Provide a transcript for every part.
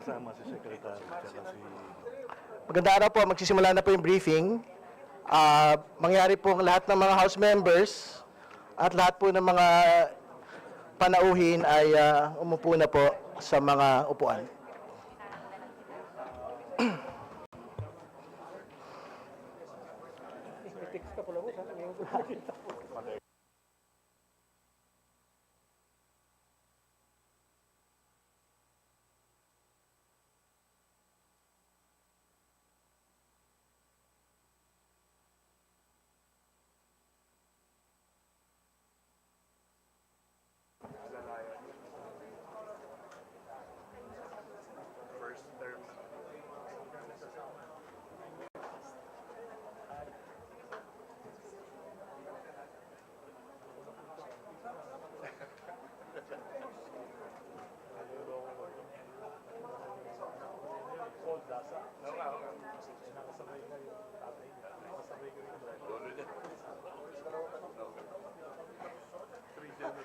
Kasama si Secretary at si... Magandang araw po, magsisimula na po yung briefing. Mangyari po ang lahat ng mga House members at lahat po ng mga panauhin ay umupo na po sa mga upuan. First term.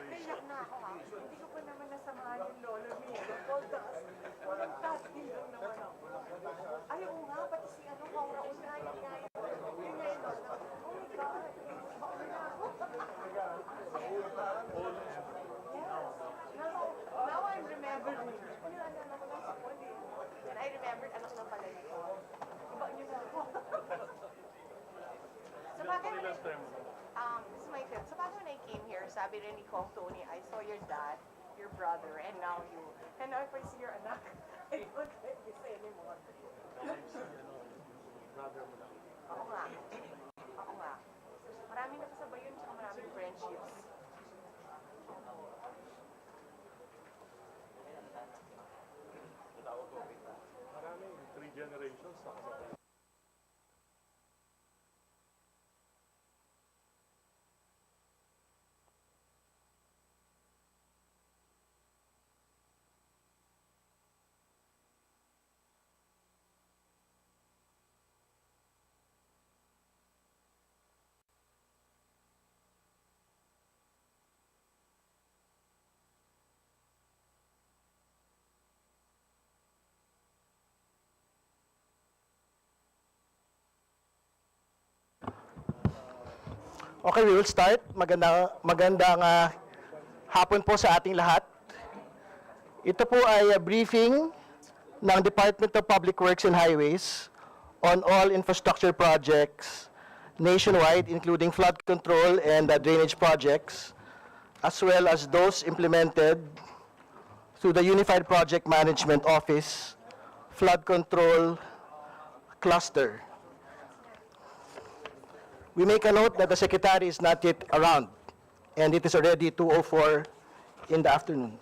Naiyak na ako ha. Hindi ko pa naman nasamahan yung lolo niya. Poldas. Walang tatil lang naman ako. Ay, oo nga. Pati si Kaura Una. Yun nga yung lolo. Oh my God. Bakit na ako? Yes. Now I'm remembering. Naalala ko lang si Paul eh. And I remembered anak na pala ito. Iba niyo na ako. So bakit this is my fifth. So when I came here, sabi rin ni Kong Tony, I saw your dad, your brother, and now you. And now if I see your anak, I don't like this anymore. Ako nga. Ako nga. Maraming nakasabay yun, tsaka maraming friendships. Maraming 3 generations nakasabay. Okay, we will start. Magandang hapon po sa ating lahat. Ito po ay briefing ng Department of Public Works and Highways on all infrastructure projects nationwide, including flood control and drainage projects, as well as those implemented through the Unified Project Management Office Flood Control Cluster. We make a note that the Secretary is not yet around, and it is already 2:04 in the afternoon.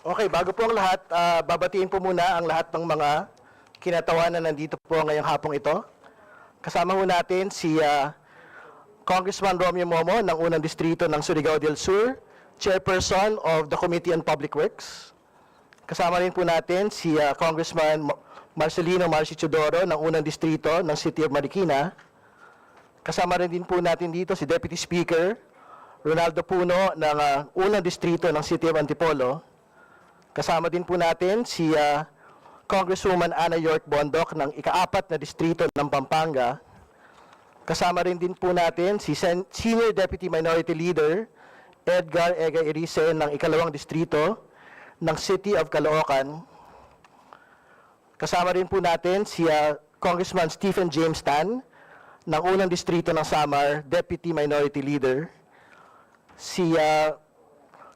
Okay, bago po ang lahat, babatiin po muna ang lahat ng mga kinatawanan na nandito po ngayong hapong ito. Kasama po natin si Congressman Romeo Momo ng unang distrito ng Surigao del Sur, Chairperson of the Committee on Public Works. Kasama rin po natin si Congressman Marcelino Marci Chodoro ng unang distrito ng City of Marikina. Kasama rin din po natin dito si Deputy Speaker Ronaldo Puno ng unang distrito ng City of Antipolo. Kasama din po natin si Congresswoman Ana York Bondok ng ika-4 na distrito ng Pampanga. Kasama rin din po natin si Senior Deputy Minority Leader Edgar Ega Erice ng ika-2 distrito ng City of Caloocan. Kasama rin po natin si Congressman Stephen James Tan ng unang distrito ng Samar, Deputy Minority Leader. Si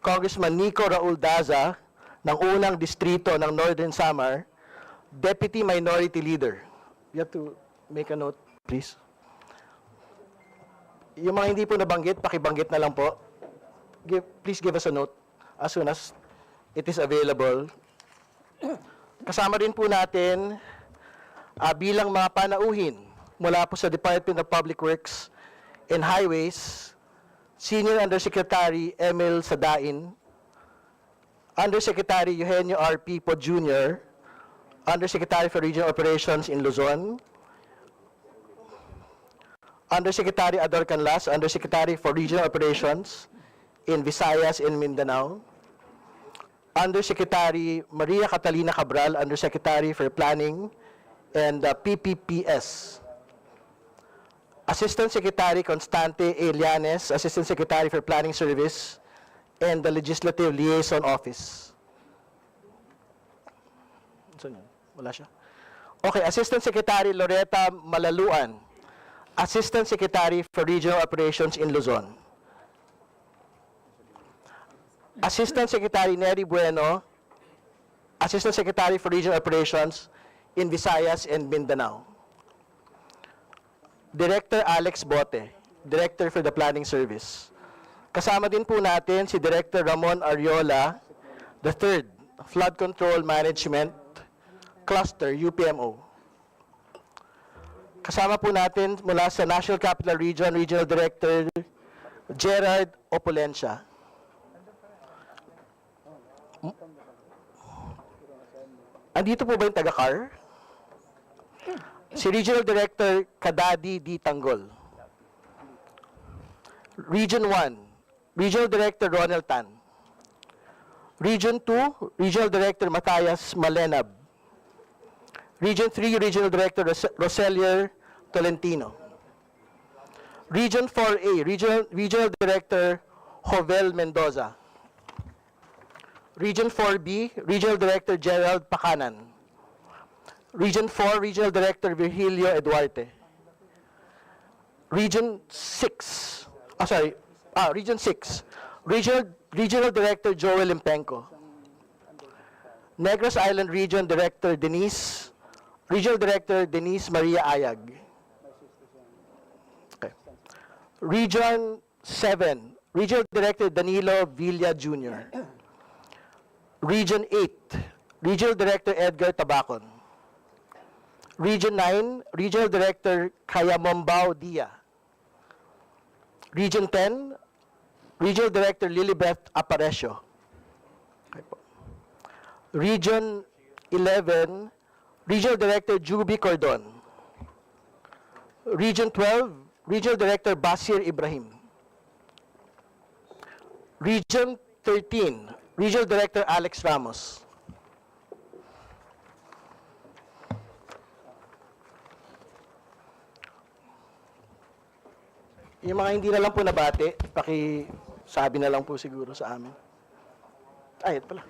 Congressman Nico Raul Daza ng unang distrito ng Northern Samar, Deputy Minority Leader. You have to make a note, please. Yung mga hindi po nabanggit, pakibanggit na lang po. Please give us a note as soon as it is available. Kasama rin po natin bilang mga panauhin mula po sa Department of Public Works and Highways, Senior Undersecretary Emil Sadain, Undersecretary Eugenio R. Pipo Jr., Undersecretary for Regional Operations in Luzon, Undersecretary Ador Canlas, Undersecretary for Regional Operations in Visayas and Mindanao. Undersecretary Maria Catalina Cabral, Undersecretary for Planning and PPPS. Assistant Secretary Constante A. Llanes, Assistant Secretary for Planning Service and the Legislative Liaison Office. Saan yun? Wala siya. Okay, Assistant Secretary Loretta Malaluan, Assistant Secretary for Regional Operations in Luzon. Assistant Secretary Neri Bueno, Assistant Secretary for Regional Operations in Visayas and Mindanao. Director Alex Bote, Director for the Planning Service. Kasama din po natin si Director Ramon Ariola, the third, Flood Control Management Cluster, UPMO. Kasama po natin mula sa National Capital Region, Regional Director Gerard Opulencia. Andito po ba yung taga-CAR? Si Regional Director Kadadi D. Tanggol. Region 1, Regional Director Ronald Tan. Region 2, Regional Director Matthias Malenab. Region 3, Regional Director Roselier Tolentino. Region 4A, Regional Director Jovel Mendoza. Region 4B, Regional Director Gerald Pacanan. Region 4, Regional Director Virgilio Eduarte. Region 6, Region 6, Regional Director Joel Impenco. Negros Island Region Director Regional Director Denise Maria Ayag. Okay. Region 7, Regional Director Danilo Villa Jr. Region 8, Regional Director Edgar Tabacon. Region 9, Regional Director Kayamombao Dia. Region 10, Regional Director Lilibeth Aparecio. Okay po. Region 11, Regional Director Juby Cordon. Region 12, Regional Director Basir Ibrahim. Region 13, Regional Director Alex Ramos. Yung mga hindi na lang po nabati, sabi na lang po siguro sa amin. Ay, ito pala.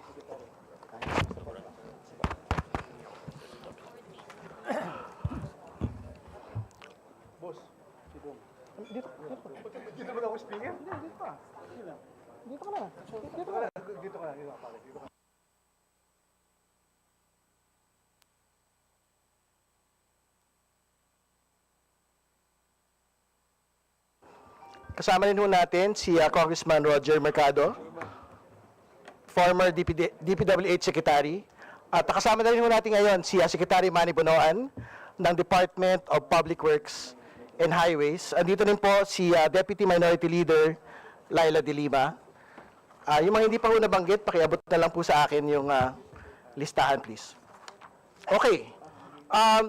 Boss, si Bong. Dito ba ako speaker? Dito ka. Dito ka na. Dito ka. Kasama rin ho natin si Congressman Roger Mercado, former DPWH Secretary. At kasama na rin ho natin ngayon si Secretary Manny Bonoan ng Department of Public Works and Highways. Andito rin po si Deputy Minority Leader Laila De Lima. Yung mga hindi pa ho nabanggit, pakiabot na lang po sa akin yung listahan, please. Okay.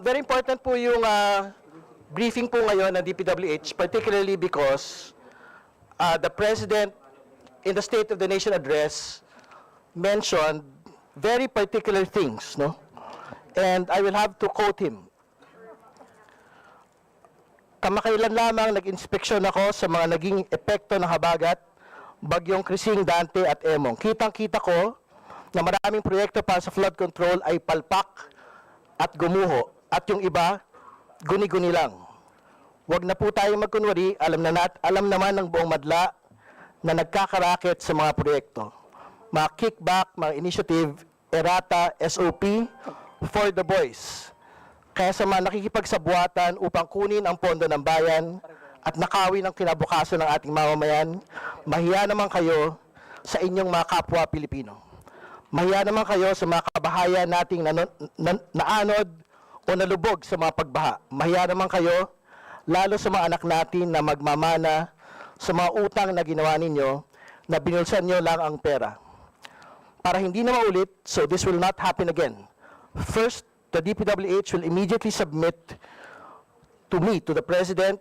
Very important po yung briefing po ngayon ng DPWH, particularly because the President in the State of the Nation address mentioned very particular things, no? And I will have to quote him. Kamakailan lamang nag-inspeksyon ako sa mga naging epekto ng habagat, bagyong Krising, Dante at Emong. Kitang-kita ko na maraming proyekto para sa flood control ay palpak at gumuho, at yung iba, guni-guni lang. Huwag na po tayong magkunwari, alam naman ng buong madla na nagkakarakit sa mga proyekto. Mga kickback, mga initiative, errata, SOP, for the boys. Kaya sa mga nakikipagsabuatan upang kunin ang pondo ng bayan at nakawin ang kinabukasan ng ating mamamayan, mahiya naman kayo sa inyong mga kapwa Pilipino. Mahiya naman kayo sa mga kabahayan nating naanod o nalubog sa mga pagbaha. Mahiya naman kayo lalo sa mga anak natin na magmamana sa mga utang na ginawa ninyo na binulsan nyo lang ang pera. Para hindi na maulit, so this will not happen again. First, the DPWH will immediately submit to me, to the President,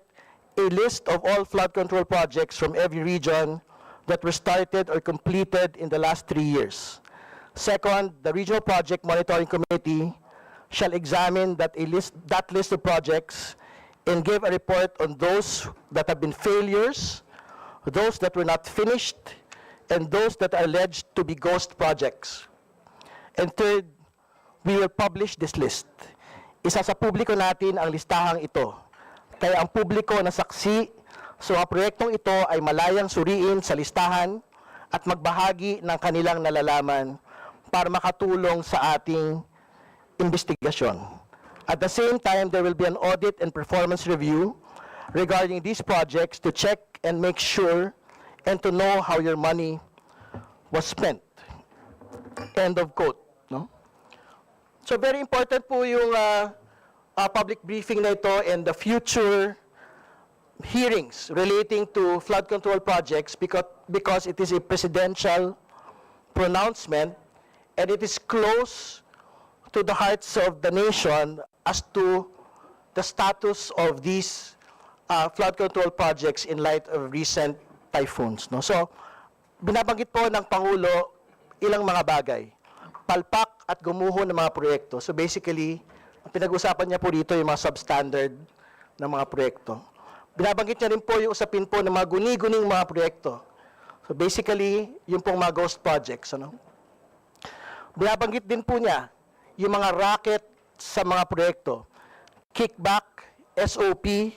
a list of all flood control projects from every region that were started or completed in the last 3 years. Second, the Regional Project Monitoring Committee shall examine that list of projects and give a report on those that have been failures, those that were not finished, and those that are alleged to be ghost projects. And third, we will publish this list. Isa sa publiko natin ang listahang ito. Kaya ang publiko na saksi sa mga proyektong ito ay malayang suriin sa listahan at magbahagi ng kanilang nalalaman para makatulong sa ating investigasyon. At the same time, there will be an audit and performance review regarding these projects to check and make sure and to know how your money was spent. End of quote. No? So very important po yung public briefing na ito and the future hearings relating to flood control projects because it is a presidential pronouncement and it is close to the hearts of the nation as to the status of these flood control projects in light of recent typhoons. No? So, binabanggit po ng Pangulo ilang mga bagay. Palpak at gumuho ng mga proyekto. So basically, ang pinag-usapan niya po dito yung mga substandard ng mga proyekto. Binabanggit niya rin po yung usapin po ng mga guni-guning mga proyekto. So basically, yung pong mga ghost projects. Ano? Binabanggit din po niya yung mga racket sa mga proyekto. Kickback, SOP,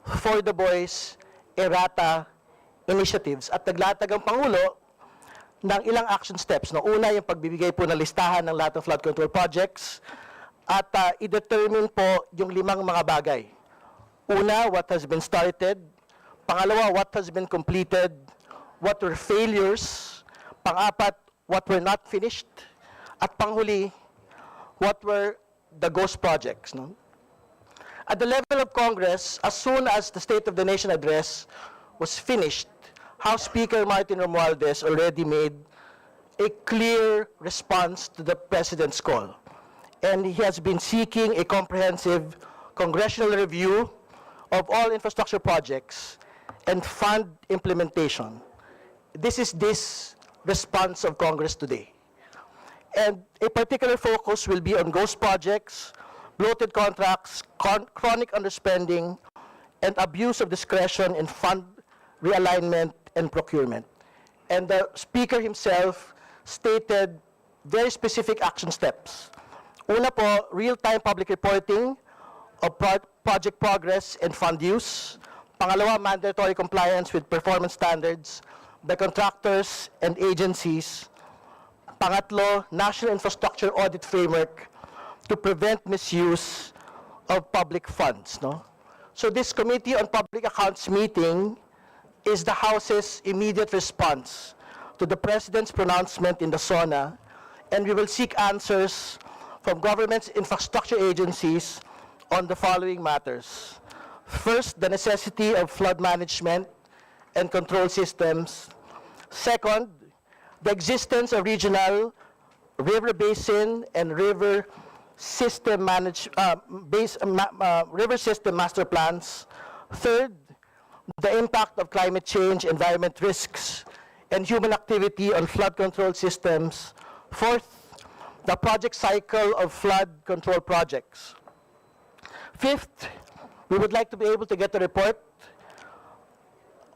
For the Boys, errata, initiatives. At naglatag ang Pangulo ng ilang action steps. No? Una, yung pagbibigay po ng listahan ng lahat ng flood control projects at i-determine po yung 5 mga bagay. Una, what has been started. Pangalawa, what has been completed. What were failures. Pang-apat, what were not finished. At panghuli, what were the ghost projects. No? At the level of Congress, as soon as the State of the Nation address was finished, House Speaker Martin Romualdez already made a clear response to the President's call. And he has been seeking a comprehensive congressional review of all infrastructure projects and fund implementation. This is this response of Congress today. And a particular focus will be on ghost projects, bloated contracts, chronic underspending, and abuse of discretion in fund realignment and procurement. And the Speaker himself stated very specific action steps. Una po, real-time public reporting of project progress and fund use. Pangalawa, mandatory compliance with performance standards by contractors and agencies. Pangatlo, national infrastructure audit framework to prevent misuse of public funds. No? So this Committee on Public Accounts meeting is the House's immediate response to the President's pronouncement in the SONA, and we will seek answers from government's infrastructure agencies on the following matters. First, the necessity of flood management and control systems. Second, the existence of regional river basin and river system river system master plans. Third, the impact of climate change, environment risks, and human activity on flood control systems. Fourth, the project cycle of flood control projects. Fifth, we would like to be able to get a report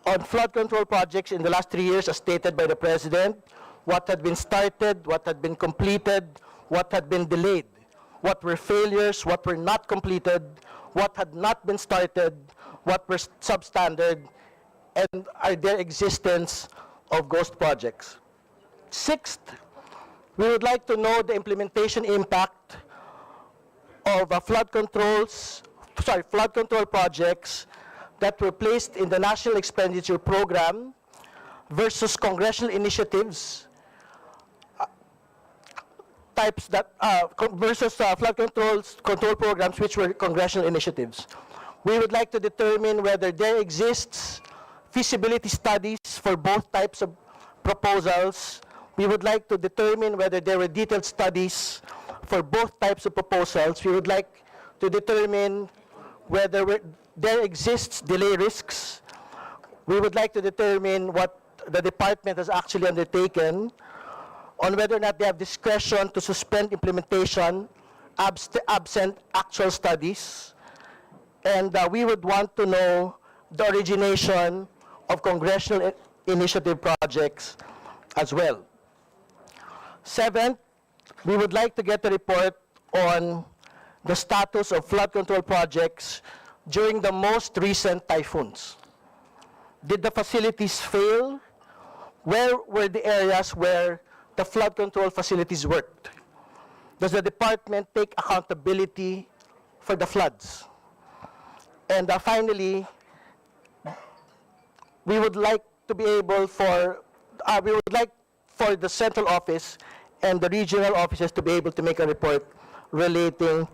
on flood control projects in the last 3 years as stated by the President, what had been started, what had been completed, what had been delayed, what were failures, what were not completed, what had not been started, what were substandard, and are there existence of ghost projects. Sixth, we would like to know the implementation impact of flood control projects that were placed in the National Expenditure Program versus congressional initiatives versus flood control programs which were congressional initiatives. We would like to determine whether there exists feasibility studies for both types of proposals. We would like to determine whether there were detailed studies for both types of proposals. We would like to determine whether there exists delay risks. We would like to determine what the department has actually undertaken on whether or not they have discretion to suspend implementation absent actual studies. And we would want to know the origination of congressional initiative projects as well. Seventh, we would like to get a report on the status of flood control projects during the most recent typhoons. Did the facilities fail? Where were the areas where the flood control facilities worked? Does the department take accountability for the floods? And finally, we would like to be able for, we would like for the central office and the regional offices to be able to make a report relating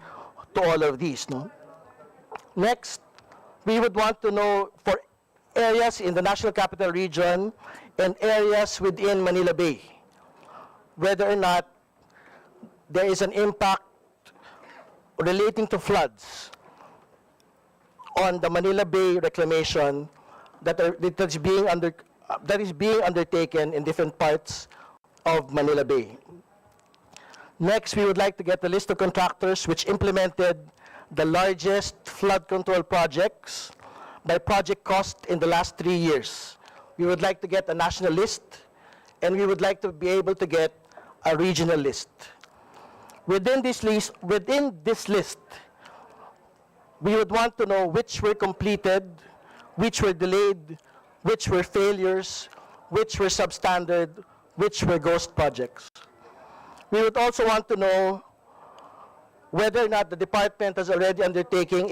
to all of these. No? Next, we would want to know for areas in the National Capital Region and areas within Manila Bay, whether or not there is an impact relating to floods on the Manila Bay reclamation that is being undertaken in different parts of Manila Bay. Next, we would like to get a list of contractors which implemented the largest flood control projects by project cost in the last 3 years. We would like to get a national list, and we would like to be able to get a regional list. Within this list, we would want to know which were completed, which were delayed, which were failures, which were substandard, which were ghost projects. We would also want to know whether or not the department has already undertaken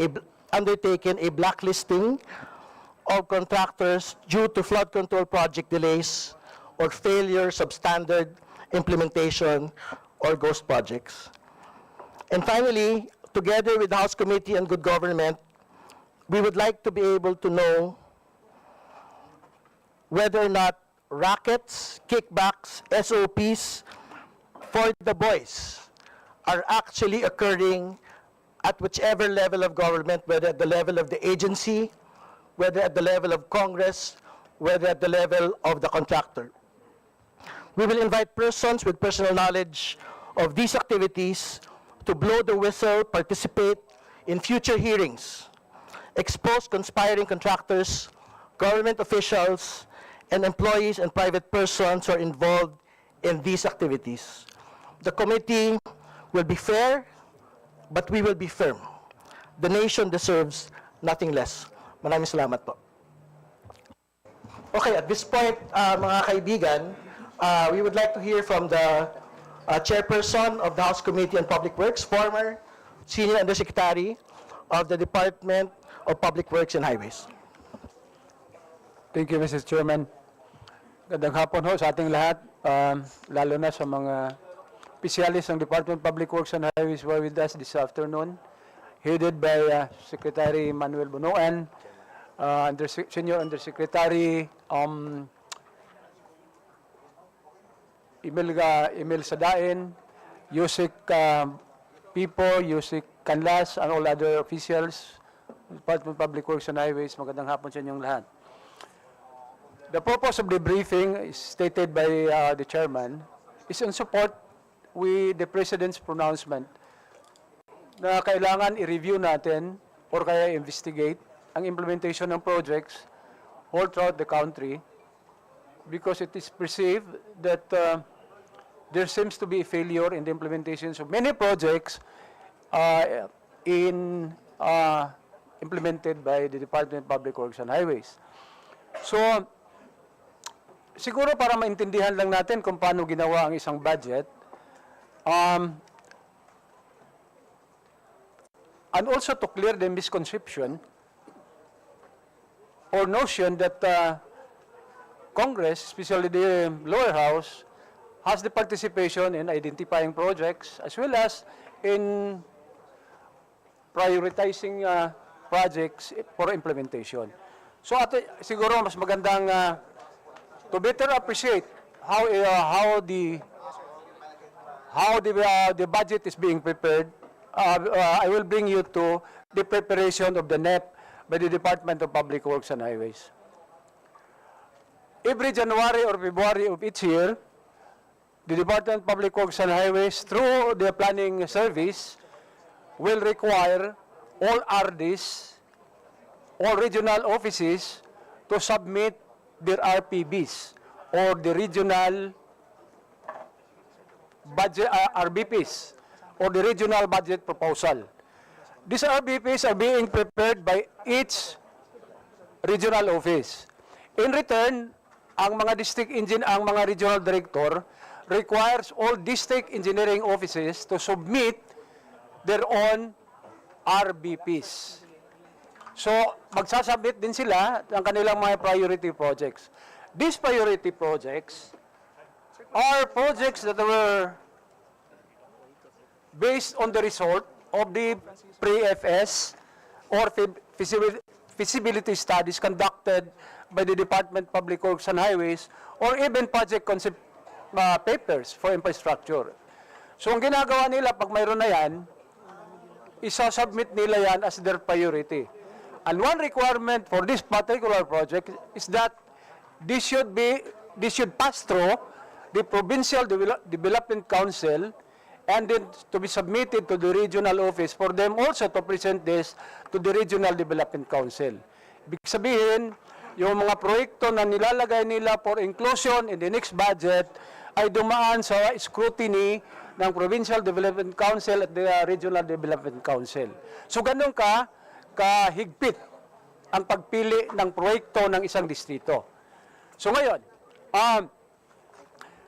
a blacklisting of contractors due to flood control project delays or failure, substandard implementation, or ghost projects. And finally, together with the House Committee on Good Government, we would like to be able to know whether or not rackets, kickbacks, SOPs for the boys are actually occurring at whichever level of government, whether at the level of the agency, whether at the level of Congress, whether at the level of the contractor. We will invite persons with personal knowledge of these activities to blow the whistle, participate in future hearings, expose conspiring contractors, government officials, and employees and private persons who are involved in these activities. The committee will be fair, but we will be firm. The nation deserves nothing less. Maraming salamat po. Okay, at this point, mga kaibigan, we would like to hear from the chairperson of the House Committee on Public Works, former Senior Undersecretary of the Department of Public Works and Highways. Thank you, Mrs. Chairman. Gandang hapon ho sa ating lahat, lalo na sa mga opisyalis ng Department of Public Works and Highways who are with us this afternoon, headed by Secretary Manuel Bunuan, Senior Undersecretary Emil Sadain, Yusik Pipo, Yusik Canlas, and all other officials, Department of Public Works and Highways. Magandang hapon sa inyong lahat. The purpose of the briefing is stated by the chairman is in support with the President's pronouncement na kailangan i-review natin or kaya investigate ang implementation ng projects all throughout the country because it is perceived that there seems to be a failure in the implementations of many projects implemented by the Department of Public Works and Highways. So, siguro para maintindihan lang natin kung paano ginawa ang isang budget, and also to clear the misconception or notion that Congress, especially the lower house, has the participation in identifying projects as well as in prioritizing projects for implementation. So siguro mas magandang to better appreciate how the budget is being prepared, I will bring you to the preparation of the NEP by the Department of Public Works and Highways. every January or February of each year, the Department of Public Works and Highways, through the planning service, will require all RDs, all regional offices, to submit their RPBs, or the regional budget, RBPs, or the regional budget proposal. These RBPs are being prepared by each regional office. In return, ang mga ang mga regional director requires all district engineering offices to submit their own RBPs. So, magsasubmit din sila ng kanilang mga priority projects. These priority projects are projects that were based on the result of the pre-FS or feasibility studies conducted by the Department of Public Works and Highways, or even project concept papers for infrastructure. So, ang ginagawa nila pag mayroon na yan, isa-submit nila yan as their priority. And one requirement for this particular project is that this should pass through the Provincial Development Council and then to be submitted to the regional office for them also to present this to the Regional Development Council. Ibig sabihin, yung mga proyekto na nilalagay nila for inclusion in the next budget ay dumaan sa scrutiny ng Provincial Development Council at the Regional Development Council. So ganun kahigpit ang pagpili ng proyekto ng isang distrito. So ngayon,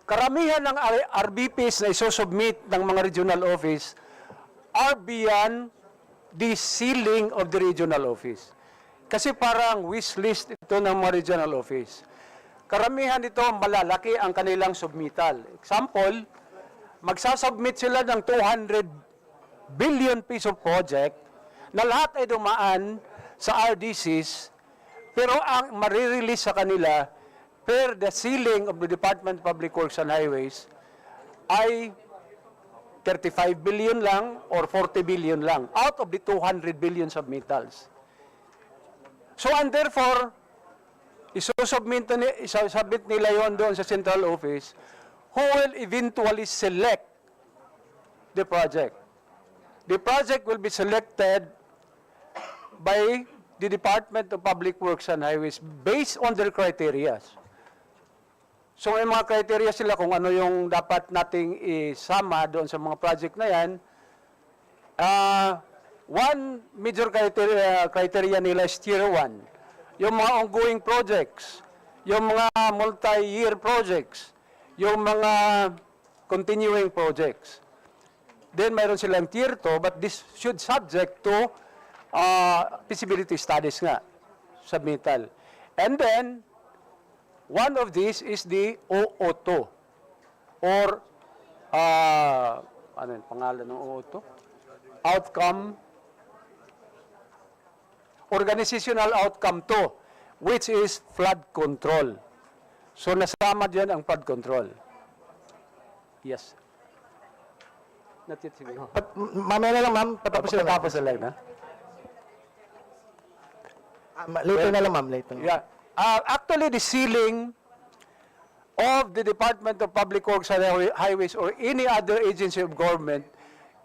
karamihan ng RBPs na isusubmit ng mga regional office are beyond the ceiling of the regional office. Kasi parang wish list ito ng mga regional office. Karamihan ito malalaki ang kanilang submittal. Example, magsasubmit sila ng 200 billion piso project na lahat ay dumaan sa RDCs, pero ang marirelease sa kanila per the ceiling of the Department of Public Works and Highways ay 35 billion lang or 40 billion lang out of the 200 billion submittals. So, and therefore, isusubmit nila yon doon sa central office who will eventually select the project. The project will be selected by the Department of Public Works and Highways based on their criteria. So may mga criteria sila kung ano yung dapat nating isama doon sa mga project na yan. One major criteria nila is Tier 1. Yung mga ongoing projects, yung mga multi-year projects, yung mga continuing projects. Then mayroon silang Tier 2, but this should subject to feasibility studies nga, submittal. And then, one of these is the OO2, or, ano yung pangalan ng OO2? Organizational Outcome 2, which is flood control. So, nasama dyan ang flood control. Yes. Not yet, sige. Mamaya na lang, ma'am. Patapusin na. Patapos na lang, na? Later na lang, ma'am. Later na. Yeah. Actually, the ceiling of the Department of Public Works and Highways or any other agency of government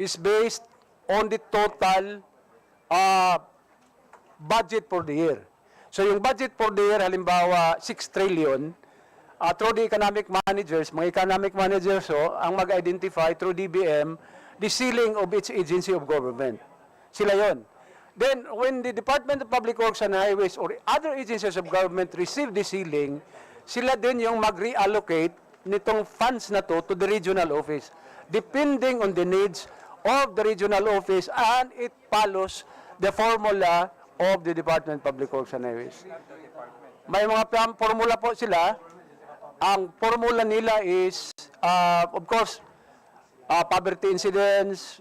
is based on the total budget for the year. So yung budget for the year, halimbawa 6 trillion, through the economic managers, mga economic managers ang mag-identify through DBM the ceiling of each agency of government. Sila yon. Then, when the Department of Public Works and Highways or other agencies of government receive the ceiling, sila din yung mag-reallocate nitong funds na to the regional office, depending on the needs of the regional office, and it follows the formula of the Department of Public Works and Highways. May mga formula po sila. Ang formula nila is, of course, poverty incidence,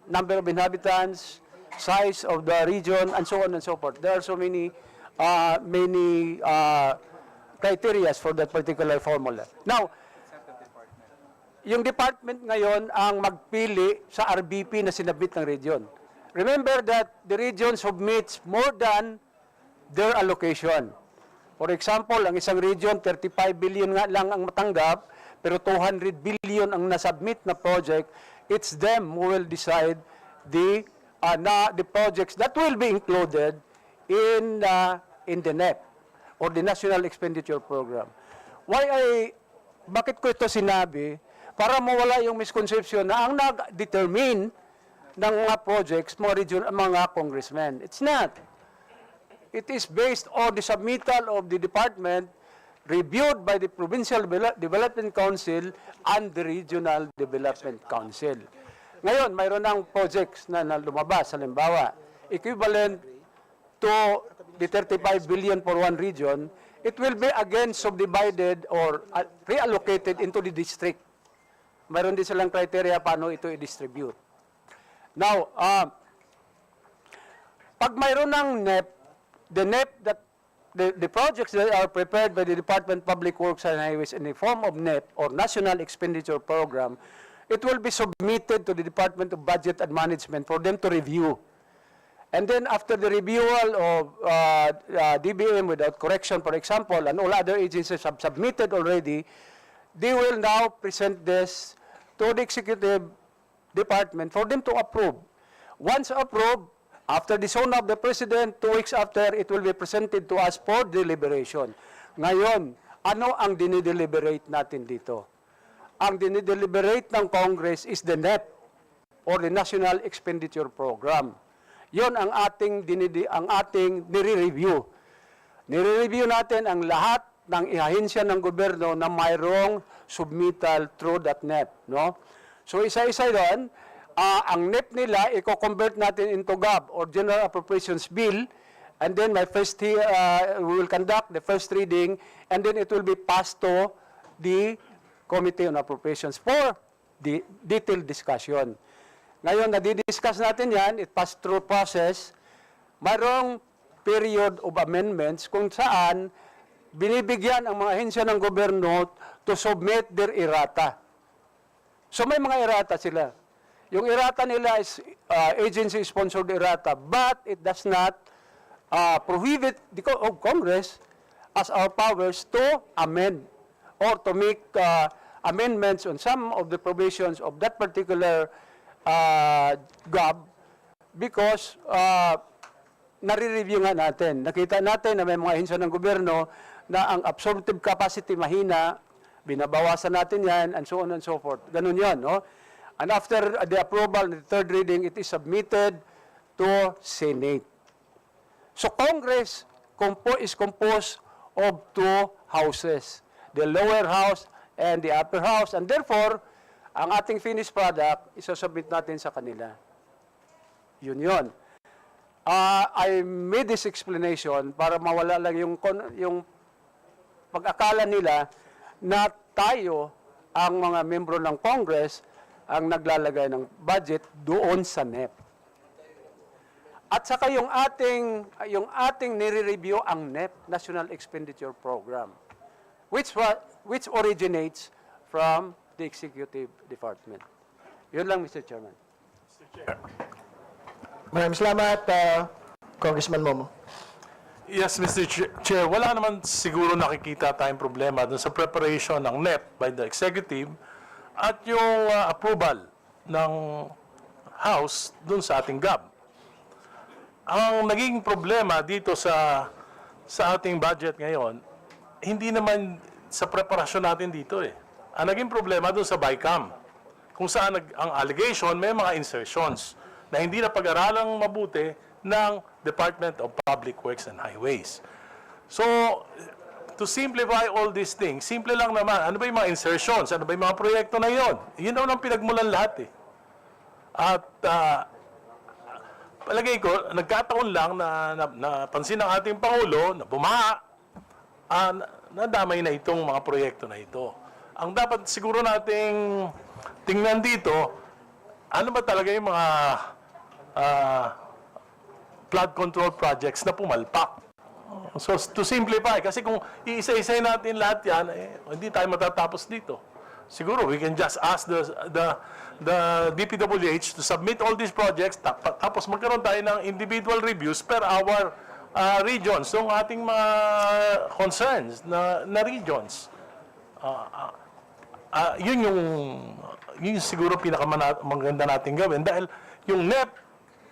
number of inhabitants, size of the region, and so on and so forth. There are so many criteria for that particular formula. Now, yung department ngayon ang magpili sa RBP na sinabit ng region. Remember that the region submits more than their allocation. For example, ang isang region, 35 billion nga lang ang matanggap, pero 200 billion ang nasubmit na project. It's them who will decide the projects that will be included in the NEP or the National Expenditure Program. Bakit ko ito sinabi? Para mawala yung misconception na ang nag-determine ng mga projects, mga congressmen. It's not. It is based on the submittal of the department reviewed by the Provincial Development Council and the Regional Development Council. Ngayon, mayroon ng projects na lumabas, halimbawa, equivalent to the 35 billion for one region, it will be again subdivided or reallocated into the district. Mayroon din silang criteria paano ito i-distribute. Now, pag mayroon ng NEP, the NEP that the projects that are prepared by the Department of Public Works and Highways in the form of NEP or National Expenditure Program, it will be submitted to the Department of Budget and Management for them to review. And then after the reviewal of DBM without correction, for example, and all other agencies have submitted already, they will now present this to the Executive Department for them to approve. Once approved, after the zone of the President, 2 weeks after, it will be presented to us for deliberation. Ngayon, ano ang dinideliberate natin dito? Ang dinideliberate ng Congress is the NEP or the National Expenditure Program. Yon ang ating nire-review. Nire-review natin ang lahat ng ahensya ng gobyerno na mayroong submittal through that NEP. No? So isa-isa doon, ang NEP nila, i-convert natin into GAB or General Appropriations Bill, and then we will conduct the first reading, and then it will be passed to the Committee on Appropriations for the detailed discussion. Ngayon, nadidiscuss natin yan, it passed through process, mayroong period of amendments kung saan binibigyan ang mga ahensya ng gobyerno to submit their errata. So may mga errata sila. Yung errata nila is agency-sponsored errata, but it does not prohibit the Congress as our powers to amend or to make amendments on some of the provisions of that particular GAB because nare-review nga natin. Nakita natin na may mga ahensya ng gobyerno na ang absorptive capacity mahina, binabawasan natin yan, and so on and so forth. Ganun yan, no? And after the approval, the third reading, it is submitted to Senate. So Congress is composed of 2 houses, the lower house and the upper house, and therefore, ang ating finished product, isasubmit natin sa kanila. Yun yun. I made this explanation para mawala lang yung pag-akala nila na tayo, ang mga membro ng Congress, ang naglalagay ng budget doon sa NEP. At saka yung ating nire-review ang NEP, National Expenditure Program, which originates from the Executive Department. Yun lang, Mr. Chairman. Maraming salamat, Congressman Momo. Yes, Mr. Chair, wala naman siguro nakikita tayong problema dun sa preparation ng NEP by the Executive at yung approval ng House dun sa ating GAB. Ang naging problema dito sa ating budget ngayon, hindi naman sa preparasyon natin dito eh. Ang naging problema dun sa BICAM, kung saan ang allegation may mga insertions na hindi na pag-aralang mabuti ng Department of Public Works and Highways. So, to simplify all these things, simple lang naman, ano ba yung mga insertions, ano ba yung mga proyekto na yon? Yun naman ang pinagmulan lahat eh. At palagay ko, nagkataon lang na napansin ng ating Pangulo na bumaha, nadamay na itong mga proyekto na ito. Ang dapat siguro nating tingnan dito, ano ba talaga yung mga flood control projects na pumalpak. So, to simplify, kasi kung iisa-isay natin lahat yan, hindi tayo matatapos dito. Siguro, we can just ask the DPWH to submit all these projects, tapos magkaroon tayo ng individual reviews per our regions, yung ating mga concerns na regions. Yun yung siguro pinakamaganda natin gawin dahil yung NEP,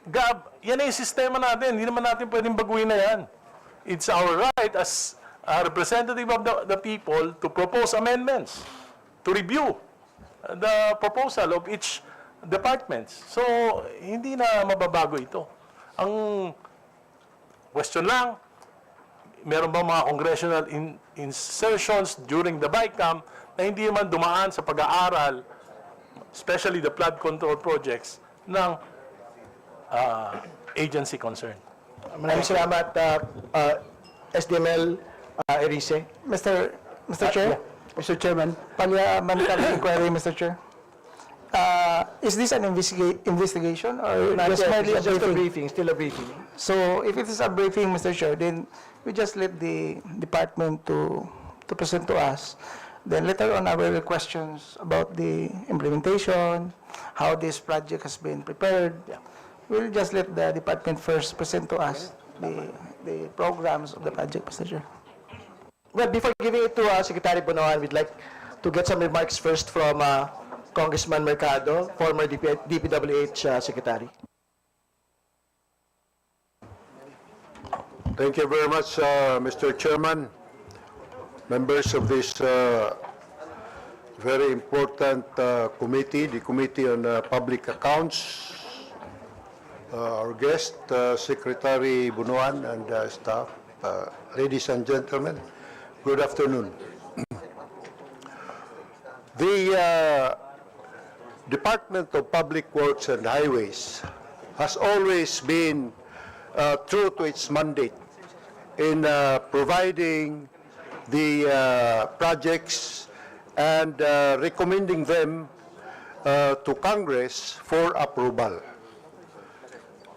GAB, yan ay yung sistema natin. Hindi naman natin pwedeng baguhin na yan. It's our right as a representative of the people to propose amendments, to review the proposal of each department. So, hindi na mababago ito. Ang question lang, meron ba mga congressional insertions during the BICAM na hindi naman dumaan sa pag-aaral, especially the flood control projects, ng agency concerned. Maraming salamat, SDML Erice. Mr. Chair? Mr. Chairman, parliamentary inquiry, Mr. Chair. Is this an investigation or Not just yet, merely a it's just a briefing? briefing, still a briefing. So if it is a briefing, Mr. Chair, then we just let the department to present to us. Then later on, I will questions about the implementation, how this project has been prepared. We'll just let the department first present to us the programs of the project, Mr. Chair. Well, before giving it to Secretary Bonoan, we'd like to get some remarks first from Congressman Mercado, former DPWH Secretary. Thank you very much, Mr. Chairman, members of this very important committee, the Committee on Public Accounts, our guest, Secretary Bunuan and staff, ladies and gentlemen, good afternoon. The Department of Public Works and Highways has always been true to its mandate in providing the projects and recommending them to Congress for approval.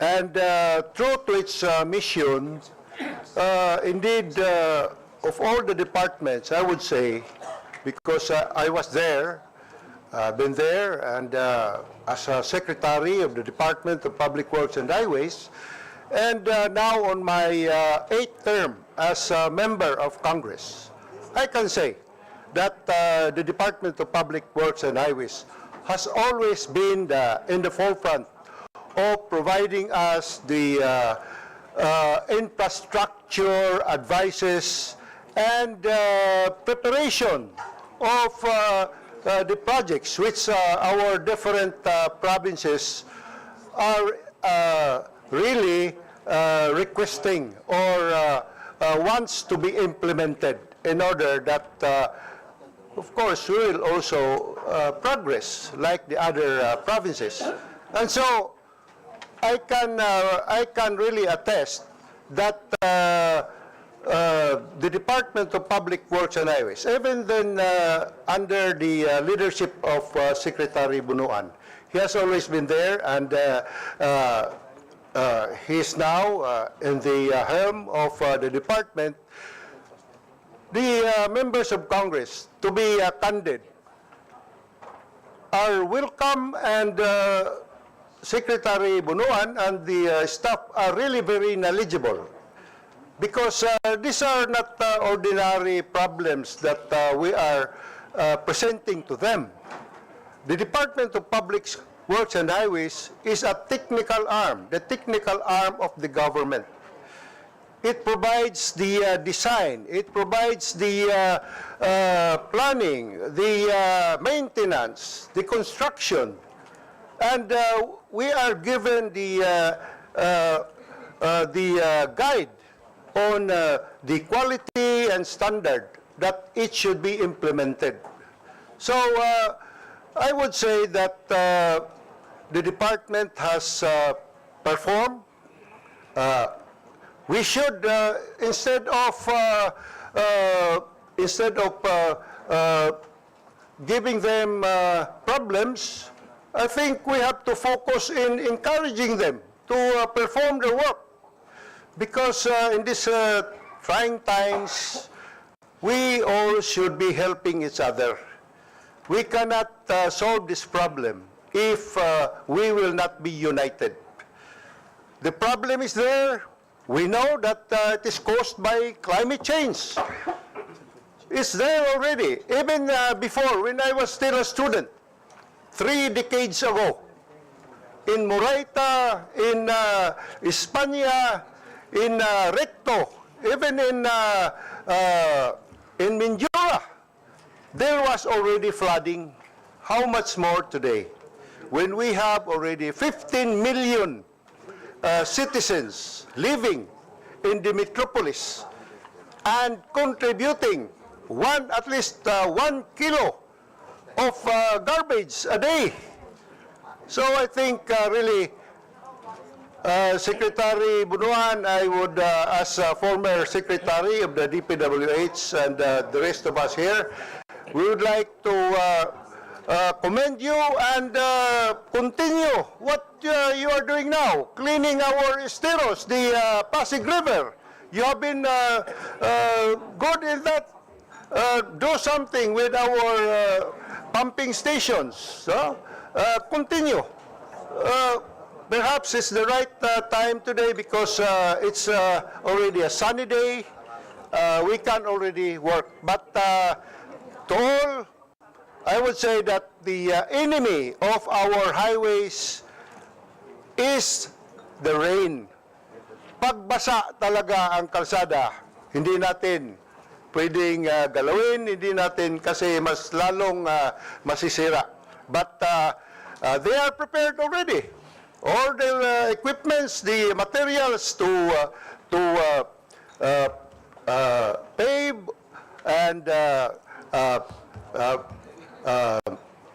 And true to its mission, indeed, of all the departments, I would say, because I was there, been there, and as a secretary of the Department of Public Works and Highways, and now on my 8th term as a member of Congress, I can say that the Department of Public Works and Highways has always been in the forefront of providing us the infrastructure advices and preparation of the projects which our different provinces are really requesting or wants to be implemented in order that, of course, we will also progress like the other provinces. And so I can really attest that the Department of Public Works and Highways, even then under the leadership of Secretary Bunuan, he has always been there, and he is now in the helm of the department. The members of Congress, to be candid, are welcome, and Secretary Bunuan and the staff are really very knowledgeable, because these are not ordinary problems that we are presenting to them. The Department of Public Works and Highways is a technical arm, the technical arm of the government. It provides the design, it provides the planning, the maintenance, the construction, and we are given the guide on the quality and standard that it should be implemented. So I would say that the department has performed. We should, instead of giving them problems, I think we have to focus in encouraging them to perform their work. Because in these trying times, we all should be helping each other. We cannot solve this problem if we will not be united. The problem is there. We know that it is caused by climate change. It's there already. Even before, when I was still a student, 3 decades ago, in Moraita, in España, in Recto, even in Mindoro, there was already flooding. How much more today? When we have already 15 million citizens living in the metropolis and contributing at least 1 kilo of garbage a day. So I think really, Secretary Bunuan, I would, as a former secretary of the DPWH and the rest of us here, we would like to commend you and continue what you are doing now, cleaning our esteros, the Pasig River. You have been good in that. Do something with our pumping stations. Continue. Perhaps it's the right time today because it's already a sunny day. We can already work. But to all, I would say that the enemy of our highways is the rain. Pagbasa talaga ang kalsada, hindi natin pwedeng galawin, hindi natin kasi mas lalong masisira. But they are prepared already. All the equipments, the materials to pave and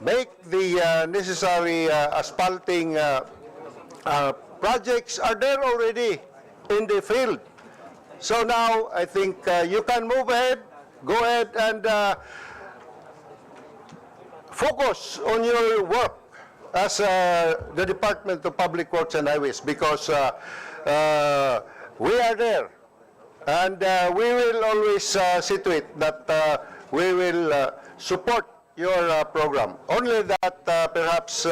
make the necessary asphalting projects are there already in the field. So now I think you can move ahead, go ahead and focus on your work as the Department of Public Works and Highways because we are there and we will always see to it that we will support your program. Only that perhaps,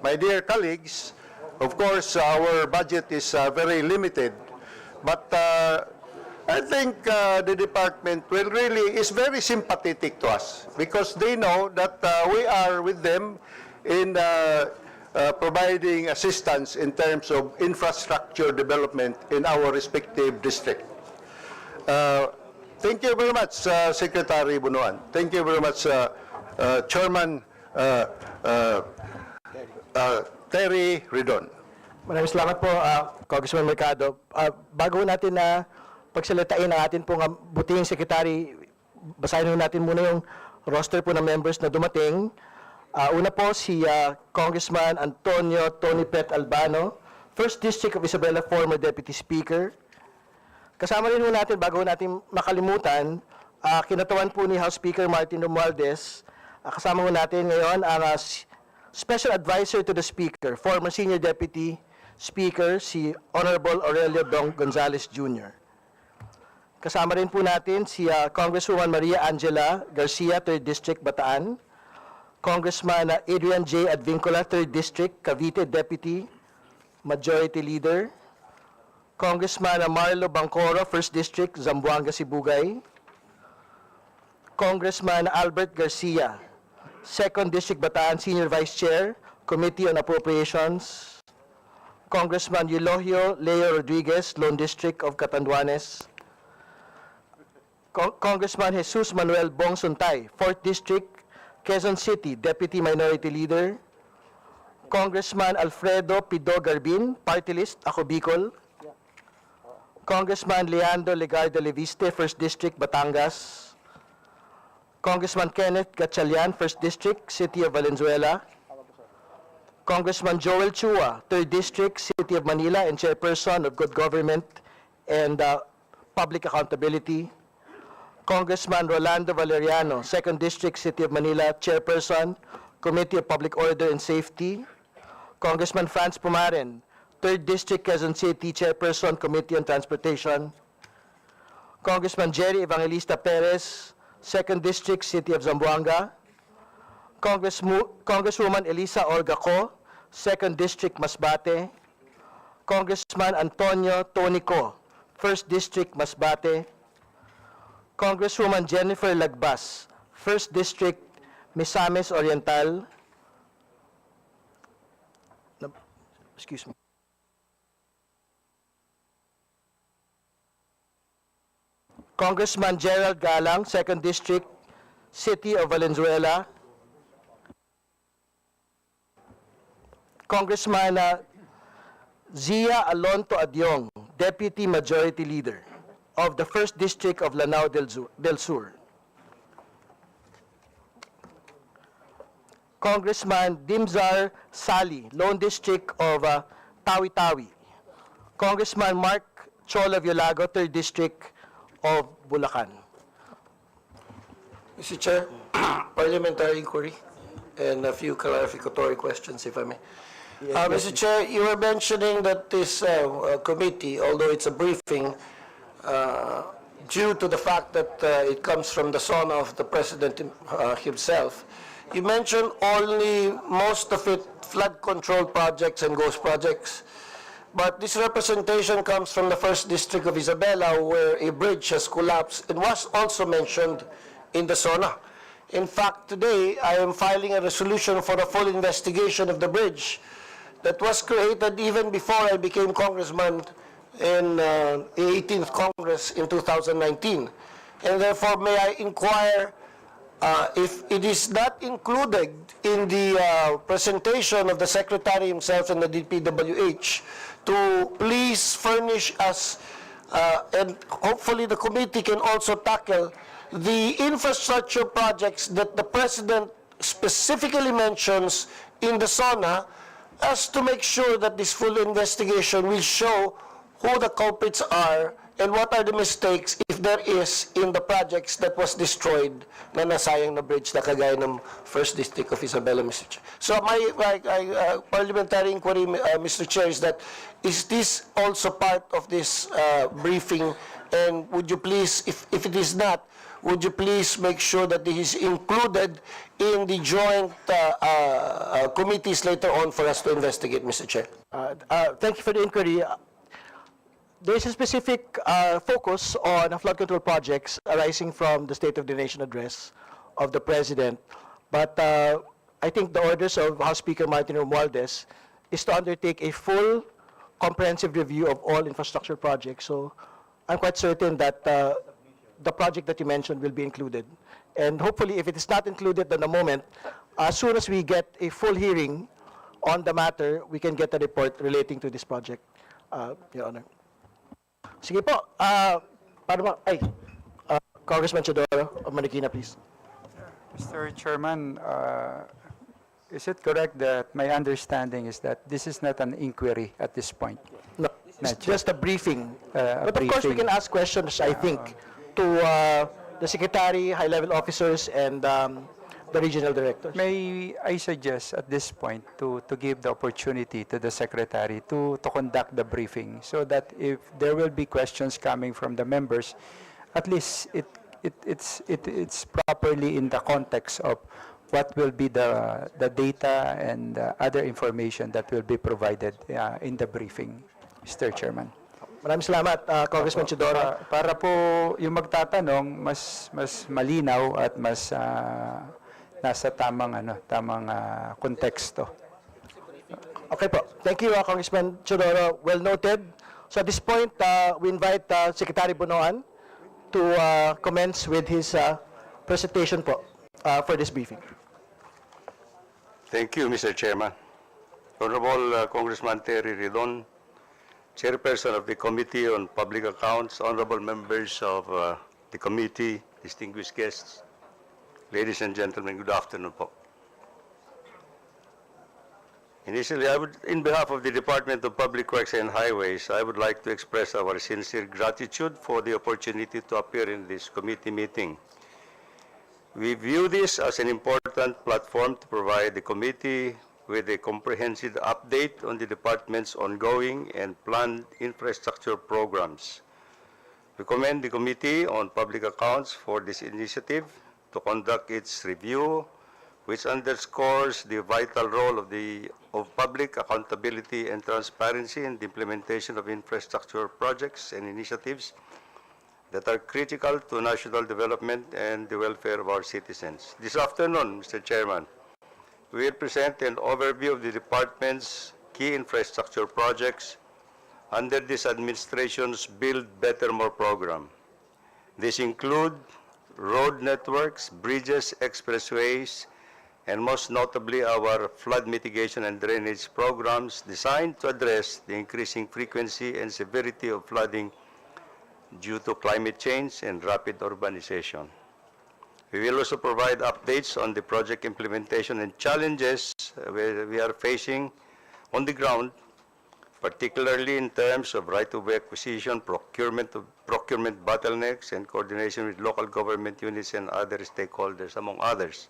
my dear colleagues, of course our budget is very limited, but I think the department is very sympathetic to us because they know that we are with them in providing assistance in terms of infrastructure development in our respective district. Thank you very much, Secretary Bunuan. Thank you very much, Chairman Terry Ridon. Maraming salamat po, Congressman Mercado. Bago natin na pagsalitain ang atin pong butihing secretary, basahin natin muna yung roster po ng members na dumating. Una po si Congressman Antonio Tony Pet Albano, 1st District of Isabela, former Deputy Speaker. Kasama rin po natin, bago natin makalimutan, kinatawan po ni House Speaker Martin Romualdez. Kasama po natin ngayon ang Special Advisor to the Speaker, former Senior Deputy Speaker, si Honorable Aurelio Dong Gonzales Jr. Kasama rin po natin si Congresswoman Maria Angela Garcia, 3rd District, Bataan. Congressman Adrian J. Advincula, 3rd District, Cavite, Deputy Majority Leader. Congressman Marlo Bangcoro, 1st District, Zamboanga, Sibugay. Congressman Albert Garcia, 2nd District, Bataan, Senior Vice Chair, Committee on Appropriations. Congressman Eulogio Leo Rodriguez, Lone District of Catanduanes. Congressman Jesus Manuel Bong Suntay, 4th District, Quezon City, Deputy Minority Leader. Congressman Alfredo Pido Garbin, Party List, Ako Bicol. Congressman Leandro Legardo Leviste, 1st District, Batangas. Congressman Kenneth Gatchalian, 1st District, City of Valenzuela. Congressman Joel Chua, 3rd District, City of Manila, and Chairperson of Good Government and Public Accountability. Congressman Rolando Valeriano, 2nd District, City of Manila, Chairperson, Committee of Public Order and Safety. Congressman Franz Pumaren, 3rd District, Quezon City, Chairperson, Committee on Transportation. Congressman Jerry Evangelista Perez, 2nd District, City of Zamboanga. Congresswoman Elisa Olga Co, 2nd District, Masbate. Congressman Antonio Tonico, 1st District, Masbate. Congresswoman Jennifer Lagbas, 1st District, Misamis Oriental. Excuse me. Congressman Gerald Galang, 2nd District, City of Valenzuela. Congressman Zia Alonto Adyong, Deputy Majority Leader of the 1st District of Lanao del Sur. Congressman Dimzar Sali, Lone District of Tawi-Tawi. Congressman Mark Chola Violago, 3rd District of Bulacan. Mr. Chair, parliamentary inquiry and a few clarificatory questions, if I may. Mr. Chair, you were mentioning that this committee, although it's a briefing, due to the fact that it comes from the son of the President himself, you mentioned only most of it flood control projects and ghost projects. But this representation comes from the 1st District of Isabela, where a bridge has collapsed and was also mentioned in the SONA. In fact, today, I am filing a resolution for a full investigation of the bridge that was created even before I became congressman in the 18th Congress in 2019. And therefore, may I inquire if it is not included in the presentation of the Secretary himself and the DPWH, to please furnish us, and hopefully the committee can also tackle the infrastructure projects that the President specifically mentions in the SONA, as to make sure that this full investigation will show who the culprits are and what are the mistakes, if there is, in the projects that was destroyed na nasayang na bridge na kagaya ng 1st District of Isabela, Mr. Chair. So my parliamentary inquiry, Mr. Chair, is that, is this also part of this briefing? And would you please, if it is not, would you please make sure that this is included in the joint committees later on for us to investigate, Mr. Chair? Thank you for the inquiry. There's a specific focus on flood control projects arising from the State of the Nation address of the President. But I think the orders of House Speaker Martin Romualdez is to undertake a full, comprehensive review of all infrastructure projects. So I'm quite certain that the project that you mentioned will be included. And hopefully, if it is not included at the moment, as soon as we get a full hearing on the matter, we can get a report relating to this project, Your Honor. Sige po, Congressman Chodoro of Marikina, please. Mr. Chairman, is it correct that my understanding is that this is not an inquiry at this point? No, it's just a briefing. A But of course, we briefing. can ask questions, I think, to the Secretary, high-level officers, and the regional directors. May I suggest at this point to give the opportunity to the Secretary to conduct the briefing, so that if there will be questions coming from the members, at least it's properly in the context of what will be the data and other information that will be provided in the briefing, Mr. Chairman. Maraming salamat, Congressman Chodoro. Para po yung magtatanong mas malinaw at mas nasa tamang konteksto. Okay po. Thank you, Congressman Chodoro. Well noted. So at this point, we invite Secretary Bonoan to commence with his presentation po for this briefing. Thank you, Mr. Chairman. Honorable Congressman Terry Ridon, Chairperson of the Committee on Public Accounts, honorable members of the committee, distinguished guests, ladies and gentlemen, good afternoon po. Initially, in behalf of the Department of Public Works and Highways, I would like to express our sincere gratitude for the opportunity to appear in this committee meeting. We view this as an important platform to provide the committee with a comprehensive update on the department's ongoing and planned infrastructure programs. We commend the Committee on Public Accounts for this initiative to conduct its review which underscores the vital role of public accountability and transparency in the implementation of infrastructure projects and initiatives that are critical to national development and the welfare of our citizens. This afternoon, Mr. Chairman, we will present an overview of the department's key infrastructure projects under this administration's Build Better More program. These include road networks, bridges, expressways, and most notably our flood mitigation and drainage programs designed to address the increasing frequency and severity of flooding due to climate change and rapid urbanization. We will also provide updates on the project implementation and challenges we are facing on the ground, particularly in terms of right-of-way acquisition, procurement bottlenecks, and coordination with local government units and other stakeholders, among others.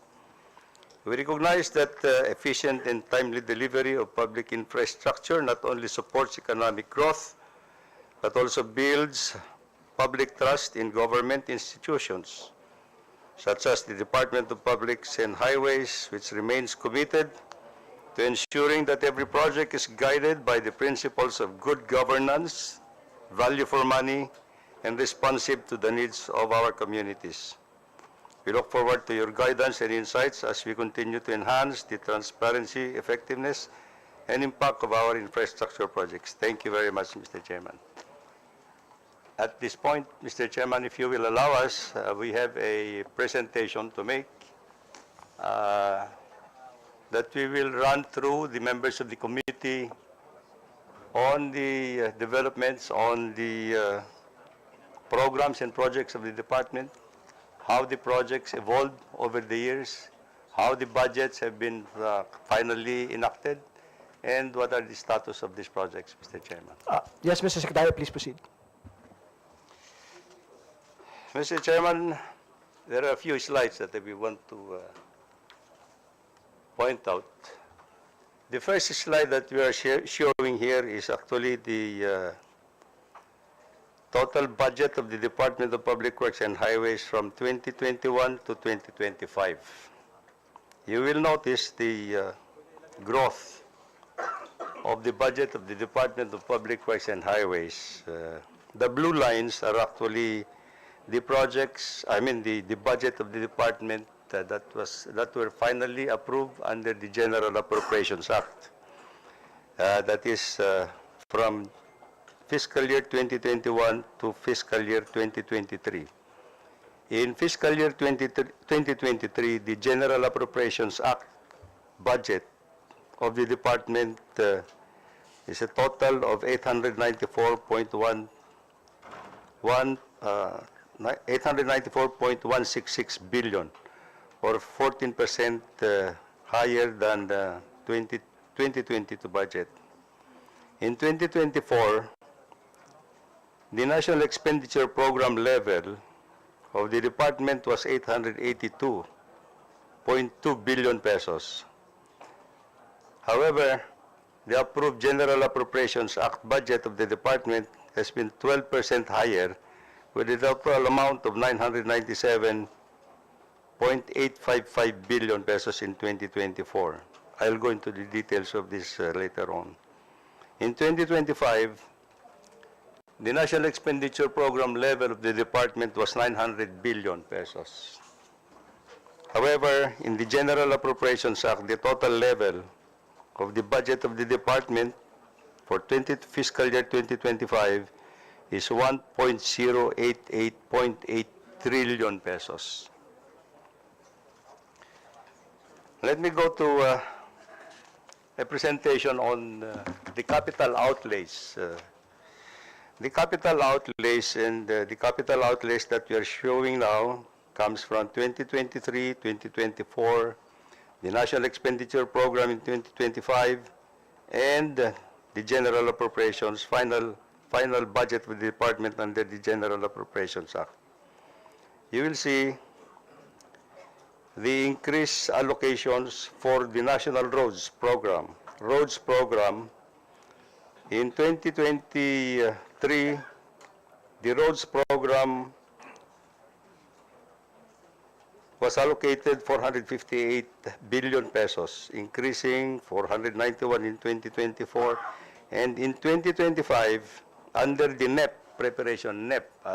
We recognize that efficient and timely delivery of public infrastructure not only supports economic growth, but also builds public trust in government institutions, such as the Department of Publics and Highways, which remains committed to ensuring that every project is guided by the principles of good governance, value for money, and responsive to the needs of our communities. We look forward to your guidance and insights as we continue to enhance the transparency, effectiveness, and impact of our infrastructure projects. Thank you very much, Mr. Chairman. At this point, Mr. Chairman, if you will allow us, we have a presentation to make that we will run through the members of the committee on the developments on the programs and projects of the department, how the projects evolved over the years, how the budgets have been finally enacted, and what are the status of these projects, Mr. Chairman. Yes, Mr. Secretary, please proceed. Mr. Chairman, there are a few slides that we want to point out. The first slide that we are showing here is actually the total budget of the Department of Public Works and Highways from 2021 to 2025. You will notice the growth of the budget of the Department of Public Works and Highways. The blue lines are actually the projects, the budget of the department that were finally approved under the General Appropriations Act. That is from fiscal year 2021 to fiscal year 2023. In fiscal year 2023, the General Appropriations Act budget of the department is a total of 894.166 billion, or 14% higher than the 2022 budget. In 2024, the national expenditure program level of the department was 882.2 billion pesos. However, the approved General Appropriations Act budget of the department has been 12% higher, with a total amount of 997.855 billion pesos in 2024. I'll go into the details of this later on. In 2025, the national expenditure program level of the department was 900 billion pesos. However, in the General Appropriations Act, the total level of the budget of the department for fiscal year 2025 is 1.088.8 trillion pesos. Let me go to a presentation on the capital outlays. The capital outlays and the capital outlays that we are showing now comes from 2023, 2024, the National Expenditure Program in 2025, and the General Appropriations, final budget for the department under the General Appropriations Act. You will see the increased allocations for the National Roads Program. Roads Program, in 2023, the Roads Program was allocated 458 billion pesos, increasing 491 in 2024. And in 2025, under the NEP preparation,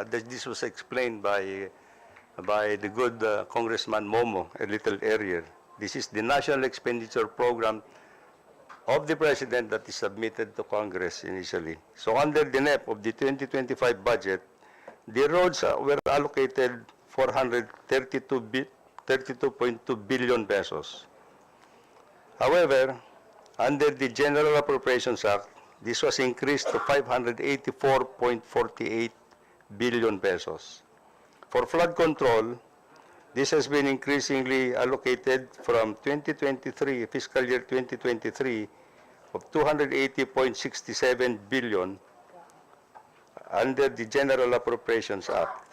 this was explained by the good Congressman Momo a little earlier. This is the National Expenditure Program of the President that is submitted to Congress initially. So under the NEP of the 2025 budget, the roads were allocated 432.2 billion pesos. However, under the General Appropriations Act, this was increased to 584.48 billion pesos. For flood control, this has been increasingly allocated from 2023, fiscal year 2023, of 280.67 billion under the General Appropriations Act.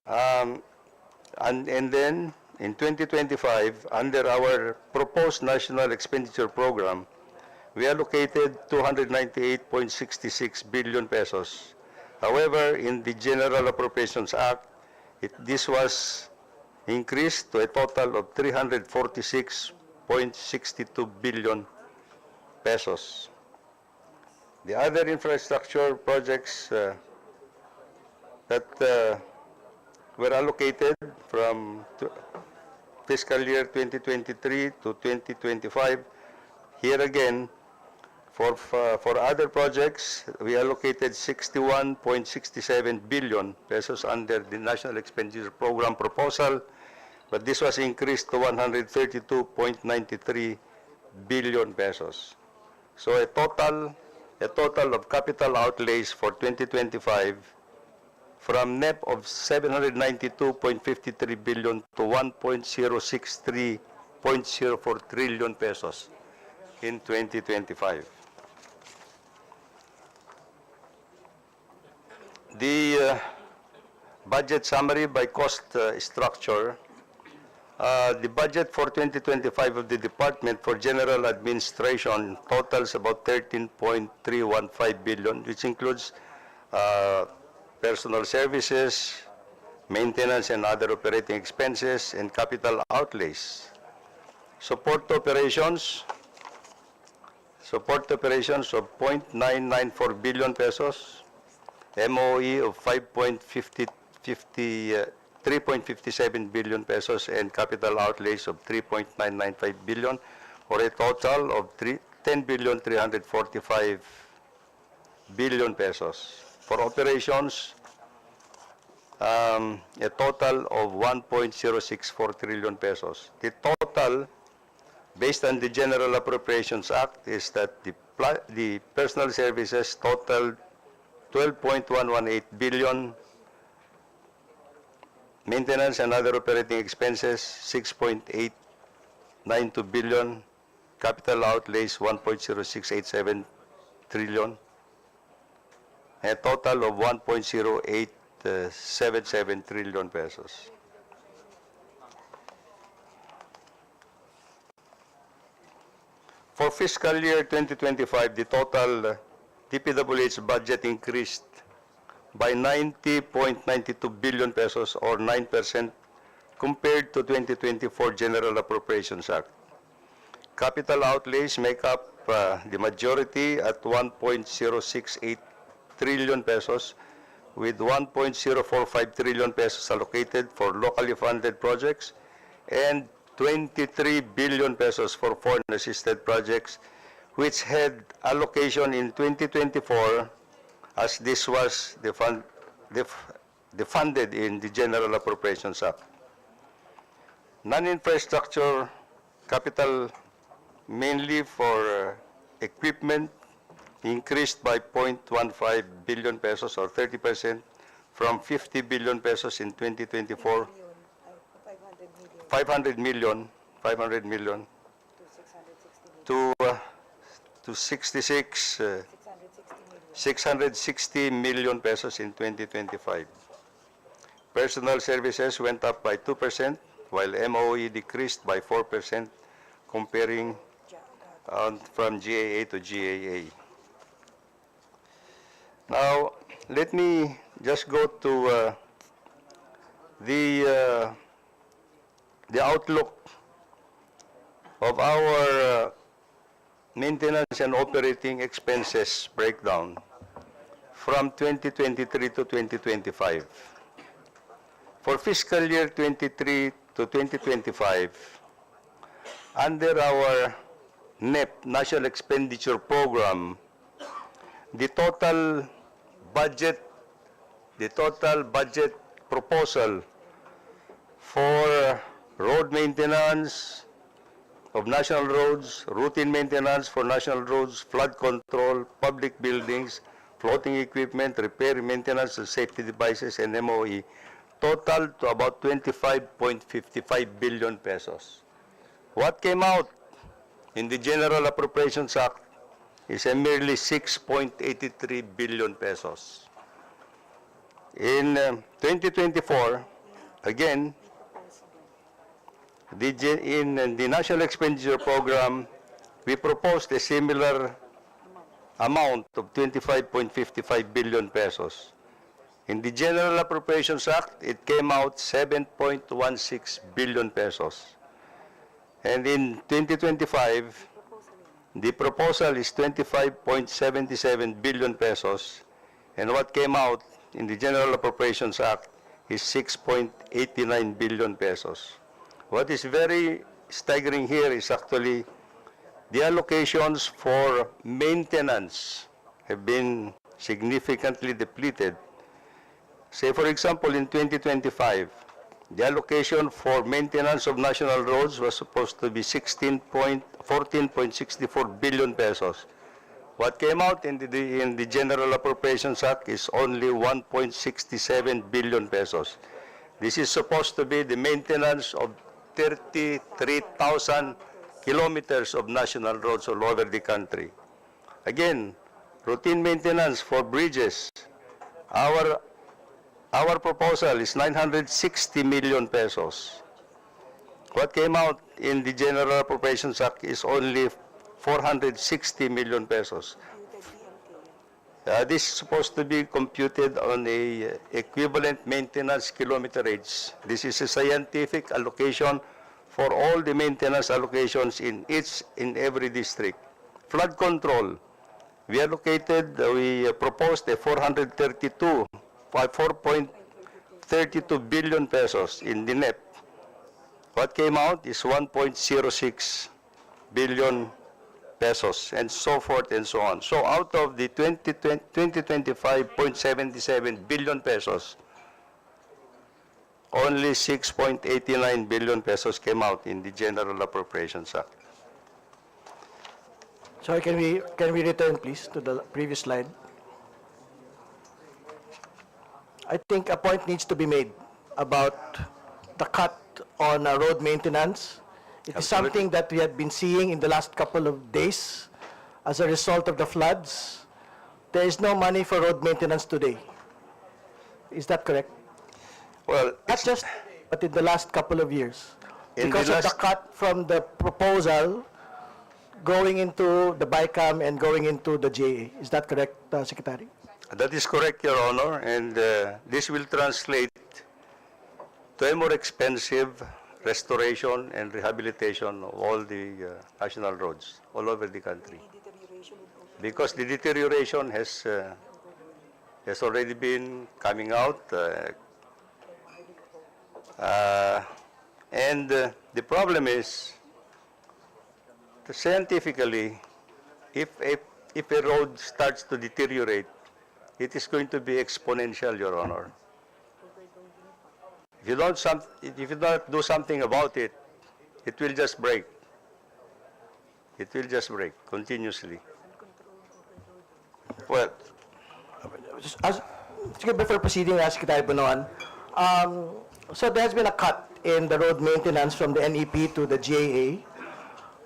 And then in 2025, under our proposed National Expenditure Program, we allocated 298.66 billion pesos. However, in the General Appropriations Act, this was increased to a total of 346.62 billion pesos. The other infrastructure projects that were allocated from fiscal year 2023 to 2025, here again, for other projects, we allocated 61.67 billion pesos under the National Expenditure Program proposal, but this was increased to 132.93 billion pesos. So a total of capital outlays for 2025 from NEP of 792.53 billion to 1.063.04 trillion pesos in 2025. The budget summary by cost structure. The budget for 2025 of the Department for General Administration totals about 13.315 billion, which includes personal services, maintenance and other operating expenses, and capital outlays. Support operations of 0.994 billion pesos, MOE of 3.57 billion pesos, and capital outlays of 3.995 billion, or a total of 10.345 billion pesos. For operations, a total of 1.064 trillion pesos. The total, based on the General Appropriations Act, is that the personal services total 12.118 billion, maintenance and other operating expenses 6.892 billion, capital outlays 1.0687 trillion, a total of 1.0877 trillion pesos. For fiscal year 2025, the total DPWH budget increased by 90.92 billion pesos, or 9% compared to 2024 General Appropriations Act. Capital outlays make up the majority at 1.068 trillion pesos, with 1.045 trillion pesos allocated for locally funded projects and 23 billion pesos for foreign assisted projects, which had allocation in 2024, as this was funded in the General Appropriations Act. Non-infrastructure capital, mainly for equipment, increased by 0.15 billion pesos, or 30%, from 50 billion pesos in 2024, 500 million to 660 million pesos in 2025. Personal services went up by 2%, while MOE decreased by 4%, comparing from GAA to GAA. Now, let me just go to the the outlook of our maintenance and operating expenses breakdown from 2023 to 2025. For fiscal year 23 to 2025, under our NEP, National Expenditure Program, the total budget proposal for road maintenance of national roads, routine maintenance for national roads, flood control, public buildings, floating equipment, repair, maintenance of safety devices, and MOE, total to about 25.55 billion pesos. What came out in the General Appropriations Act is a merely 6.83 billion pesos. In 2024, again, in the National Expenditure Program, we proposed a similar amount of 25.55 billion pesos. In the General Appropriations Act, it came out 7.16 billion pesos. And in 2025, the proposal is 25.77 billion pesos, and what came out in the General Appropriations Act is 6.89 billion pesos. What is very staggering here is actually the allocations for maintenance have been significantly depleted. Say, for example, in 2025, the allocation for maintenance of national roads was supposed to be 14.64 billion pesos. What came out in the General Appropriations Act is only 1.67 billion pesos. This is supposed to be the maintenance of 33,000 kilometers of national roads all over the country. Again, routine maintenance for bridges. Our proposal is 960 million pesos. What came out in the General Appropriations Act is only 460 million pesos. This is supposed to be computed on a equivalent maintenance kilometerage. This is a scientific allocation for all the maintenance allocations in every district. Flood control, we proposed a 4.32 billion pesos in the NEP. What came out is 1.06 billion pesos, and so forth and so on. So out of the 2025.77 billion pesos, only 6.89 billion pesos came out in the General Appropriations Act. Sorry, can we return, please, to the previous slide? I think a point needs to be made about the cut on road maintenance. It is something that we have been seeing in the last couple of days as a result of the floods. There is no money for road maintenance today. Is that correct? Well, Not just, but in the last couple of years. In Because the of the last- cut from the proposal going into the BICAM and going into the JA. Is that correct, Secretary? that is correct, Your Honor, and this will translate to a more expensive restoration and rehabilitation of all the national roads all over the country. Because the deterioration has already been coming out, and the problem is, scientifically, if a road starts to deteriorate, it is going to be exponential, Your Honor. If you don't do something about it, it will just break. It will just break continuously. Well, Before proceeding, Secretary Bonoan, so there has been a cut in the road maintenance from the NEP to the GAA.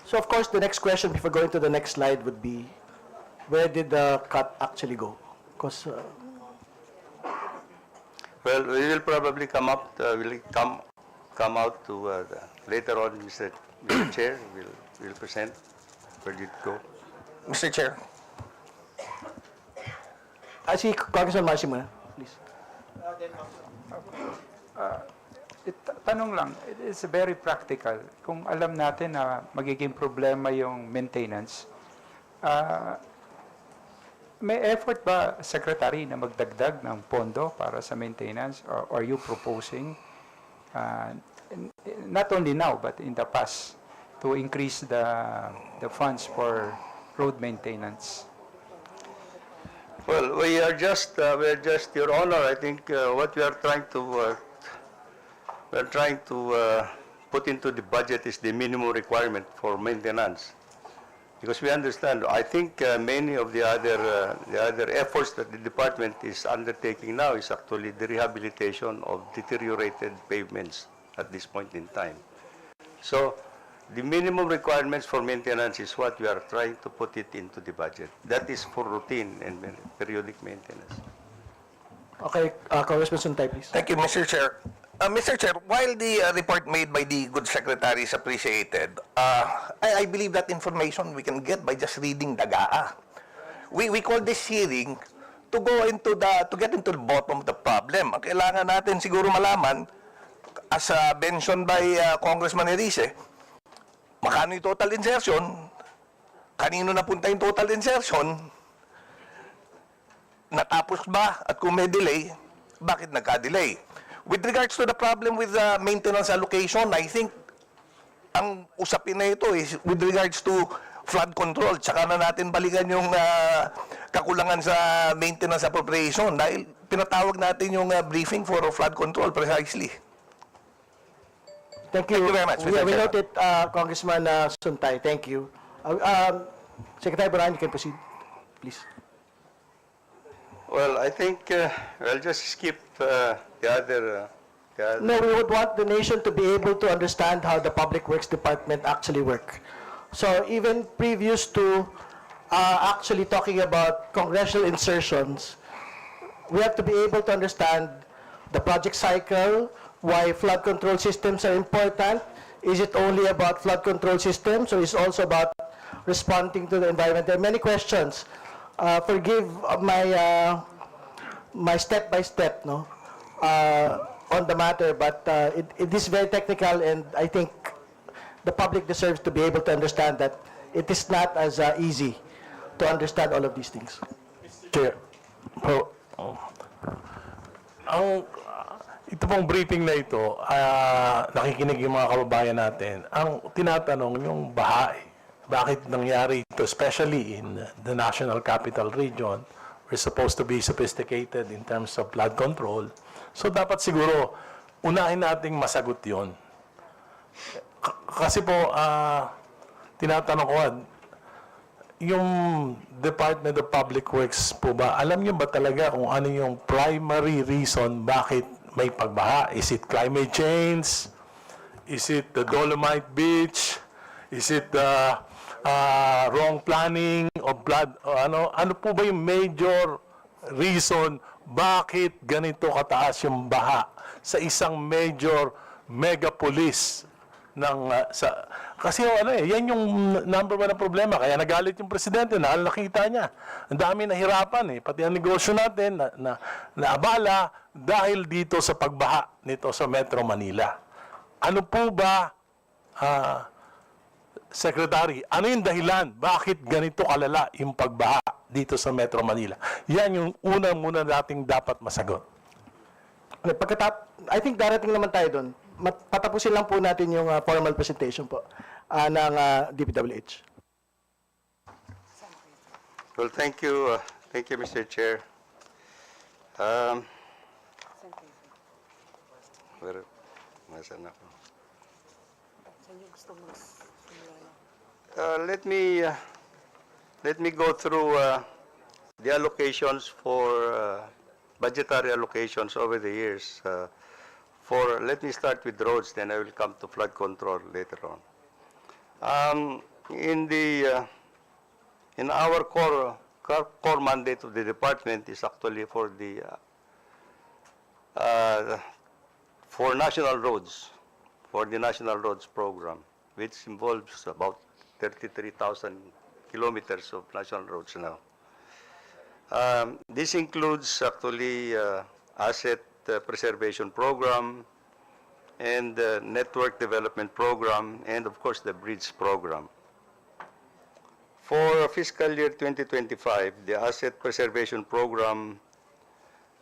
So of course, the next question before going to the next slide would be, where did the cut actually go? Because well, we will probably come out to later on, Mr. Chair. We'll present where did it go. Mr. Chair. I see Congressman Marcy muna, please. Tanong lang, it is very practical. Kung alam natin na magiging problema yung maintenance, may effort ba, Secretary, na magdagdag ng pondo para sa maintenance? Or are you proposing, not only now, but in the past, to increase the funds for road maintenance? Well, we are just, Your Honor, I think what we are trying to put into the budget is the minimum requirement for maintenance. Because we understand, I think many of the other efforts that the department is undertaking now is actually the rehabilitation of deteriorated pavements at this point in time. So, the minimum requirements for maintenance is what we are trying to put it into the budget. That is for routine and periodic maintenance. Okay, Congressman Suntay, please. Thank you, Mr. Chair. Mr. Chair, while the report made by the good secretary is appreciated, I believe that information we can get by just reading the GAA. We call this hearing to get into the bottom of the problem. Ang kailangan natin siguro malaman, as mentioned by Congressman Erice, magkano yung total insertion, kanino napunta yung total insertion, natapos ba, at kung may delay, bakit nagka-delay? With regards to the problem with maintenance allocation, I think ang usapin na ito is with regards to flood control. Tsaka na natin balikan yung kakulangan sa maintenance appropriation dahil pinatawag natin yung briefing for flood control precisely. Thank you. Thank you very much, Mr. We Chair. noted, Congressman Suntay. Thank you. Secretary Baran, you can proceed, please. Well, I think I'll just skip the other. No, we would want the nation to be able to understand how the Public Works Department actually work. So even previous to actually talking about congressional insertions, we have to be able to understand the project cycle, why flood control systems are important. Is it only about flood control systems, or is it also about responding to the environment? There are many questions. Forgive my step-by-step, no, on the matter, but it is very technical, and I think the public deserves to be able to understand that it is not as easy to understand all of these things. Chair, ito pong briefing na ito, nakikinig yung mga kababayan natin. Ang tinatanong yung baha, bakit nangyari ito, especially in the National Capital Region, we're supposed to be sophisticated in terms of flood control. So dapat siguro, unahin nating masagot yon. Kasi po, tinatanong ko, yung Department of Public Works po ba, alam niyo ba talaga kung ano yung primary reason bakit may pagbaha? Is it climate change? Is it the Dolomite Beach? Is it wrong planning of flood? Ano po ba yung major reason bakit ganito kataas yung baha sa isang major megapolis ng kasi yan yung number one na problema, kaya nagalit yung presidente na nakita niya ang dami nahirapan pati ang negosyo natin na abala dahil dito sa pagbaha nito sa Metro Manila. Ano po ba, Secretary, ano yung dahilan bakit ganito kalala yung pagbaha dito sa Metro Manila? Yan yung muna nating dapat masagot. I think darating naman tayo doon. Patapusin lang po natin yung formal presentation po ng DPWH. Well, thank you, Mr. Chair. Nasaan ako? Let me go through the allocations for budgetary allocations over the years. Let me start with roads, then I will come to flood control later on. In our core mandate of the department is actually for the for national roads, for the national roads program, which involves about 33,000 kilometers of national roads now. This includes actually asset preservation program, and the Network Development Program, and of course the Bridge Program. For fiscal year 2025, the Asset Preservation Program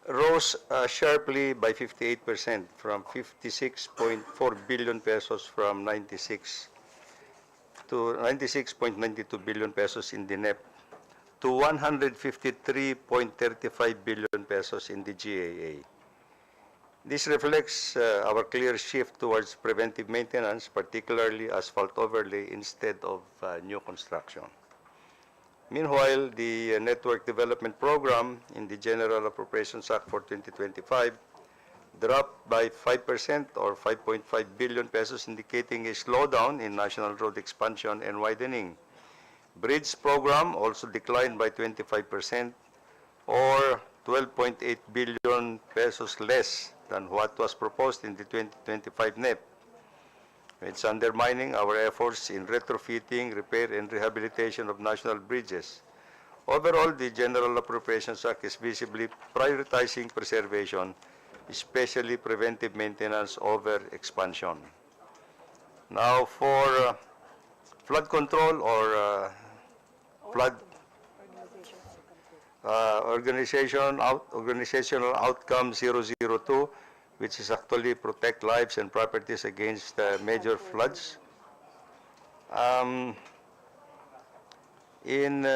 rose sharply by 58% from 56.4 billion pesos from 96 to 96.92 billion pesos in the NEP to 153.35 billion pesos in the GAA. This reflects our clear shift towards preventive maintenance, particularly asphalt overlay instead of new construction. Meanwhile, the Network Development Program in the General Appropriations Act for 2025 dropped by 5% or 5.5 billion pesos, indicating a slowdown in national road expansion and widening. Bridge Program also declined by 25% or 12.8 billion pesos less than what was proposed in the 2025 NEP. It's undermining our efforts in retrofitting, repair, and rehabilitation of national bridges. Overall, the General Appropriations Act is visibly prioritizing preservation, especially preventive maintenance over expansion. Now, for flood control or flood organizational outcome 002, which is actually protect lives and properties against major floods. In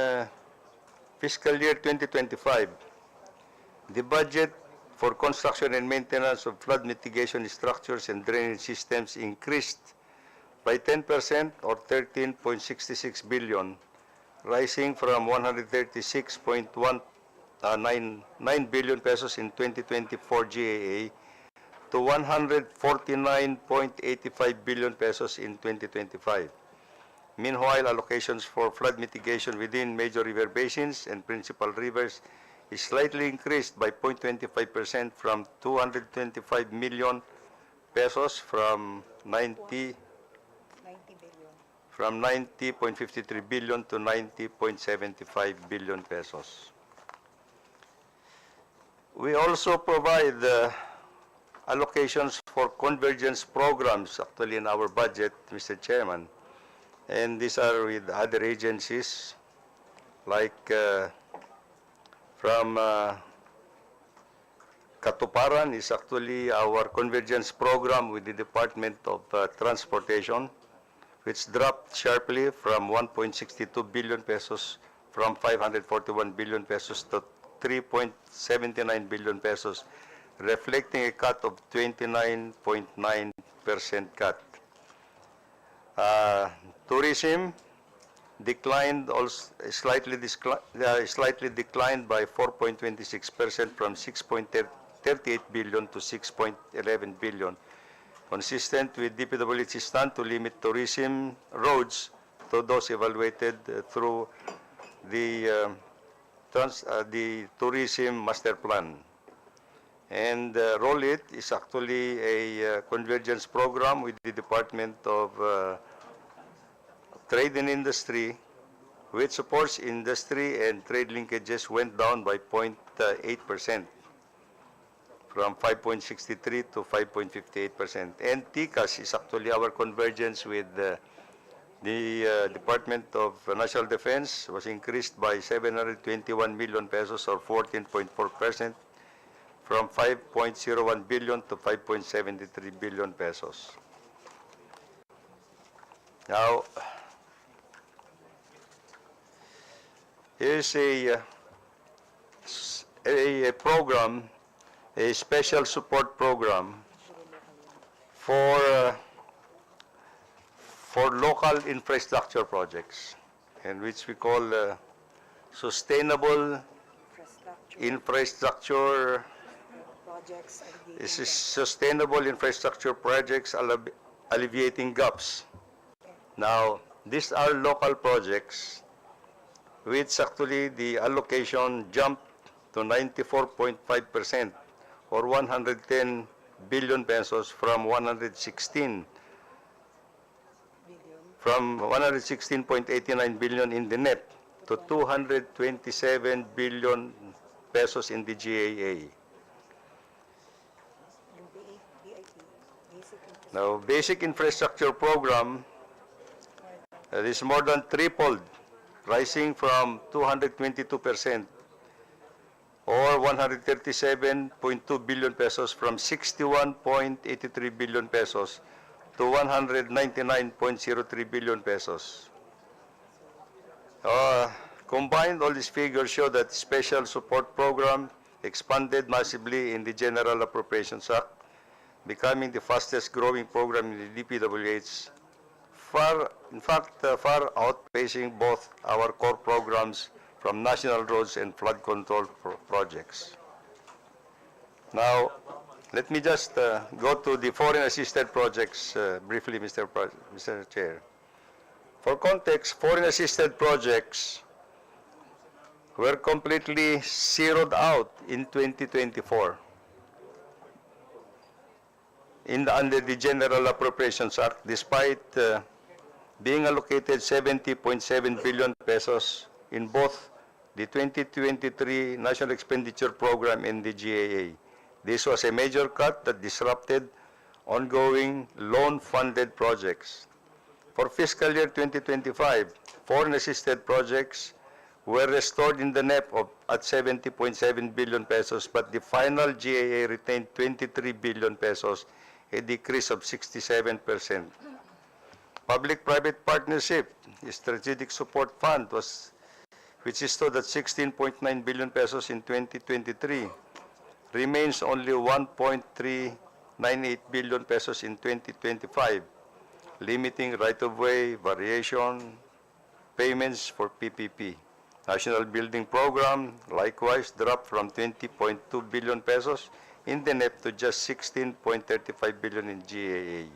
fiscal year 2025, the budget for construction and maintenance of flood mitigation structures and drainage systems increased by 10% or 13.66 billion, rising from 136.199 billion pesos in 2024 GAA to 149.85 billion pesos in 2025. Meanwhile, allocations for flood mitigation within major river basins and principal rivers is slightly increased by 0.25% from 225 million pesos from 90.53 billion to 90.75 billion pesos. We also provide allocations for convergence programs actually in our budget, Mr. Chairman. And these are with other agencies like from Katuparan is actually our convergence program with the Department of Transportation, which dropped sharply from 1.62 billion pesos from 541 billion pesos to 3.79 billion pesos, reflecting a cut of 29.9% cut. Tourism declined also slightly declined by 4.26% from 6.38 billion to 6.11 billion, consistent with DPWH's stand to limit tourism roads to those evaluated through the tourism master plan. And ROLIT is actually a convergence program with the Department of Trade and Industry, which supports industry and trade linkages went down by 0.8%, from 5.63 to 5.58%. And TICAS is actually our convergence with the Department of National Defense, was increased by 721 million pesos or 14.4%, from 5.01 billion to 5.73 billion pesos. Now, here's a program, a special support program for local infrastructure projects, and which we call sustainable infrastructure. This is sustainable infrastructure projects alleviating gaps. Now, these are local projects which actually the allocation jumped to 94.5% or 110 billion pesos from 116.89 billion in the NEP to 227 billion pesos in the GAA. Now, basic infrastructure program is more than tripled, rising from 222% or 137.2 billion pesos from 61.83 billion pesos to 199.03 billion pesos. Combined, all these figures show that special support program expanded massively in the General Appropriations Act, becoming the fastest growing program in the DPWH, far outpacing both our core programs from national roads and flood control projects. Now, let me just go to the foreign assisted projects briefly, Mr. Chair. For context, foreign assisted projects were completely zeroed out in 2024 under the General Appropriations Act, despite being allocated 70.7 billion pesos in both the 2023 National Expenditure Program and the GAA. This was a major cut that disrupted ongoing loan-funded projects. For fiscal year 2025, foreign assisted projects were restored in the NEP at 70.7 billion pesos, but the final GAA retained 23 billion pesos, a decrease of 67%. Public-private partnership, strategic support fund, which stood at 16.9 billion pesos in 2023, remains only 1.398 billion pesos in 2025, limiting right-of-way, variation, payments for PPP. National Building Program likewise dropped from 20.2 billion pesos in the NEP to just 16.35 billion in GAA.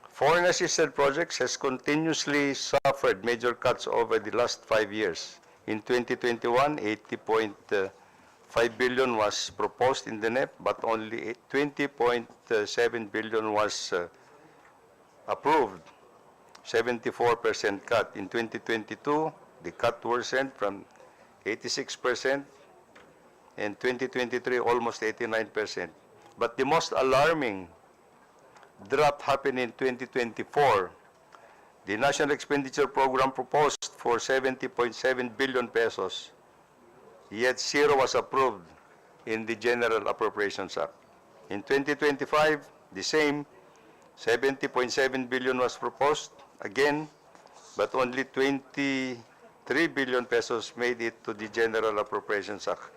Foreign assisted projects has continuously suffered major cuts over the last 5 years. In 2021, 80.5 billion was proposed in the NEP, but only 20.7 billion was approved, 74% cut. In 2022, the cut worsened from 86%, and 2023 almost 89%. But the most alarming drop happened in 2024. The National Expenditure Program proposed for 70.7 billion pesos, yet zero was approved in the General Appropriations Act. In 2025, the same 70.7 billion was proposed again, but only 23 billion pesos made it to the General Appropriations Act,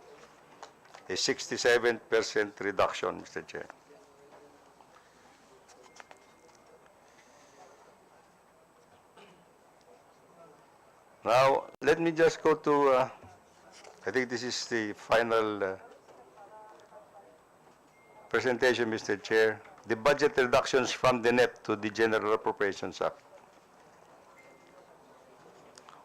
a 67% reduction, Mr. Chair. Now, let me just go to, I think this is the final presentation, Mr. Chair, the budget reductions from the NEP to the General Appropriations Act.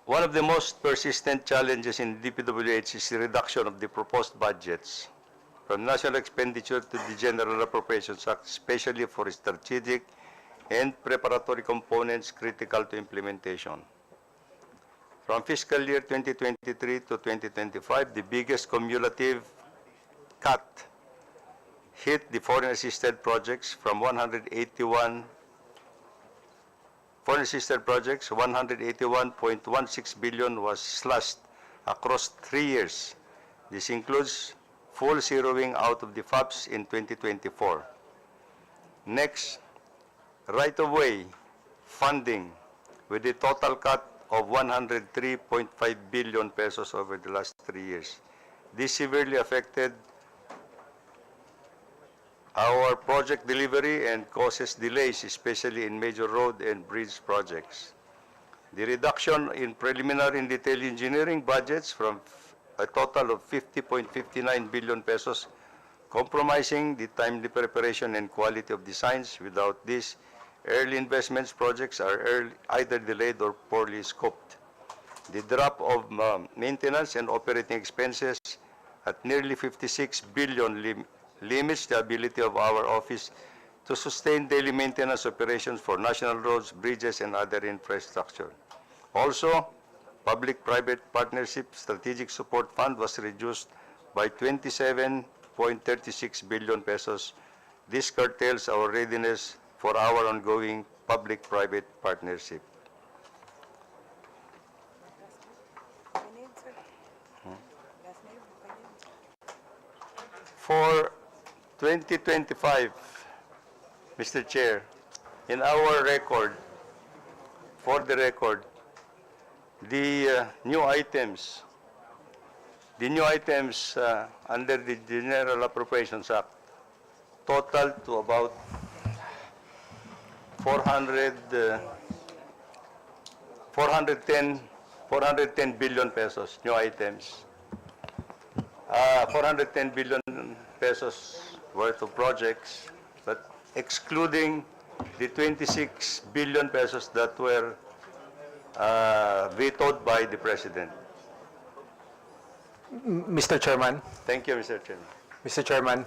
One of the most persistent challenges in DPWH is the reduction of the proposed budgets from national expenditure to the General Appropriations Act, especially for strategic and preparatory components critical to implementation. From fiscal year 2023 to 2025, the biggest cumulative cut hit the foreign assisted projects from 181.16 billion was slashed across 3 years. This includes full zeroing out of the FAPs in 2024. Next, right-of-way funding with a total cut of 103.5 billion pesos over the last 3 years. This severely affected our project delivery and causes delays, especially in major road and bridge projects. The reduction in preliminary and detailed engineering budgets from a total of 50.59 billion pesos, compromising the timely preparation and quality of designs. Without this, early investments projects are either delayed or poorly scoped. The drop of maintenance and operating expenses at nearly 56 billion limits the ability of our office to sustain daily maintenance operations for national roads, bridges, and other infrastructure. Also, public-private partnership strategic support fund was reduced by 27 1.36 billion pesos. This curtails our readiness for our ongoing public-private partnership. For 2025, Mr. Chair, in our record, for the record, the new items under the General Appropriations Act total to about 410 billion pesos, new items. 410 billion pesos worth of projects, but excluding the 26 billion pesos that were vetoed by the President. Mr. Chairman, Thank you, Mr. Chairman. Mr. Chairman,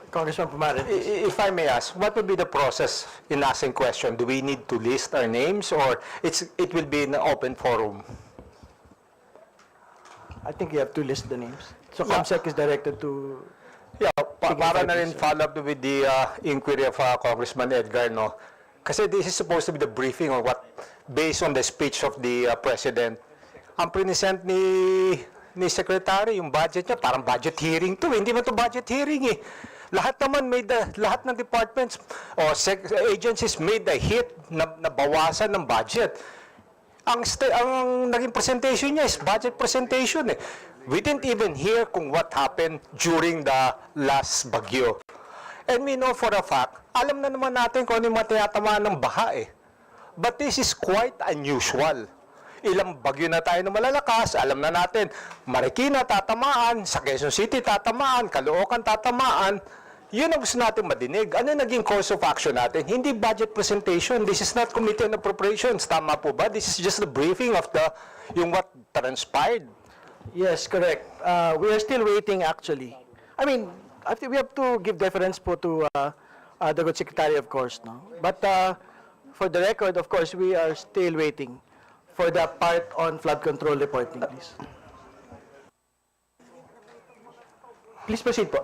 Congressman Pumarin, if I may ask, what would be the process in asking question? Do we need to list our names or it will be in an open forum? I think you have to list the names. So COMSEC is directed to... Yeah, para na rin please, sir. follow up with the inquiry of Congressman Edgar, no? Kasi this is supposed to be the briefing on what, based on the speech of the President. Ang present ni Secretary, yung budget niya, parang budget hearing to. Hindi man to budget hearing eh. Lahat naman lahat ng departments o agencies made a hit na bawasan ng budget. Ang naging presentation niya is budget presentation eh. We didn't even hear kung what happened during the last bagyo. And we know for a fact, alam na naman natin kung ano yung mga tinatamaan ng baha eh. But this is quite unusual. Ilang bagyo na tayo na malalakas, alam na natin, Marikina tatamaan, sa Quezon City tatamaan, Caloocan tatamaan. Yun ang gusto natin madinig. Ano naging course of action natin? Hindi budget presentation. This is not Committee on Appropriations. Tama po ba? This is just the briefing of yung what transpired. Yes, correct. We are still waiting actually. I mean, I think we have to give deference po to the good secretary, of course, no? But for the record, of course, we are still waiting for the part on flood control reporting, please. Please proceed po.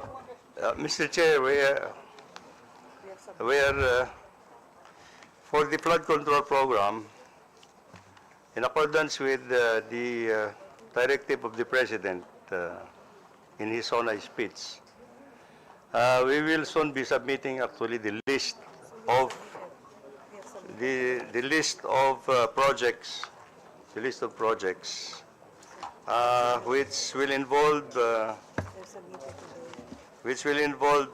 Mr. Chair, we are for the flood control program, in accordance with the directive of the President in his SONA speech, we will soon be submitting actually the list of projects, which will involve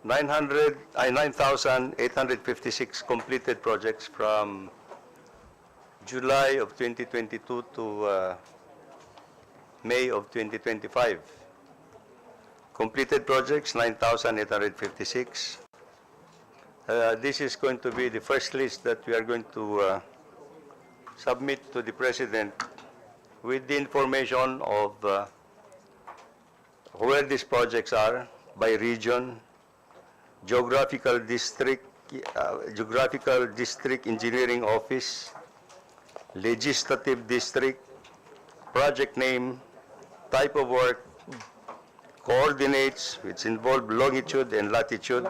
9,856 completed projects from July of 2022 to May of 2025. Completed projects, 9,856. This is going to be the first list that we are going to submit to the President with the information of where these projects are by region, geographical district engineering office, legislative district, project name, type of work, coordinates which involve longitude and latitude,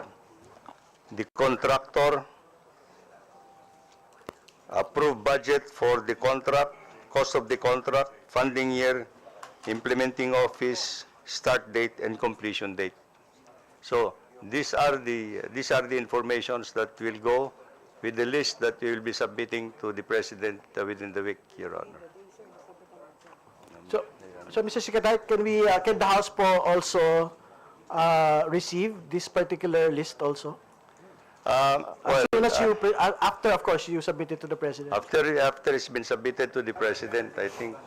the contractor, approved budget for the contract, cost of the contract, funding year, implementing office, start date and completion date. So these are the informations that will go with the list that we will be submitting to the President within the week, Your Honor. So Mr. Secretary, can the House po also receive this particular list also? As soon as after, of course, you submit it to the President. After it's been submitted to the President, I think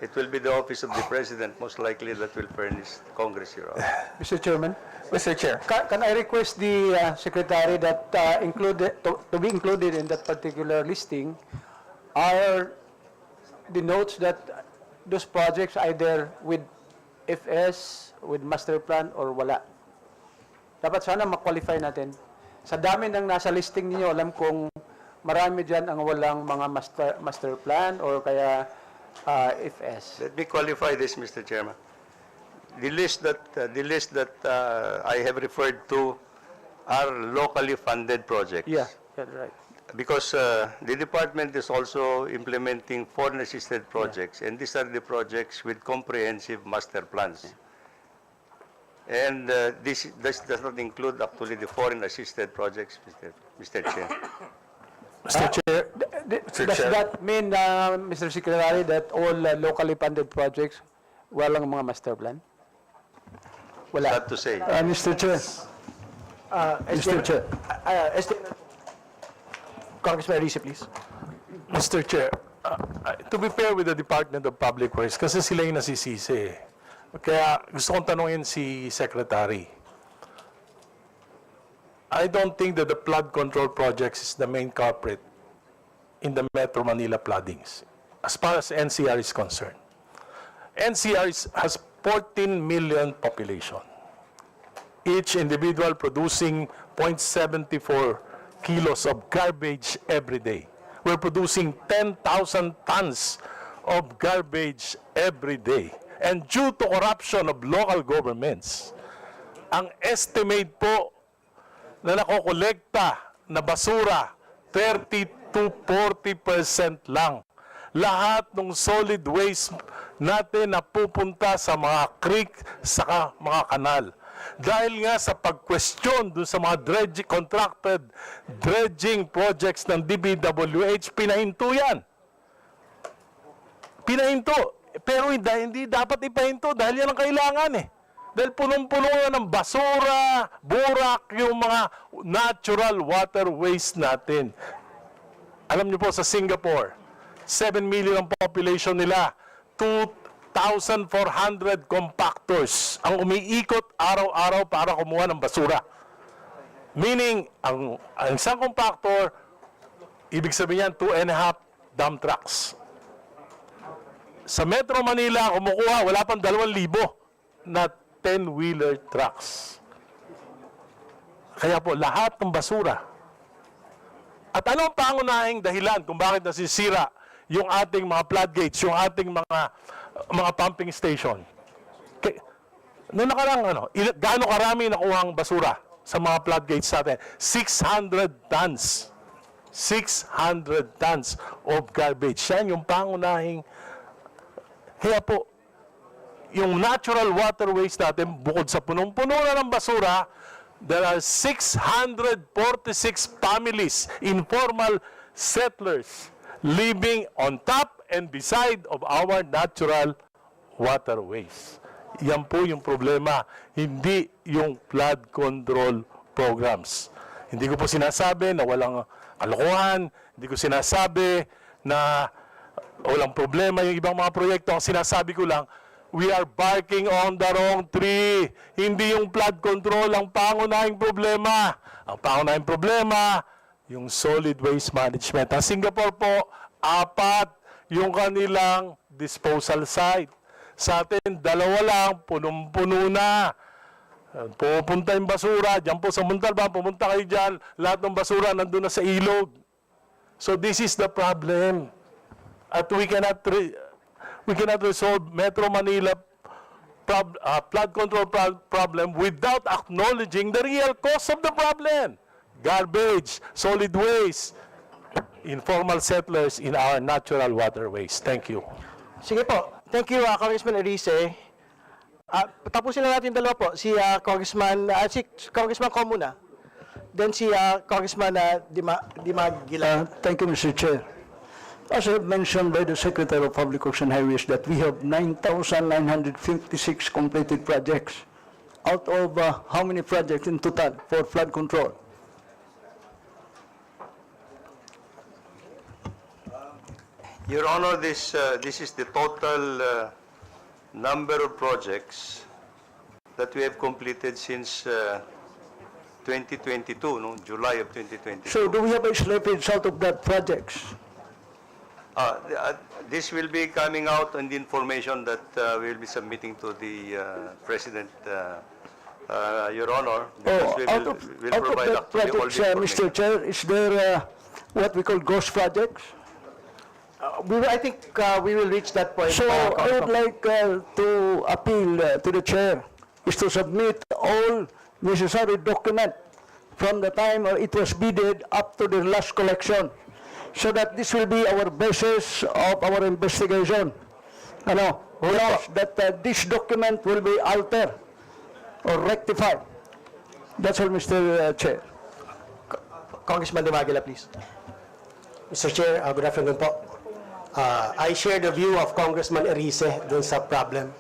it will be the Office of the President most likely that will furnish Congress, Your Honor. Mr. Chairman, Mr. Chair. can I request the Secretary that to be included in that particular listing are the notes that those projects either with FS, with master plan, or wala. Dapat sana ma-qualify natin. Sa dami ng nasa listing niyo, alam kong marami dyan ang walang mga master plan or kaya FS. Let me qualify this, Mr. Chairman. the list that I have referred to are locally funded projects. Yeah, right. Because the department is also implementing foreign-assisted projects, and these are the projects with comprehensive master plans. And this does not include actually the foreign-assisted projects, Mr. Chair. Mr. Chair, does that mean, Mr. Secretary, that all locally funded projects, walang mga master plan? Wala. Sad to say. Mr. Chair. Mr. Chair. Congressman Risa, please. Mr. Chair, to be fair with the Department of Public Works, kasi sila yung nasisisi. Kaya gusto kong tanungin si Secretary. I don't think that the flood control projects is the main culprit in the Metro Manila floodings, as far as NCR is concerned. NCR has 14 million population, each individual producing 0.74 kilos of garbage every day. We're producing 10,000 tons of garbage every day. And due to corruption of local governments, ang estimate po na nakokolekta na basura, 30 to 40% lang. Lahat ng solid waste natin na pupunta sa mga creek, saka mga kanal. Dahil nga sa pag-question dun sa mga contracted dredging projects ng DPWH, pinahinto yan. Pinahinto. Pero hindi dapat ipahinto dahil yan ang kailangan eh. Dahil punong-puno yan ng basura, burak, yung mga natural waterways natin. Alam niyo po, sa Singapore, 7 million ang population nila, 2,400 compactors ang umiikot araw-araw para kumuha ng basura. Meaning, ang isang compactor, ibig sabihin yan, 2.5 dump trucks. Sa Metro Manila, kumukuha, wala pang 2,000 na 10-wheeler trucks. Kaya po, lahat ng basura. At ano ang pangunahing dahilan kung bakit nasisira yung ating mga floodgates, yung ating mga pumping station? Noong nakarang, gaano karami nakuhang basura sa mga floodgates natin? 600 tons. 600 tons of garbage. Yan yung pangunahing. Kaya po, yung natural waterways natin, bukod sa punong-puno na ng basura, there are 646 families, informal settlers, living on top and beside of our natural waterways. Yan po yung problema, hindi yung flood control programs. Hindi ko po sinasabi na walang kalokohan, hindi ko sinasabi na walang problema yung ibang mga proyekto. Ang sinasabi ko lang, we are barking on the wrong tree. Hindi yung flood control ang pangunahing problema. Ang pangunahing problema, yung solid waste management. Ang Singapore po, 4 yung kanilang disposal site. Sa atin, 2 lang, punong-puno na. Pupunta yung basura, dyan po sa Muntalban, pumunta kayo dyan, lahat ng basura nandun na sa ilog. So this is the problem. At we cannot resolve Metro Manila flood control problem without acknowledging the real cause of the problem. Garbage, solid waste, informal settlers in our natural waterways. Thank you. Sige po. Thank you, Congressman Erice. Tapusin na natin dalawa po. Si Congressman Ko muna. Then si Congressman Dimagila. Thank you, Mr. Chair. As I have mentioned by the Secretary of Public Works and Highways that we have 9,956 completed projects out of how many projects in total for flood control? Your Honor, this is the total number of projects that we have completed since 2022, no? July of 2022. So do we have a slippage out of that projects? This will be coming out on the information that we'll be submitting to the President, Your Honor. Because we Out will of provide that actually all projects, the information. Mr. Chair, is there what we call ghost projects? I think we will reach that point. So I would Congressman. like to appeal to the chair is to submit all necessary document from the time it was bidded up to the last collection, so that this will be our basis of our investigation. Ano, plus that this document will be altered or rectified. That's all, Mr. Chair. Congressman De Maguila, please. Mr. Chair, good afternoon po. I share the view of Congressman Erice dun sa problem.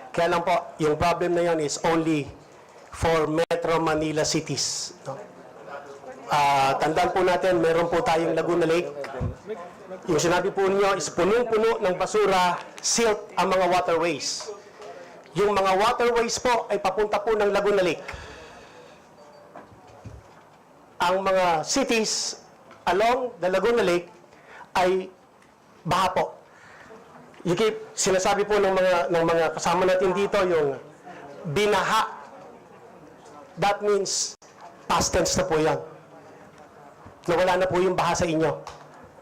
Kaya lang po, yung problem na yun is only for Metro Manila cities. No? Tandaan po natin, meron po tayong Laguna Lake. Yung sinabi po niyo is punong-puno ng basura, silt ang mga waterways. Yung mga waterways po ay papunta po ng Laguna Lake. Ang mga cities along the Laguna Lake ay baha po. Sinasabi po ng mga kasama natin dito yung binaha. That means past tense na po yan. Nawala na po yung baha sa inyo.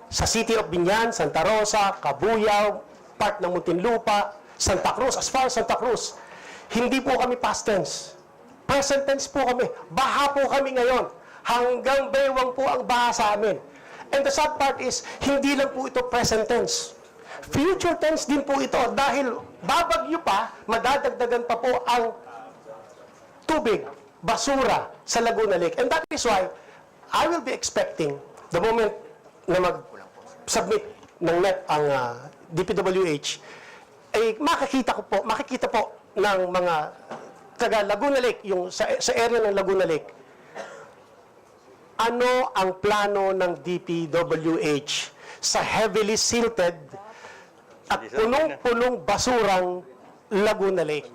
Sa City of Binyan, Santa Rosa, Cabuyao, part ng Muntinlupa, Santa Cruz, as far as Santa Cruz, hindi po kami past tense. Present tense po kami. Baha po kami ngayon. Hanggang baywang po ang baha sa amin. And the sad part is, hindi lang po ito present tense. Future tense din po ito dahil babagyo pa, madadagdagan pa po ang tubig, basura sa Laguna Lake. And that is why I will be expecting the moment na mag-submit ng NEP ang DPWH, ay makikita po ng mga taga Laguna Lake, yung sa area ng Laguna Lake, ano ang plano ng DPWH sa heavily silted at punong-punong basurang Laguna Lake.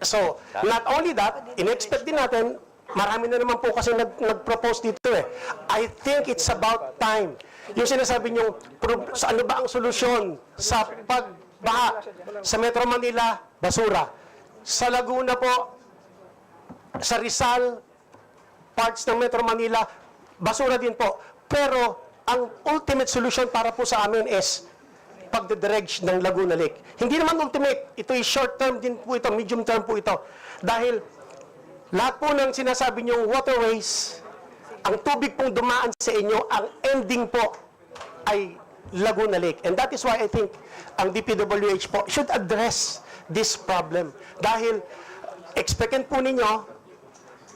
So, not only that, in-expect din natin, marami na naman po kasi nag-propose dito eh. I think it's about time. Yung sinasabi nyo, ano ba ang solusyon sa pagbaha sa Metro Manila, basura. Sa Laguna po, sa Rizal, parts ng Metro Manila, basura din po. Pero, ang ultimate solution para po sa amin is pagdedredge ng Laguna Lake. Hindi naman ultimate. Ito ay short term din po ito, medium term po ito. Dahil, lahat po ng sinasabi niyong waterways, ang tubig pong dumaan sa inyo, ang ending po ay Laguna Lake. And that is why I think ang DPWH po should address this problem. Dahil, expectant po ninyo,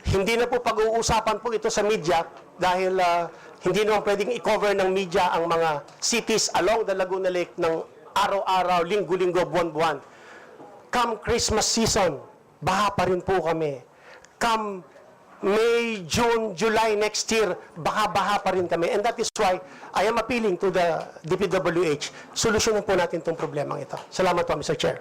hindi na po pag-uusapan po ito sa media dahil hindi naman pwedeng i-cover ng media ang mga cities along the Laguna Lake ng araw-araw, linggo-linggo, buwan-buwan. Come Christmas season, baha pa rin po kami. Come May, June, July next year, baha-baha pa rin kami. And that is why I am appealing to the DPWH. Solusyonan po natin itong problemang ito. Salamat po, Mr. Chair.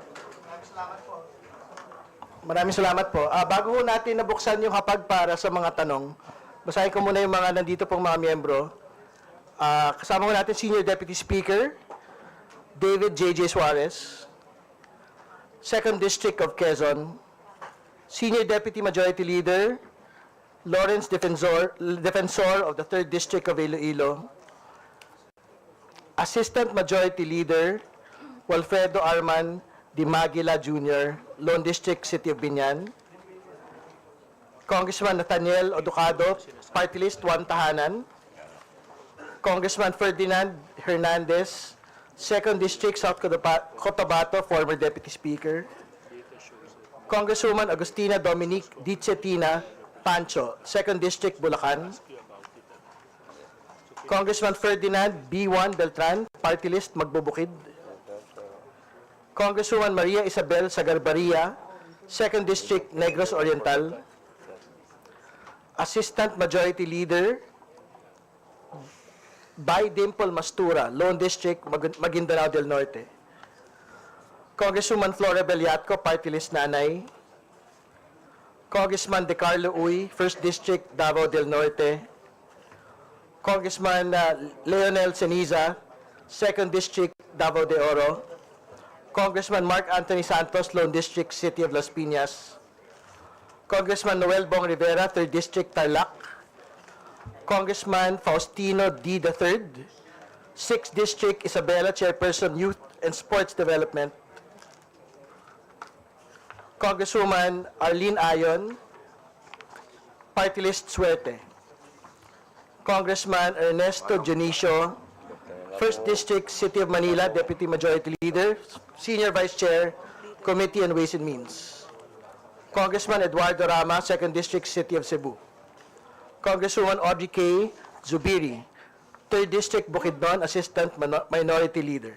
Maraming salamat po. Bago ho natin nabuksan yung hapag para sa mga tanong, basahin ko muna yung mga nandito pong mga miyembro. Kasama ko natin Senior Deputy Speaker, David J.J. Suarez, 2nd District of Quezon, Senior Deputy Majority Leader, Lawrence Defensor of the 3rd District of Iloilo, Assistant Majority Leader, Walfredo Arman Di Maguila Jr., Lone District, City of Binyan, Congressman Nathaniel Oducado, Party List 1 Tahanan, Congressman Ferdinand Hernandez, 2nd District, South Cotabato, former Deputy Speaker, Congresswoman Agustina Dominique Dicetina Pancho, 2nd District, Bulacan, Congressman Ferdinand B1 Beltran, Party List Magbubukid, Congresswoman Maria Isabel Sagarbaria, 2nd District, Negros Oriental, Assistant Majority Leader, by Dimple Mastura, Lone District, Maguindanao del Norte, Congresswoman Flora Bellatco, Party List Nanay, Congressman De Carlo Uy, 1st District, Davao del Norte, Congressman Leonel Ceniza, 2nd District, Davao de Oro, Congressman Mark Anthony Santos, Lone District, City of Las Piñas, Congressman Noel Bong Rivera, 3rd District, Tarlac, Congressman Faustino D. III, 6th District, Isabela, Chairperson, Youth and Sports Development. Congresswoman Arlene Ayon, Party List Suerte. Congressman Ernesto Dionisio, 1st District, City of Manila, Deputy Majority Leader, Senior Vice Chair, Committee on Ways and Means. Congressman Eduardo Rama, 2nd District, City of Cebu. Congresswoman Audrey K. Zubiri, 3rd District, Bukidnon, Assistant Minority Leader.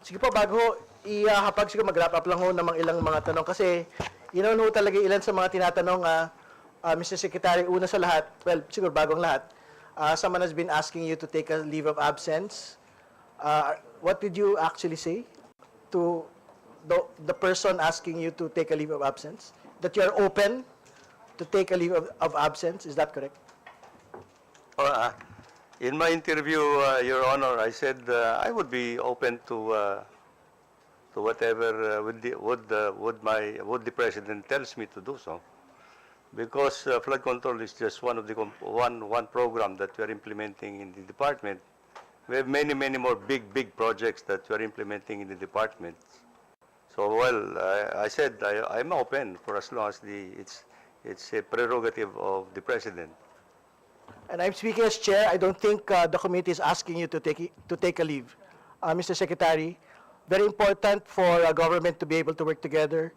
Sige po, bago ihahapag, siguro mag-wrap up lang ho ng ilang mga tanong kasi yun ho talaga ilan sa mga tinatanong, Mr. Secretary, una sa lahat, well, siguro bagong lahat, someone has been asking you to take a leave of absence. What did you actually say to the person asking you to take a leave of absence? That you are open to take a leave of absence, is that correct? In my interview, Your Honor, I said I would be open to whatever would the President tells me to do so, because flood control is just one of the one program that we are implementing in the department. We have many more big projects that we are implementing in the department. So, well, I said I'm open for as long as it's a prerogative of the President. And I'm speaking as chair. I don't think the committee is asking you to take a leave. Mr. Secretary, very important for government to be able to work together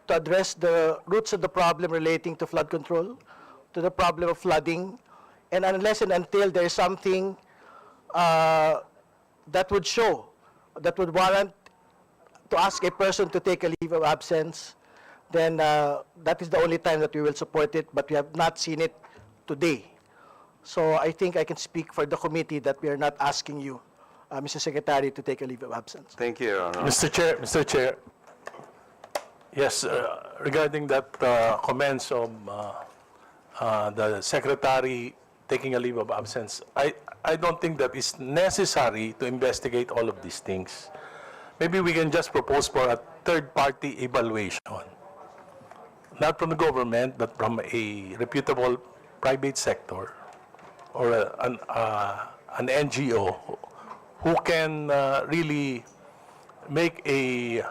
to address the roots of the problem relating to flood control, to the problem of flooding, and unless and until there is something that would show, that would warrant to ask a person to take a leave of absence, then that is the only time that we will support it, but we have not seen it today. So I think I can speak for the committee that we are not asking you, Mr. Secretary, to take a leave of absence. Thank you, Your Honor. Mr. Chair, yes, regarding that comments of the Secretary taking a leave of absence, I don't think that it's necessary to investigate all of these things. Maybe we can just propose for a third-party evaluation, not from the government, but from a reputable private sector or an NGO who can really make a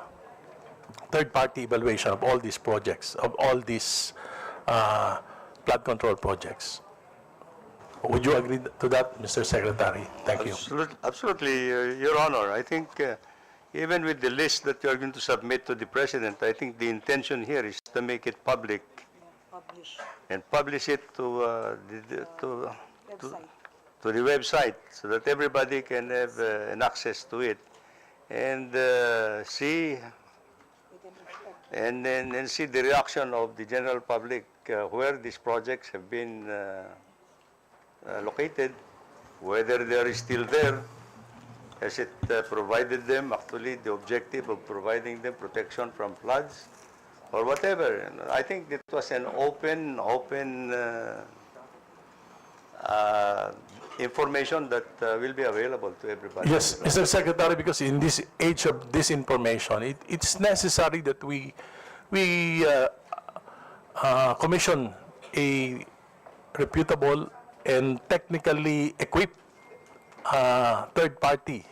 third-party evaluation of all these projects, of all these flood control projects. Would you agree to that, Mr. Secretary? Thank you. Absolutely, Your Honor. I think even with the list that you are going to submit to the President, I think the intention here is to make it public and publish it to the website so that everybody can have an access to it and see and then see the reaction of the general public where these projects have been located, whether they are still there. Has it provided them actually the objective of providing them protection from floods or whatever? And I think it was an open information that will be available to everybody. Yes, Mr. Secretary, because in this age of disinformation, it's necessary that we commission a reputable and technically equipped third-party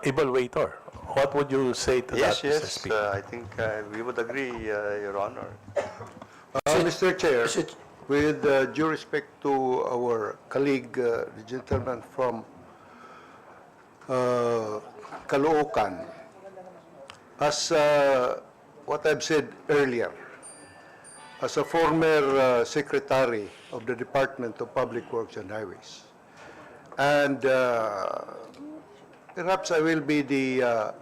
evaluator. What would you say to that, Mr. Yes, Speaker? I think we would agree, Your Honor. Mr. Chair, with due respect to our colleague, the gentleman from Caloocan, as what I've said earlier, as a former secretary of the Department of Public Works and Highways, and perhaps I will be the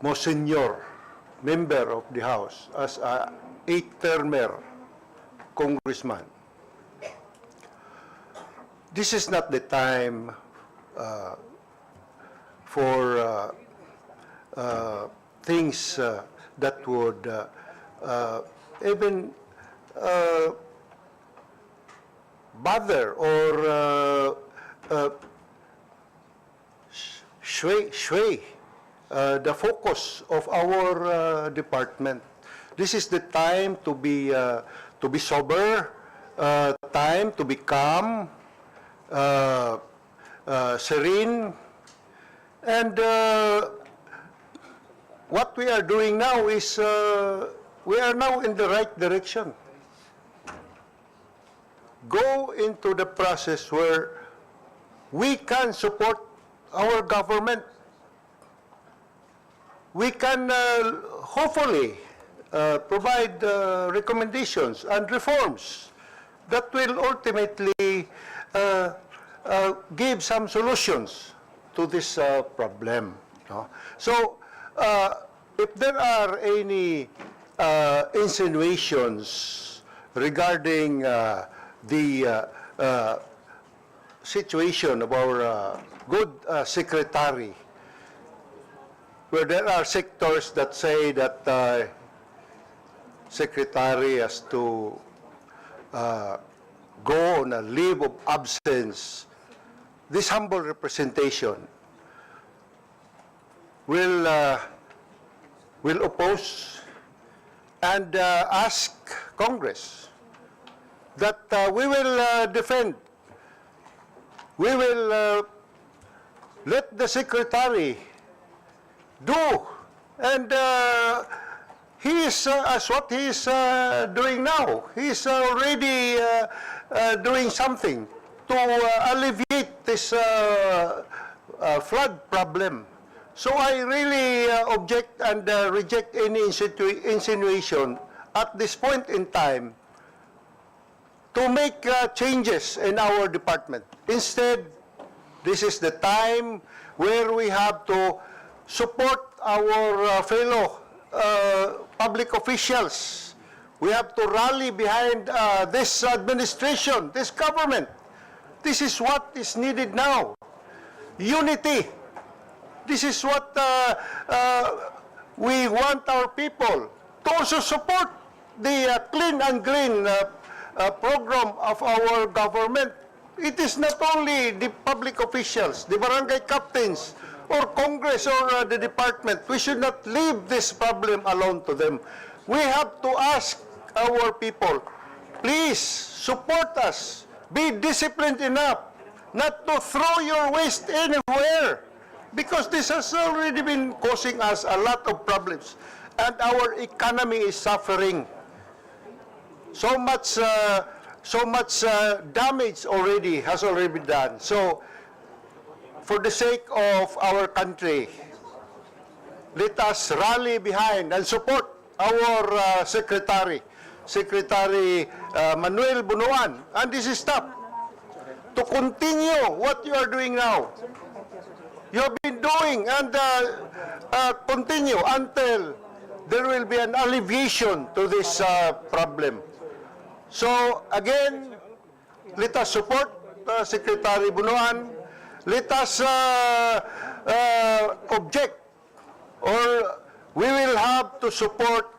most senior member of the House as a 8th-termer congressman. This is not the time for things that would even bother or sway the focus of our department. This is the time to be sober, time to be calm, serene. And what we are doing now is we are now in the right direction. Go into the process where we can support our government. We can hopefully provide recommendations and reforms that will ultimately give some solutions to this problem. No? So, if there are any insinuations regarding the situation of our good secretary, where there are sectors that say that secretary has to go on a leave of absence, this humble representation will oppose and ask Congress that we will defend. We will let the secretary do, and he is as what he is doing now. He is already doing something to alleviate this flood problem. So I really object and reject any insinuation at this point in time to make changes in our department. Instead, this is the time where we have to support our fellow public officials. We have to rally behind this administration, this government. This is what is needed now. Unity. This is what we want our people to also support the clean and green program of our government. It is not only the public officials, the barangay captains, or Congress or the department. We should not leave this problem alone to them. We have to ask our people, please support us. Be disciplined enough not to throw your waste anywhere, because this has already been causing us a lot of problems, and our economy is suffering. So much damage has already been done. So, for the sake of our country, let us rally behind and support our Secretary Manuel Bunuan, and this is staff, to continue what you are doing now. You have been doing, and continue until there will be an alleviation to this problem. So, again, let us support Secretary Bunuan. Let us object, or we will have to support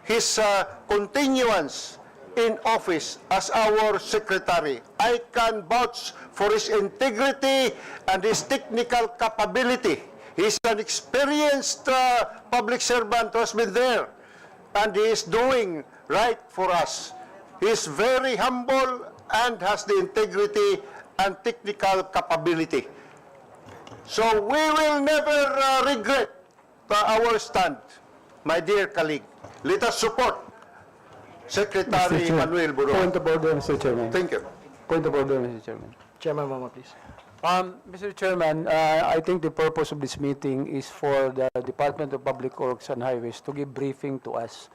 his continuance in office as our secretary. I can vouch for his integrity and his technical capability. He's an experienced public servant who has been there, and he is doing right for us. He is very humble and has the integrity and technical capability. So we will never regret our stand, my dear colleague. Let us support Secretary Manuel Bunuan. Point of order, Mr. Chairman. Thank you. Point of order, Mr. Chairman. Chairman Mama, please. Mr. Chairman, I think the purpose of this meeting is for the Department of Public Works and Highways to give briefing to us.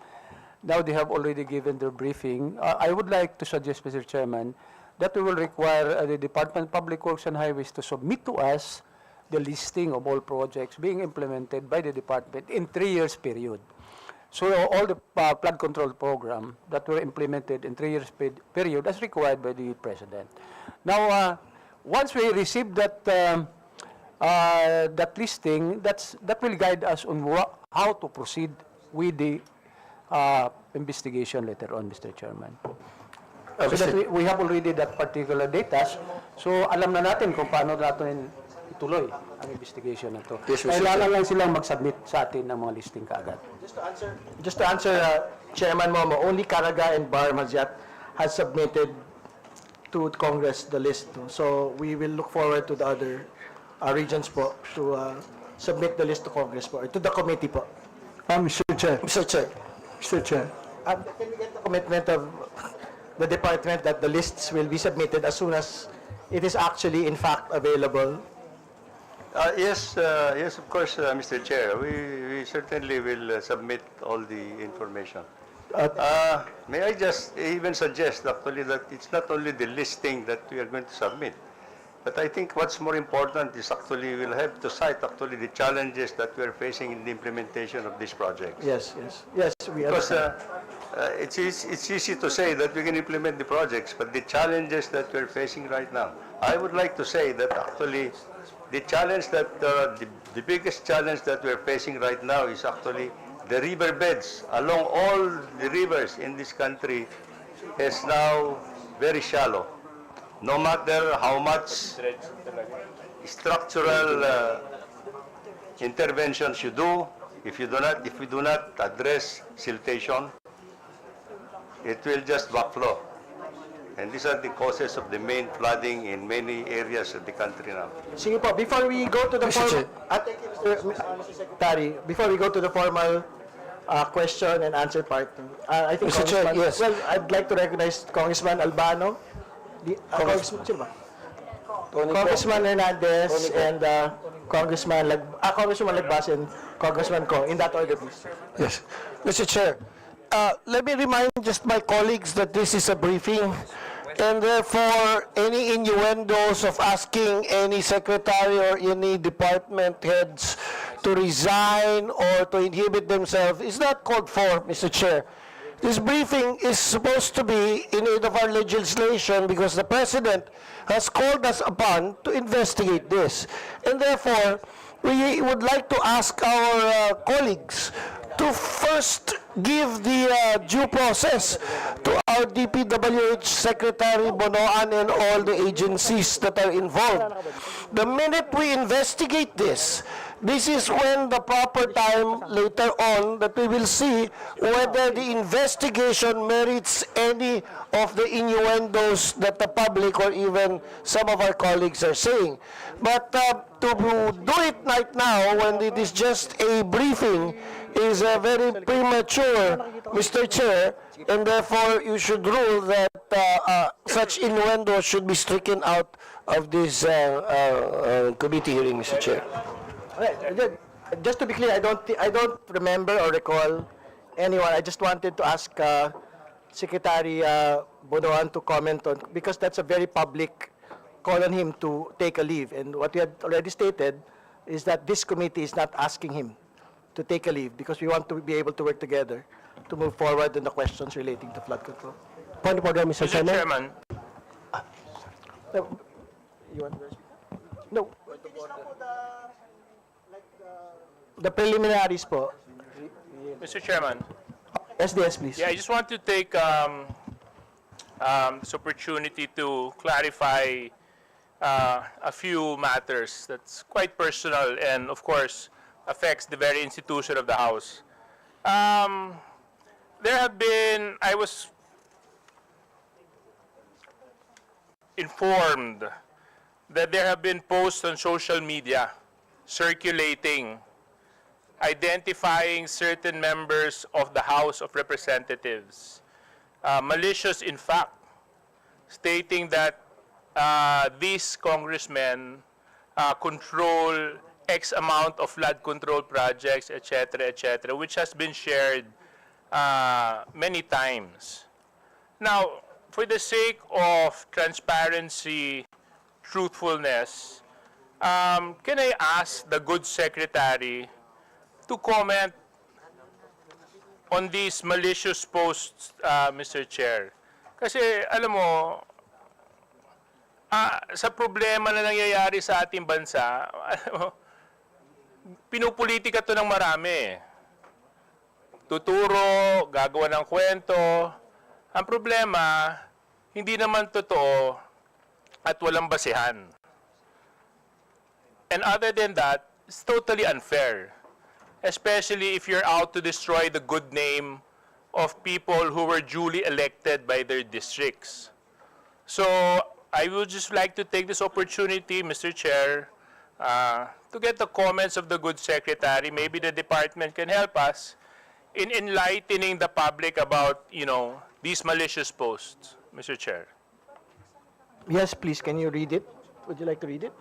Now they have already given their briefing. I would like to suggest, Mr. Chairman, that we will require the Department of Public Works and Highways to submit to us the listing of all projects being implemented by the department in 3 years period. So all the flood control program that were implemented in 3 years period as required by the President. Now, once we receive that that listing, that will guide us on how to proceed with the investigation later on, Mr. Chairman. So that we have already that particular data, so alam na natin kung paano natin ituloy ang investigation na ito. Yes, Mr. Kailangan lang silang mag-submit sa atin ng mga listing kaagad. Just to answer Chairman Momo, only Caraga and Barm has submitted to Congress the list. No? So we will look forward to the other regions po to submit the list to Congress po, or to the committee po. Mr. Chair. Mr. Chair, Mr. Chair. can we get the commitment of the department that the lists will be submitted as soon as it is actually in fact available? Yes, of course, Mr. Chair. We certainly will submit all the information. May I just even suggest, actually, that it's not only the listing that we are going to submit, but I think what's more important is actually we'll have to cite actually the challenges that we are facing in the implementation of these projects. Yes, we Because understand. it's easy to say that we can implement the projects, but the challenges that we're facing right now, I would like to say that actually the challenge that, the biggest challenge that we're facing right now is actually the riverbeds along all the rivers in this country is now very shallow. No matter how much structural interventions you do, if we do not address siltation, it will just backflow. And these are the causes of the main flooding in many areas of the country now. Sige po, before we go to the formal, thank you, Mr. Secretary. Before we go to the formal question and answer part, I think Mr. Chair, Congressman, yes. well, I'd like to recognize Congressman Albano, Congressman, sino ba? Congressman Hernandez and Congressman Lagbas and Congressman Ko. In that order, please. Yes. Mr. Chair, let me remind just my colleagues that this is a briefing, and therefore any innuendos of asking any secretary or any department heads to resign or to inhibit themselves is not called for, Mr. Chair. This briefing is supposed to be in aid of our legislation because the President has called us upon to investigate this. And therefore, we would like to ask our colleagues to first give the due process to our DPWH Secretary Bonoan and all the agencies that are involved. The minute we investigate this is when the proper time later on that we will see whether the investigation merits any of the innuendos that the public or even some of our colleagues are saying. But to do it right now when it is just a briefing is very premature, Mr. Chair, and therefore you should rule that such innuendos should be stricken out of this committee hearing, Mr. Chair. Just to be clear, I don't remember or recall anyone. I just wanted to ask Secretary Bonoan to comment on, because that's a very public call on him to take a leave. And what we have already stated is that this committee is not asking him to take a leave because we want to be able to work together to move forward in the questions relating to flood control. Point of order, Mr. Chairman. You want to speak? No. The preliminaries po. Mr. Chairman, SDS, please. yeah, I just want to take this opportunity to clarify a few matters that's quite personal and, of course, affects the very institution of the House. There have been, I was informed that there have been posts on social media circulating identifying certain members of the House of Representatives, malicious in fact, stating that these congressmen control X amount of flood control projects, etc., which has been shared many times. Now, for the sake of transparency, truthfulness, can I ask the good secretary to comment on these malicious posts, Mr. Chair? Kasi, alam mo, sa problema na nangyayari sa ating bansa, alam mo, pinupolitika to ng marami. Tuturo, gagawa ng kwento. Ang problema, hindi naman totoo at walang basehan. And other than that, it's totally unfair. Especially if you're out to destroy the good name of people who were duly elected by their districts. So I would just like to take this opportunity, Mr. Chair, to get the comments of the good secretary. Maybe the department can help us in enlightening the public about, these malicious posts, Mr. Chair. Yes, please, can you read it? Would you like to read it?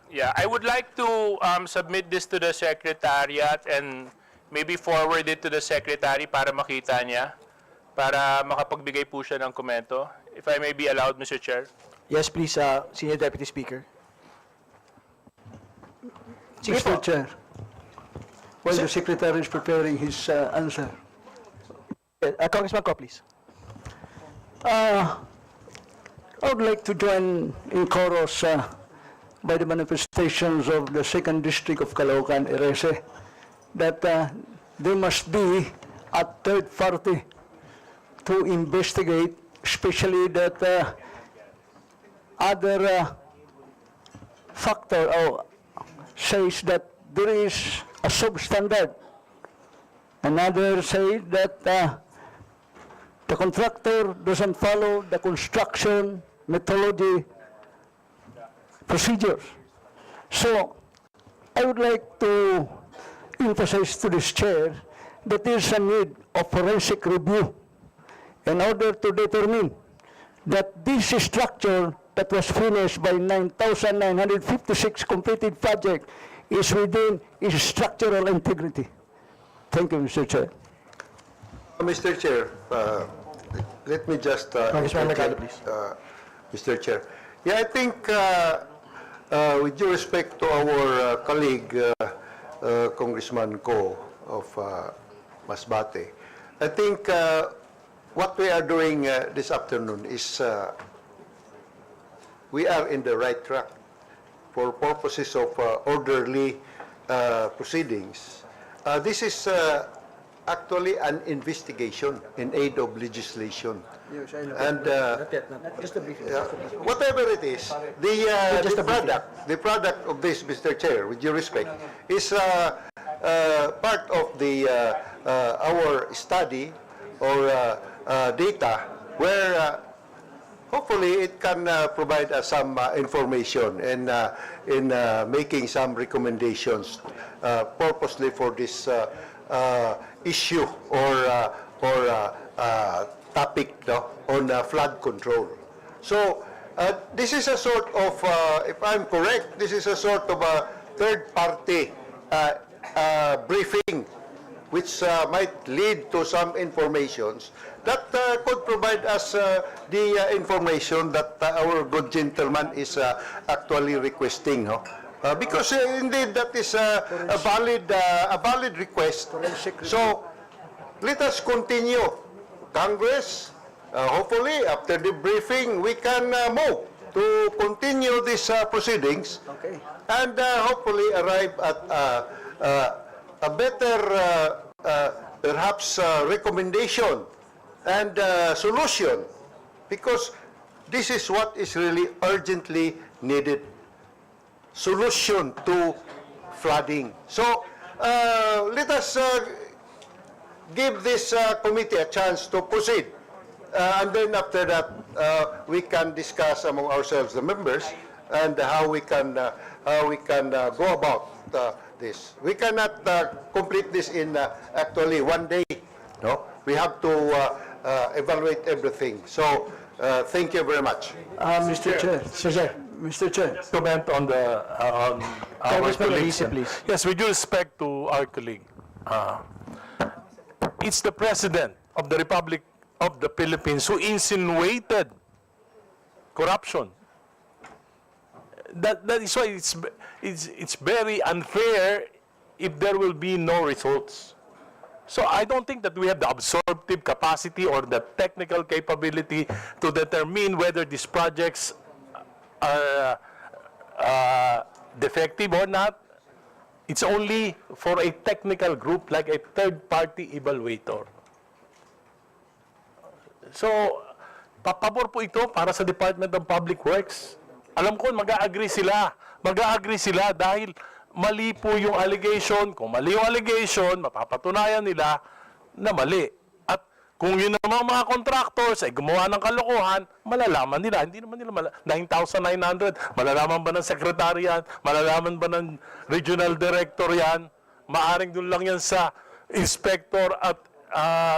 Yeah, I would like to submit this to the secretariat and maybe forward it to the secretary para makita niya, para makapagbigay po siya ng komento. If I may be allowed, Mr. Chair. Yes, please, Senior Deputy Speaker. Sige po. Mr. Chair, while the Secretary is preparing his answer, Congressman Ko, please. I would like to join in chorus by the manifestations of the 2nd District of Caloocan, Erese, that there must be a third party to investigate, especially that other factor says that there is a substandard. Another says that the contractor doesn't follow the construction methodology procedures. So I would like to emphasize to this chair that there is a need of forensic review in order to determine that this structure that was finished by 9,956 completed project is within its structural integrity. Thank you, Mr. Chair. Mr. Chair, let me just... Congressman Mercado, please. Mr. Chair. Yeah, I think with due respect to our colleague, Congressman Ko of Masbate, I think what we are doing this afternoon is we are in the right track for purposes of orderly proceedings. This is actually an investigation in aid of legislation. And whatever it is, the product of this, Mr. Chair, with due respect, is part of the our study or data where hopefully it can provide us some information in making some recommendations purposely for this issue or topic on flood control. So this is a sort of, if I'm correct, this is a sort of a third-party briefing which might lead to some informations that could provide us the information that our good gentleman is actually requesting. Because indeed that is a valid request. So let us continue. Congress, hopefully after the briefing we can move to continue these proceedings and hopefully arrive at a better perhaps recommendation and solution, because this is what is really urgently needed. Solution to flooding. So let us give this committee a chance to proceed. And then after that, we can discuss among ourselves, the members, and how we can go about this. We cannot complete this in actually one day. No, we have to evaluate everything. So thank you very much. Mr. Chair. Mr. Chair. Comment on the our Congressman colleague. Elise, please. Yes, with due respect to our colleague, it's the President of the Republic of the Philippines who insinuated corruption. That is why it's very unfair if there will be no results. So I don't think that we have the absorptive capacity or the technical capability to determine whether these projects are defective or not. It's only for a technical group like a third-party evaluator. So, papabor po ito para sa Department of Public Works. Alam ko, mag-a-agree sila dahil mali po yung allegation. Kung mali yung allegation, mapapatunayan nila na mali. At Kung yun naman mga contractors ay gumawa ng kalokohan, malalaman nila. Hindi naman nila 9,900. Malalaman ba ng secretary yan? Malalaman ba ng regional director yan? Maaring dun lang yan sa inspector at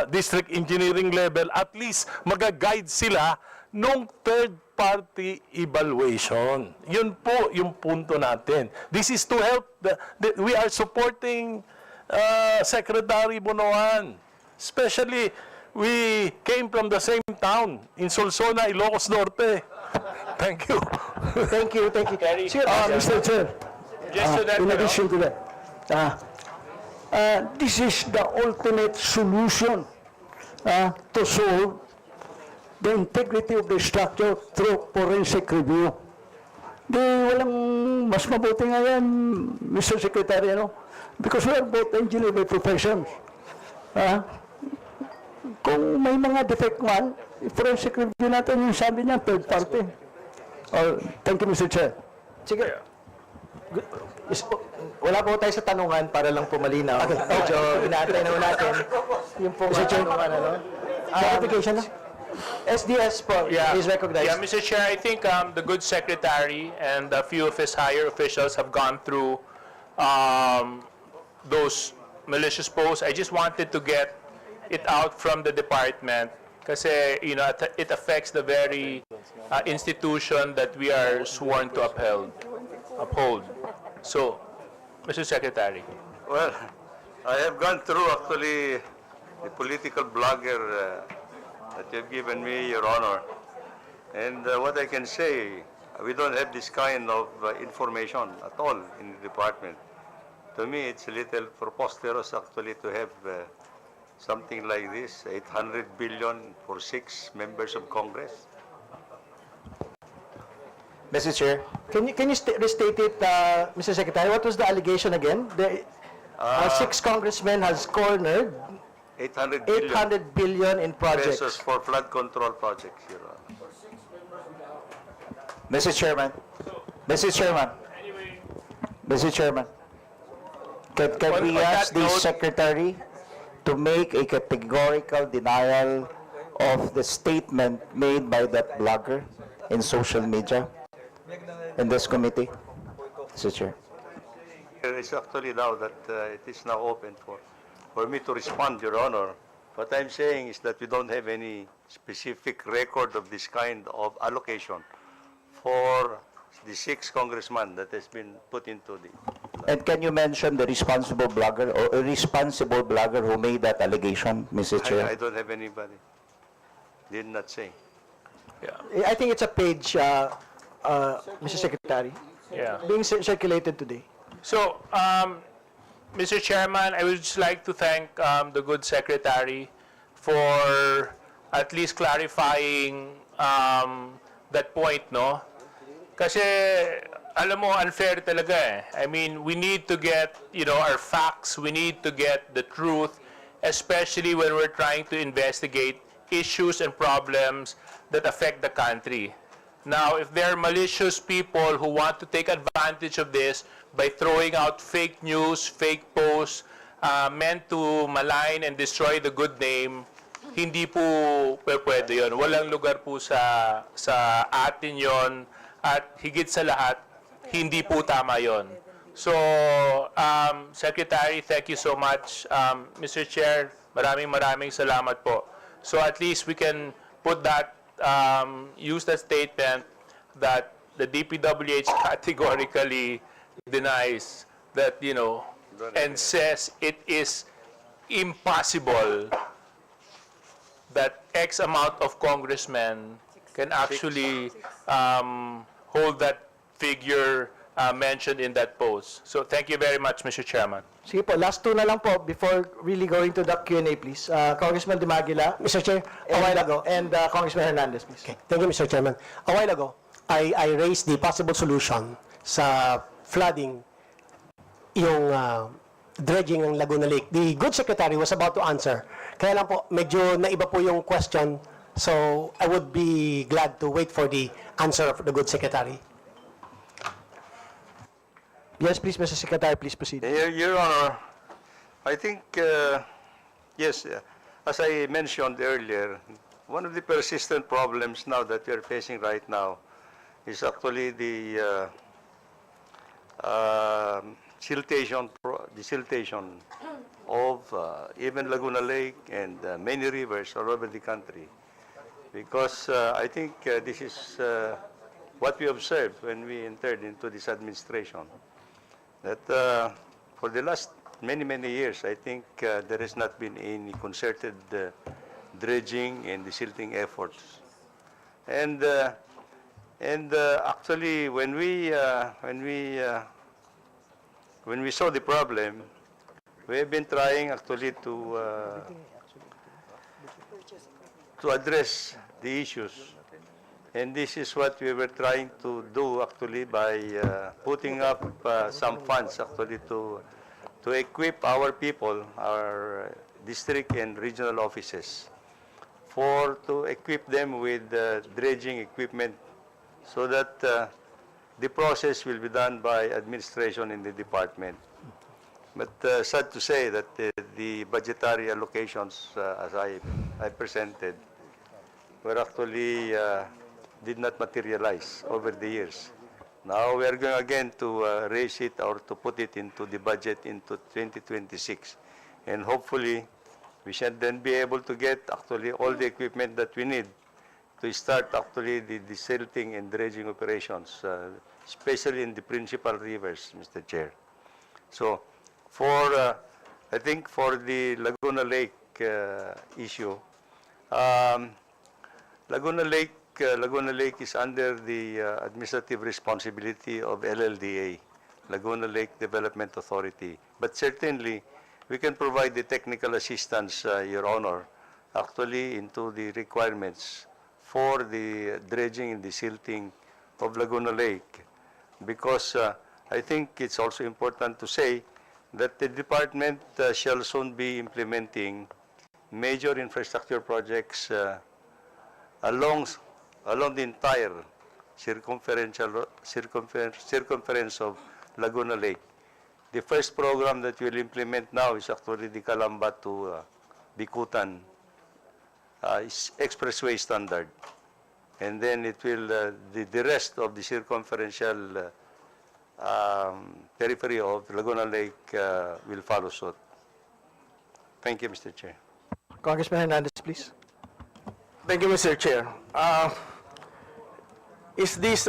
district engineering level. At least mag-guide sila nung third-party evaluation. Yun po yung punto natin. This is to help. We are supporting Secretary Bonoan. Especially, we came from the same town in Solsona, Ilocos Norte. Thank you. Thank you, thank you. Sir, Mr. Chair, Just to that, in addition to that, this is the ultimate solution to solve the integrity of the structure through forensic review. Di walang mas mabuti nga yan, Mr. Secretary, ano? Because we are both engineer by profession. Kung may mga defect man, forensic review natin yung sabi niya, third party. Thank you, Mr. Chair. sige. Wala po tayo sa tanungan para lang po malinaw. Medyo inaantay na natin yung po tanungan, ano? Clarification na? SDS po is recognized. Yeah, Mr. Chair, I think the good secretary and a few of his higher officials have gone through those malicious posts. I just wanted to get it out from the department kasi, you know, it affects the very institution that we are sworn to uphold. So, Mr. Secretary. Well, I have gone through actually the political blogger that you've given me, Your Honor. And what I can say, we don't have this kind of information at all in the department. To me, it's a little preposterous actually to have something like this, 800 billion for 6 members of Congress. Mr. Chair, can you restate it, Mr. Secretary? What was the allegation again? The 6 congressmen has cornered 800 billion 800 billion in projects. pesos for flood control projects, Your Honor. Mr. Chairman, can we ask the Secretary to make a categorical denial of the statement made by that blogger in social media in this committee? Mr. Chair. It's actually now that it is now open for me to respond, Your Honor. What I'm saying is that we don't have any specific record of this kind of allocation for the 6 congressmen that has been put into the... And can you mention the responsible blogger or irresponsible blogger who made that allegation, Mr. Chair? I don't have anybody. Did not say. I think it's a page, Mr. Secretary, being circulated today. So, Mr. Chairman, I would just like to thank the good secretary for at least clarifying that point, no? Kasi, alam mo, unfair talaga eh. I mean, we need to get, you know, our facts. We need to get the truth, especially when we're trying to investigate issues and problems that affect the country. Now, if there are malicious people who want to take advantage of this by throwing out fake news, fake posts, meant to malign and destroy the good name, hindi po pwede yun. Walang lugar po sa atin yon. At higit sa lahat, hindi po tama yon. So, Secretary, thank you so much. Mr. Chair, maraming salamat po. So at least we can put that, use that statement that the DPWH categorically denies that, you know, and says it is impossible that X amount of congressmen can actually hold that figure mentioned in that post. So thank you very much, Mr. Chairman. Sige po, last 2 na lang po before really going to the Q&A, please. Congressman Dimagila. Mr. Chair, a while ago, And Congressman Hernandez, please. okay, thank you, Mr. Chairman. A while ago, I raised the possible solution sa flooding yung dredging ng Laguna Lake. The good secretary was about to answer. Kaya lang po, medyo naiba po yung question. So, I would be glad to wait for the answer of the good secretary. Yes, please, Mr. Secretary, please proceed. Your Honor, I think, yes, as I mentioned earlier, one of the persistent problems now that we are facing right now is actually the siltation of even Laguna Lake and many rivers all over the country. Because I think this is what we observed when we entered into this administration, that for the last many, many years, I think there has not been any concerted dredging and desilting efforts. And actually, when we saw the problem, we have been trying actually to address the issues. And this is what we were trying to do actually by putting up some funds actually to equip our people, our district and regional offices, to equip them with dredging equipment so that the process will be done by administration in the department. But sad to say that the budgetary allocations, as I presented, were actually did not materialize over the years. Now we are going again to raise it or to put it into the budget into 2026. And hopefully, we shall then be able to get actually all the equipment that we need to start actually the desilting and dredging operations, especially in the principal rivers, Mr. Chair. So, I think for the Laguna Lake issue, Laguna Lake is under the administrative responsibility of LLDA, Laguna Lake Development Authority. But certainly, we can provide the technical assistance, Your Honor, actually into the requirements for the dredging and desilting of Laguna Lake. Because I think it's also important to say that the department shall soon be implementing major infrastructure projects along the entire circumference of Laguna Lake. The first program that we'll implement now is actually the Calamba to Bikutan expressway standard. And then it will, the rest of the circumferential periphery of Laguna Lake will follow suit. Thank you, Mr. Chair. Congressman Hernandez, please. Thank you, Mr. Chair. Is this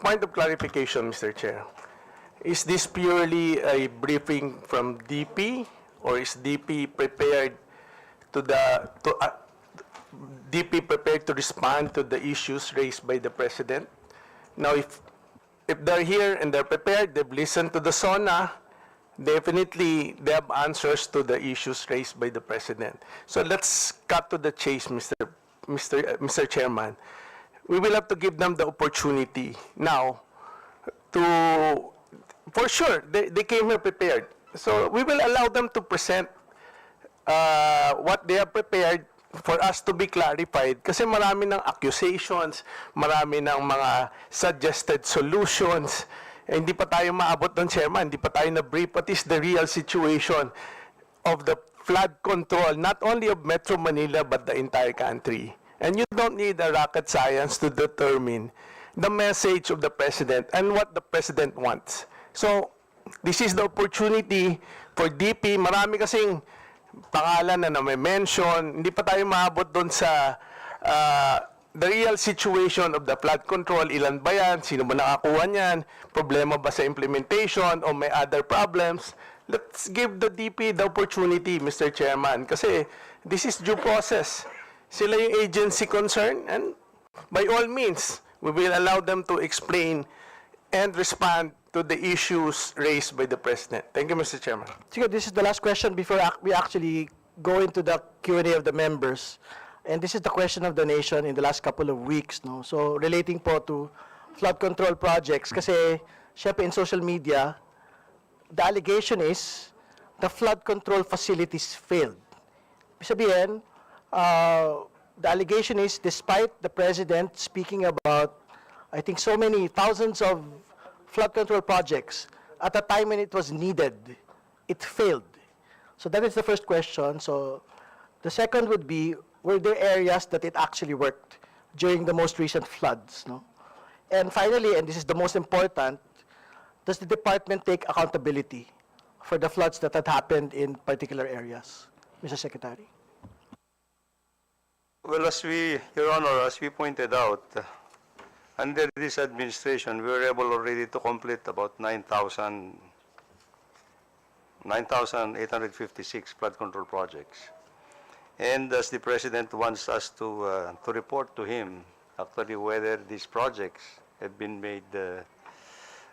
point of clarification, Mr. Chair? Is this purely a briefing from DP, or is DP prepared to respond to the issues raised by the President? Now, if they're here and they're prepared, they've listened to the SONA, definitely they have answers to the issues raised by the President. So let's cut to the chase, Mr. Chairman. We will have to give them the opportunity now to, for sure, they came here prepared. So we will allow them to present what they have prepared for us to be clarified. Kasi marami ng accusations, marami ng mga suggested solutions. Eh, hindi pa tayo maabot doon, Chairman. Hindi pa tayo na-brief. What is the real situation of the flood control, not only of Metro Manila, but the entire country? And you don't need a rocket science to determine the message of the President and what the President wants. So, this is the opportunity for DP. Marami kasing pangalan na may mention. Hindi pa tayo maabot doon sa the real situation of the flood control. Ilan ba yan? Sino ba nakakuha niyan? Problema ba sa implementation o may other problems? Let's give the DP the opportunity, Mr. Chairman. Kasi this is due process. Sila yung agency concerned, and by all means, we will allow them to explain and respond to the issues raised by the President. Thank you, Mr. Chairman. Sige, this is the last question before we actually go into the Q&A of the members. And this is the question of the nation in the last couple of weeks. No? So, relating po to flood control projects. Kasi, syempre in social media, the allegation is the flood control facilities failed. Ibig sabihin, the allegation is despite the President speaking about, I think, so many thousands of flood control projects, at a time when it was needed, it failed. So that is the first question. So The second would be, were there areas that it actually worked during the most recent floods, no? And finally, and this is the most important, does the department take accountability for the floods that had happened in particular areas? Mr. Secretary. Well, Your Honor, as we pointed out, under this administration, we were able already to complete about 9,856 flood control projects. And as the President wants us to report to him, actually, whether these projects have been made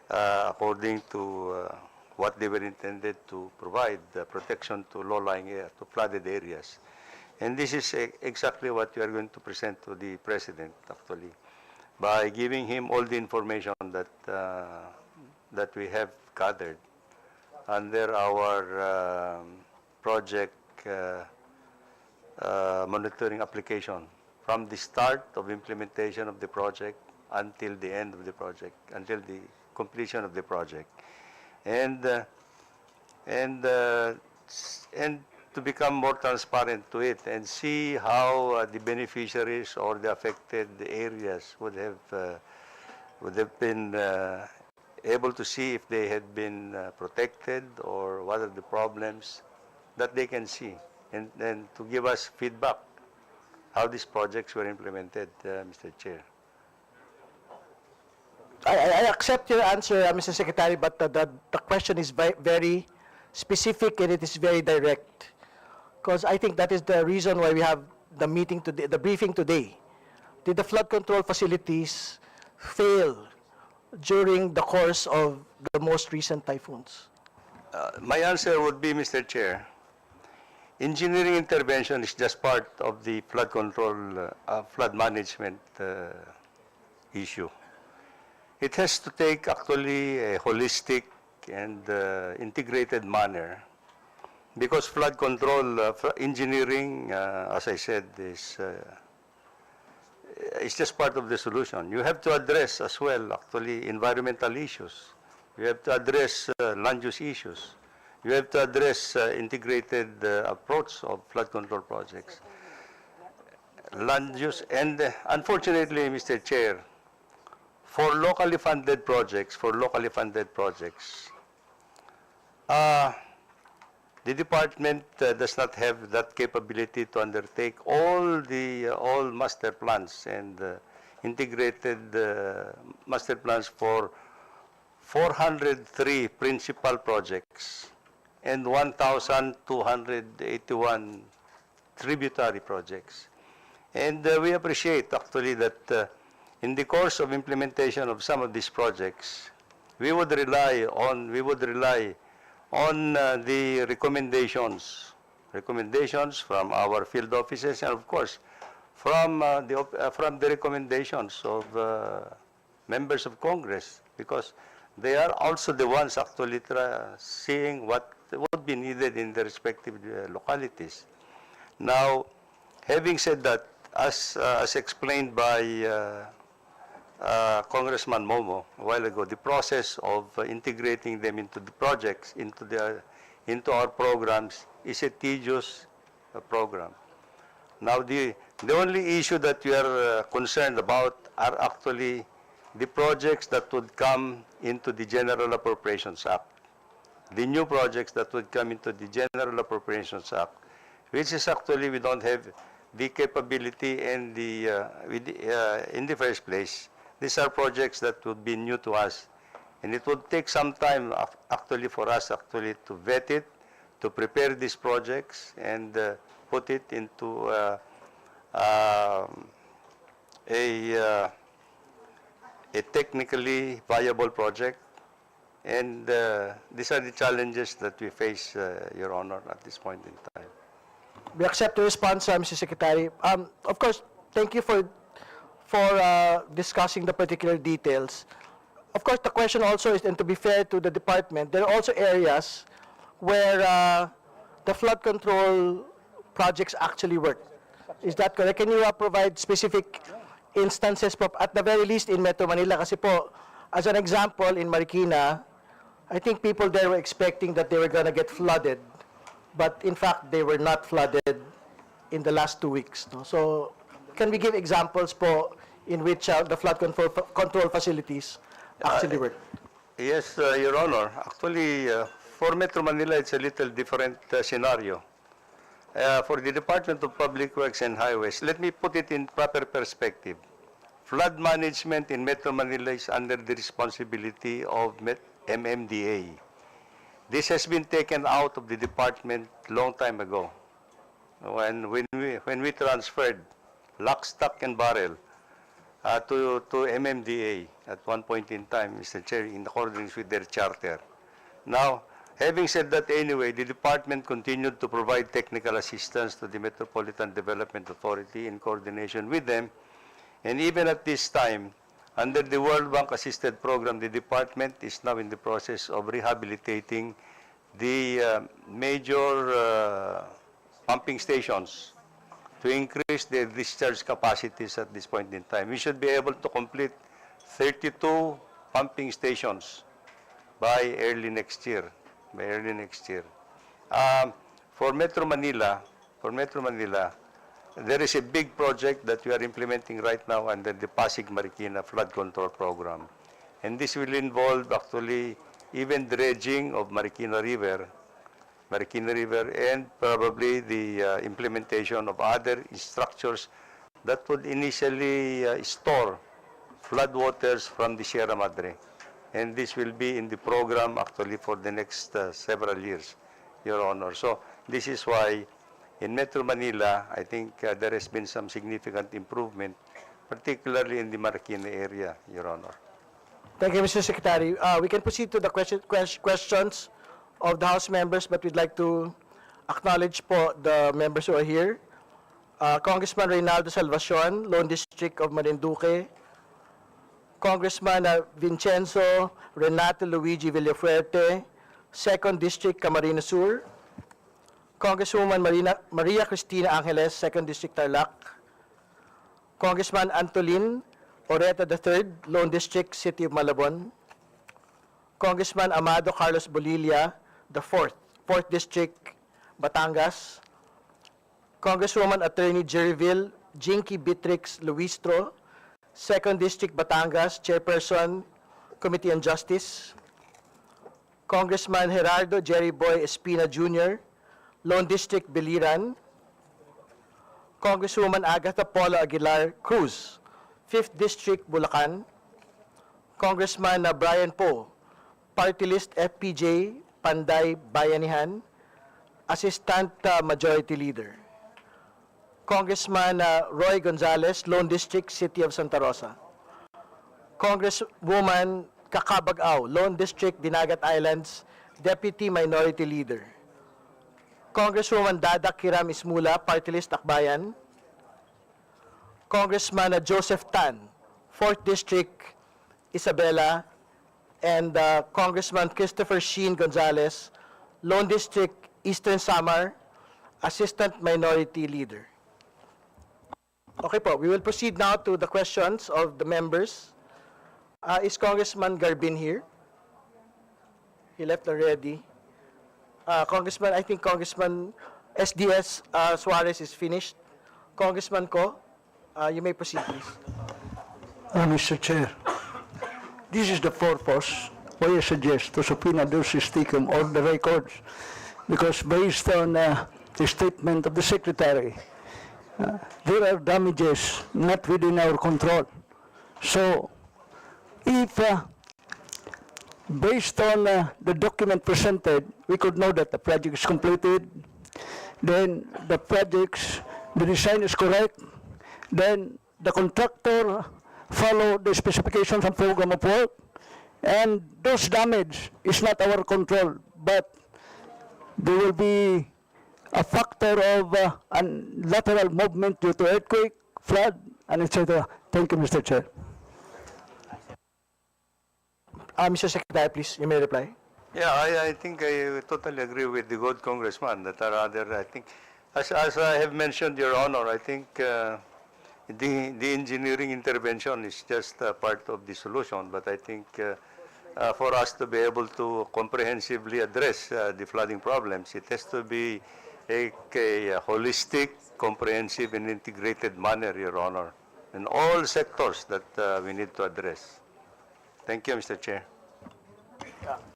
according to what they were intended to provide, protection to low-lying areas, to flooded areas. And this is exactly what we are going to present to the President, actually, by giving him all the information that, that we have gathered under our project monitoring application from the start of implementation of the project until the end of the project, until the completion of the project. And to become more transparent to it and see how the beneficiaries or the affected areas would have been able to see if they had been protected or what are the problems that they can see, and to give us feedback how these projects were implemented, Mr. Chair. I accept your answer, Mr. Secretary, but the question is very specific and it is very direct. Because I think that is the reason why we have the meeting today, the briefing today. Did the flood control facilities fail during the course of the most recent typhoons? My answer would be, Mr. Chair, engineering intervention is just part of the flood control, flood management issue. It has to take actually a holistic and integrated manner, because flood control engineering, as I said, is just part of the solution. You have to address as well actually environmental issues. You have to address land use issues. You have to address integrated approach of flood control projects. Land use, and unfortunately, Mr. Chair, for locally funded projects, the department does not have that capability to undertake all master plans and integrated master plans for 403 principal projects and 1,281 tributary projects. And we appreciate actually that in the course of implementation of some of these projects, we would rely on the recommendations from our field offices, and of course from the recommendations of members of Congress, because they are also the ones actually seeing what would be needed in the respective localities. Now, having said that, as explained by Congressman Momo a while ago, the process of integrating them into the projects, into our programs, is a tedious program. Now, the only issue that we are concerned about are actually the projects that would come into the General Appropriations Act. The new projects that would come into the General Appropriations Act, which is actually we don't have the capability and in the first place. These are projects that would be new to us, and it would take some time actually for us actually to vet it, to prepare these projects and put it into a technically viable project. And these are the challenges that we face, Your Honor, at this point in time. We accept the response, Mr. Secretary. Of course, thank you for discussing the particular details. Of course, the question also is, and to be fair to the department, there are also areas where the flood control projects actually work. Is that correct? Can you provide specific instances, at the very least in Metro Manila? Kasi po, as an example, in Marikina, I think people there were expecting that they were going to get flooded, but in fact, they were not flooded in the last 2 weeks. No? So, can we give examples po in which the flood control facilities actually work? Yes, Your Honor. Actually, for Metro Manila, it's a little different scenario. For the Department of Public Works and Highways, let me put it in proper perspective. Flood management in Metro Manila is under the responsibility of MMDA. This has been taken out of the department long time ago. When we transferred lock, stock, and barrel to MMDA at one point in time, Mr. Chair, in accordance with their charter. Now, having said that anyway, the department continued to provide technical assistance to the Metropolitan Development Authority in coordination with them. And even at this time, under the World Bank Assisted Program, the department is now in the process of rehabilitating the major pumping stations to increase their discharge capacities at this point in time. We should be able to complete 32 pumping stations by early next year. For Metro Manila, there is a big project that we are implementing right now under the Pasig Marikina Flood Control Program. And this will involve actually even dredging of Marikina River, and probably the implementation of other structures that would initially store floodwaters from the Sierra Madre. And this will be in the program actually for the next several years, Your Honor. So this is why in Metro Manila, I think there has been some significant improvement, particularly in the Marikina area, Your Honor. Thank you, Mr. Secretary. We can proceed to the questions of the House members, but we'd like to acknowledge po the members who are here. Congressman Reynaldo Salvacion, Lone District of Marinduque. Congressman Vincenzo Renato Luigi Villafuerte, 2nd District, Camarines Sur. Congresswoman Maria Cristina Angeles, 2nd District, Tarlac. Congressman Antolin Oreta III, Lone District, City of Malabon. Congressman Amado Carlos Bolilla, the 4th District, Batangas. Congresswoman Attorney Jerryville Jinky Beatrix Luistro, 2nd District, Batangas, Chairperson, Committee on Justice. Congressman Gerardo Jerry Boy Espina Jr., Lone District, Biliran. Congresswoman Agatha Paula Aguilar Cruz, 5th District, Bulacan. Congressman Brian Poe, Party List FPJ, Panday, Bayanihan, Assistant Majority Leader. Congressman Roy Gonzalez, Lone District, City of Santa Rosa. Congresswoman Kakabag-Aw, Lone District, Dinagat Islands, Deputy Minority Leader. Congresswoman Dada Kiram Ismula, Party List Akbayan. Congressman Joseph Tan, 4th District, Isabela. And Congressman Christopher Sheen Gonzalez, Lone District, Eastern Samar, Assistant Minority Leader. Okay po, we will proceed now to the questions of the members. Is Congressman Garbin here? He left already. Congressman, I think Congressman SDS Suarez is finished. Congressman Ko, you may proceed, please. Mr. Chair, this is the purpose why I suggest to subpoena those taken all the records, because based on the statement of the Secretary, there are damages not within our control. So, if based on the document presented, we could know that the project is completed, then the design is correct, then the contractor follow the specifications and program of work, and those damage is not our control, but there will be a factor of lateral movement due to earthquake, flood, and etc. Thank you, Mr. Chair. Mr. Secretary, please, you may reply. Yeah, I think I totally agree with the good congressman that are other, I think, as I have mentioned, Your Honor, I think the engineering intervention is just part of the solution, but I think for us to be able to comprehensively address the flooding problems, it has to be a holistic, comprehensive, and integrated manner, Your Honor, in all sectors that we need to address. Thank you, Mr. Chair.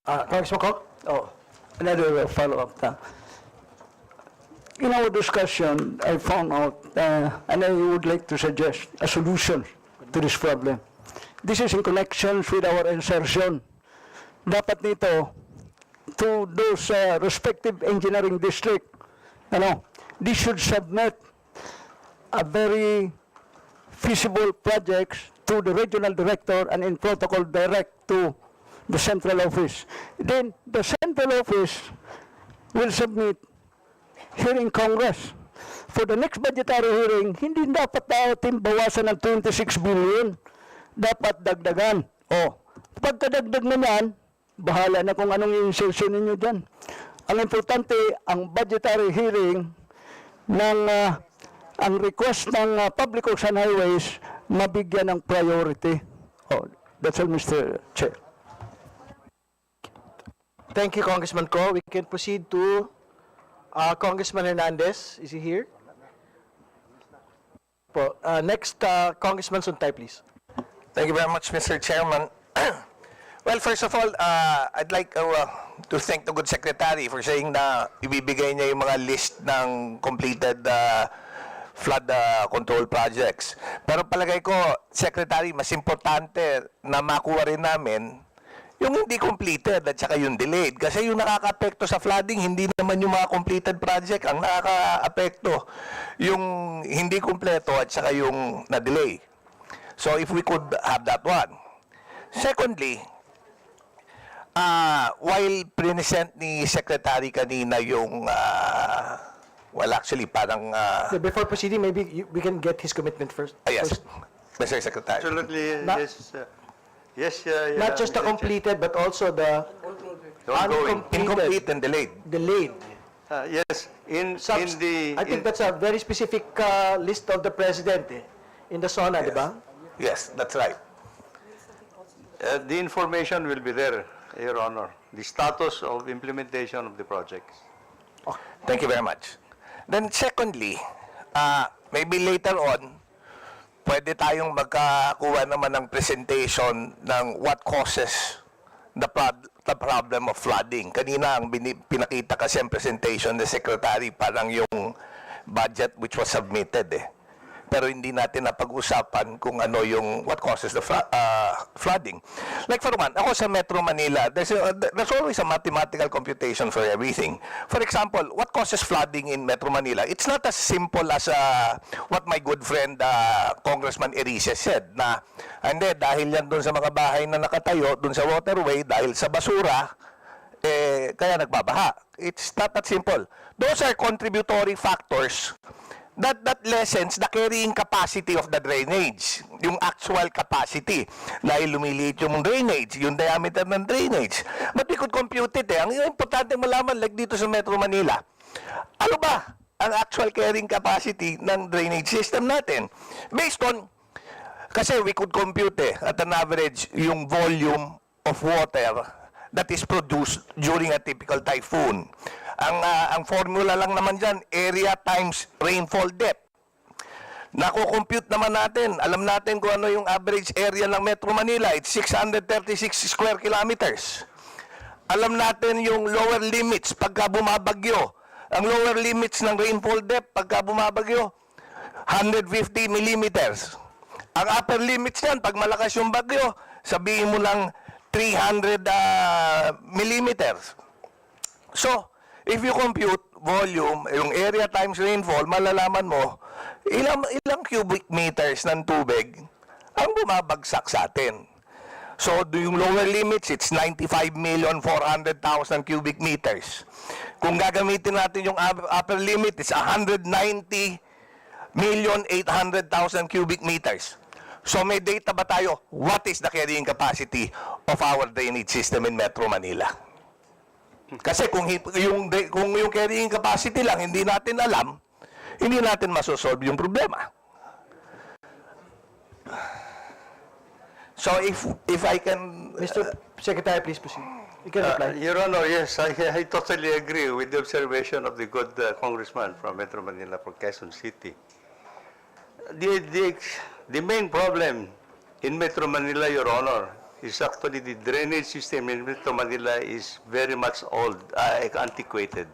Congressman Ko? Oh, another follow-up. In our discussion, I found out, and I would like to suggest a solution to this problem. This is in connection with our insertion. Dapat nito, to those respective engineering district, they should submit a very feasible projects to the regional director and in protocol direct to the central office. Then the central office will submit here in Congress. For the next budgetary hearing, hindi dapat natin bawasan ng 26 billion. Dapat dagdagan. Pagkadagdag na yan, bahala na kung anong insertion ninyo dyan. Ang importante, ang budgetary hearing ng ang request ng Public Works and Highways mabigyan ng priority. That's all, Mr. Chair. Thank you, Congressman Ko. We can proceed to Congressman Hernandez. Is he here? Next, Congressman Suntay, please. Thank you very much, Mr. Chairman. Well, first of all, I'd like to thank the good secretary for saying na ibibigay niya yung mga list ng completed flood control projects. Pero palagay ko, Secretary, mas importante na makuha rin namin yung hindi completed at saka yung delayed. Kasi yung nakaka-apekto sa flooding, hindi naman yung mga completed project ang nakaka-apekto. Yung hindi kompleto at saka yung na-delay. So if we could have that one. Secondly, while present ni Secretary kanina yung, well actually parang... Before proceeding, maybe we can get his commitment first. Yes, Mr. Secretary. Absolutely, yes. Not just the completed, but also the Incomplete and delayed. delayed. Yes, I think that's a very specific list of the President in the SONA, di ba? Yes, that's right. The information will be there, Your Honor. The status of implementation of the projects. Thank you very much. Then secondly, maybe later on, pwede tayong magkakuha naman ng presentation ng what causes the problem of flooding. Kanina ang pinakita kasi ang presentation ng Secretary parang yung budget which was submitted Pero hindi natin napag-usapan kung ano yung what causes the flooding. Like for one, ako sa Metro Manila, there's always a mathematical computation for everything. For example, what causes flooding in Metro Manila? It's not as simple as what my good friend Congressman Erice said na hindi, dahil yan doon sa mga bahay na nakatayo, doon sa waterway, dahil sa basura, kaya nagbabaha. It's not that simple. Those are contributory factors that lessens the carrying capacity of the drainage, yung actual capacity. Dahil lumiliit yung drainage, yung diameter ng drainage. But we could compute it Ang importante malaman, like dito sa Metro Manila, ano ba ang actual carrying capacity ng drainage system natin? Based on, kasi we could compute at an average yung volume of water that is produced during a typical typhoon. Ang formula lang naman dyan, area times rainfall depth. Nako-compute naman natin, alam natin kung ano yung average area ng Metro Manila, it's 636 square kilometers. Alam natin yung lower limits pagka bumabagyo. Ang lower limits ng rainfall depth pagka bumabagyo, 150 millimeters. Ang upper limits yan, pag malakas yung bagyo, sabihin mo lang 300 millimeters. So, if you compute volume, yung area times rainfall, malalaman mo ilang cubic meters ng tubig ang bumabagsak sa atin. So, yung lower limits, it's 95,400,000 cubic meters. Kung gagamitin natin yung upper limit, it's 190,800,000 cubic meters. So, may data ba tayo? What is the carrying capacity of our drainage system in Metro Manila? Kasi kung yung carrying capacity lang hindi natin alam, hindi natin masosolve yung problema. So if I can Mr. Secretary, please proceed. You can reply. Your Honor, yes, I totally agree with the observation of the good congressman from Metro Manila for Quezon City. The main problem in Metro Manila, Your Honor, is actually the drainage system in Metro Manila is very much old, antiquated.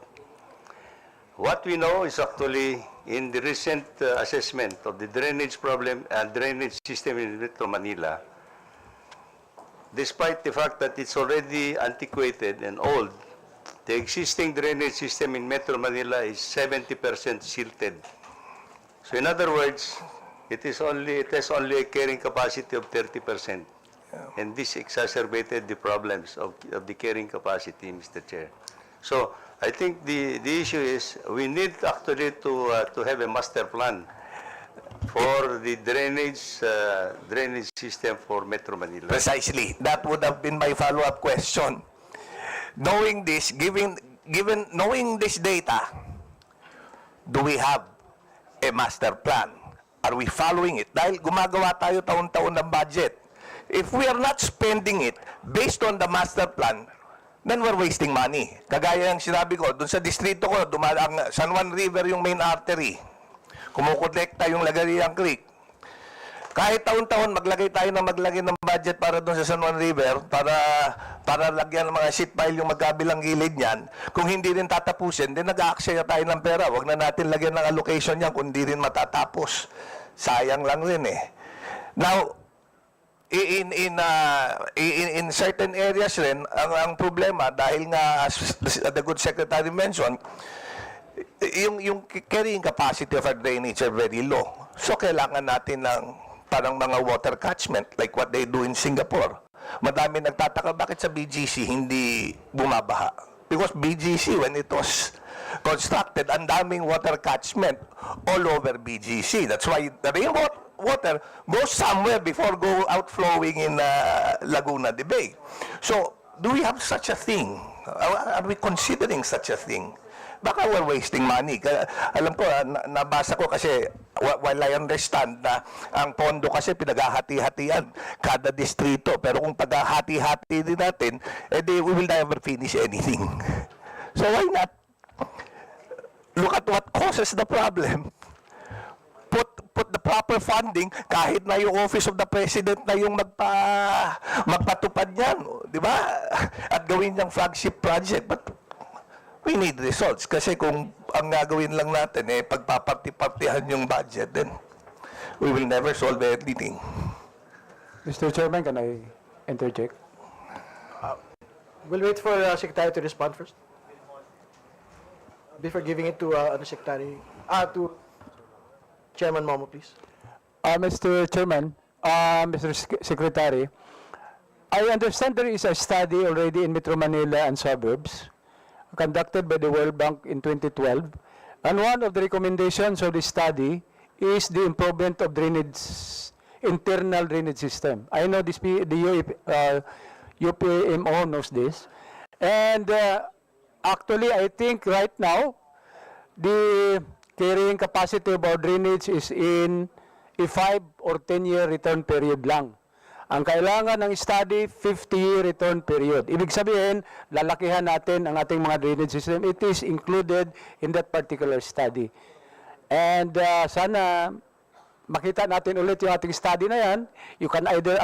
What we know is actually in the recent assessment of the drainage problem and drainage system in Metro Manila, despite the fact that it's already antiquated and old, the existing drainage system in Metro Manila is 70% silted. So in other words, it has only a carrying capacity of 30%. And this exacerbated the problems of the carrying capacity, Mr. Chair. So I think the issue is we need actually to have a master plan for the drainage system for Metro Manila. Precisely. That would have been my follow-up question. Knowing this, knowing this data, do we have a master plan? Are we following it? Dahil gumagawa tayo taon-taon ng budget. If we are not spending it based on the master plan, then we're wasting money. Kagaya ng sinabi ko, dun sa distrito ko, dumalang San Juan River yung main artery. Kumukolekta yung Lagariang Creek. Kahit taon-taon maglagay ng budget para doon sa San Juan River para lagyan ng mga sheet pile yung magkabilang gilid niyan. Kung hindi rin tatapusin, then nag-aaksaya tayo ng pera. Huwag na natin lagyan ng allocation niyan kung hindi rin matatapos. Sayang lang rin eh. Now, in certain areas rin, ang problema dahil nga as the good secretary mentioned, yung carrying capacity of our drainage are very low. So kailangan natin ng parang mga water catchment like what they do in Singapore. Madami nagtataka bakit sa BGC hindi bumabaha. Because BGC, when it was constructed, ang daming water catchment all over BGC. That's why the rainwater goes somewhere before go outflowing in Laguna de Bay. So, do we have such a thing? Are we considering such a thing? Baka we're wasting money. Alam ko, nabasa ko kasi, while I understand na ang pondo kasi pinaghahati-hatian kada distrito. Pero kung paghahati-hati din natin, we will never finish anything. So why not look at what causes the problem? Put the proper funding, kahit na yung Office of the President na yung magpatupad niyan, di ba? At gawin niyang flagship project. But we need results. Kasi kung ang gagawin lang natin, pagpaparti-partihan yung budget, then we will never solve anything. Mr. Chairman, can I interject? We'll wait for Secretary to respond first. Before giving it to Secretary, to Chairman Momo, please. Mr. Chairman, Mr. Secretary, I understand there is a study already in Metro Manila and suburbs conducted by the World Bank in 2012, and one of the recommendations of the study is the improvement of internal drainage system. I know the UPMO knows this, and actually I think right now the carrying capacity of our drainage is in a 5 or 10-year return period lang. Ang kailangan ng study, 50-year return period. Ibig sabihin, lalakihan natin ang ating mga drainage system. It is included in that particular study. And sana makita natin ulit yung ating study na yan. You can either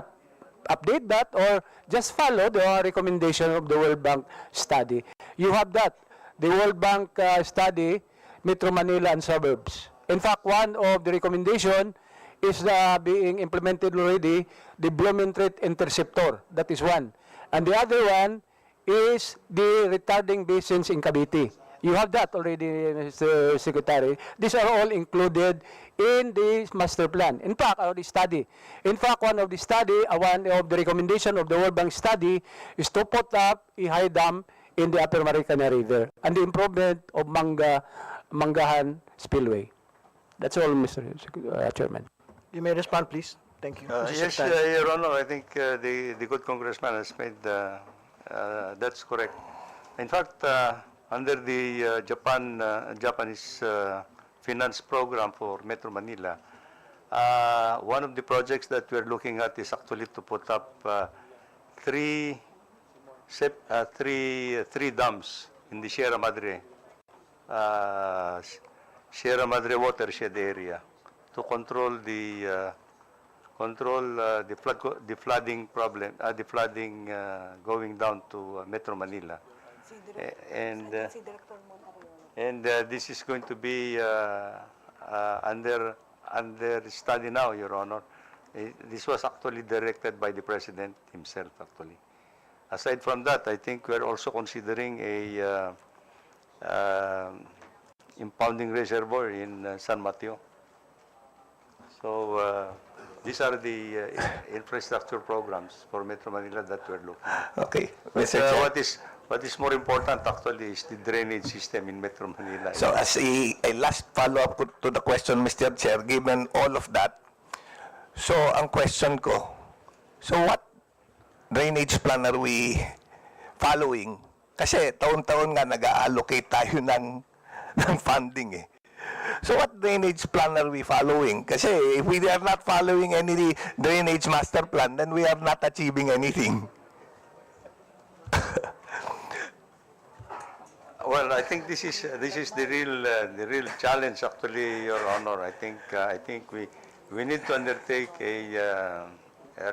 update that or just follow the recommendation of the World Bank study. You have that, the World Bank study, Metro Manila and suburbs. In fact, one of the recommendation is being implemented already, the Blooming Rate Interceptor. That is one. And the other one is the retarding basins in Cavite. You have that already, Mr. Secretary. These are all included in the master plan. In fact, the study. In fact, one of the recommendation of the World Bank study is to put up a high dam in the Upper Marikina River and the improvement of Mangahan Spillway. That's all, Mr. Chairman. You may respond, please. Thank you. Yes, Your Honor, I think the good congressman has made, that's correct. In fact, under the Japanese finance program for Metro Manila, one of the projects that we're looking at is actually to put up 3 three dams in the Sierra Madre watershed area to control the flooding problem, the flooding going down to Metro Manila. And this is going to be under study now, Your Honor. This was actually directed by the President himself, actually. Aside from that, I think we're also considering a impounding reservoir in San Mateo. So these are the infrastructure programs for Metro Manila that we're looking at. Okay, But, Mr. Chair. what is more important actually is the drainage system in Metro Manila. So as a last follow-up to the question, Mr. Chair, given all of that, so ang question ko, so what drainage plan are we following? Kasi taon-taon nga nag-allocate tayo ng funding eh. So what drainage plan are we following? Kasi if we are not following any drainage master plan, then we are not achieving anything. Well, I think this is the real challenge, actually, Your Honor. I think we need to undertake a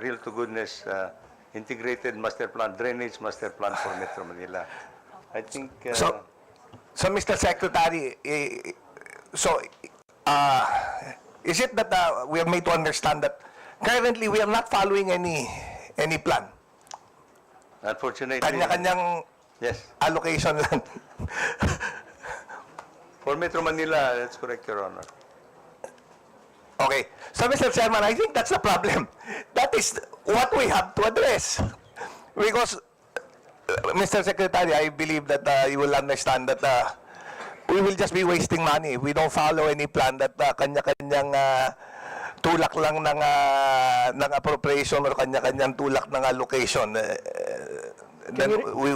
real to goodness integrated master plan, drainage master plan for Metro Manila. I think. So, Mr. Secretary, is it that we are made to understand that currently we are not following any plan? Unfortunately. Kanya-kanyang Yes. allocation lang. For Metro Manila, that's correct, Your Honor. Okay. So, Mr. Chairman, I think that's the problem. That is what we have to address. Because, Mr. Secretary, I believe that you will understand that we will just be wasting money if we don't follow any plan that kanya-kanyang tulak lang ng appropriation or kanya-kanyang tulak ng allocation. Then we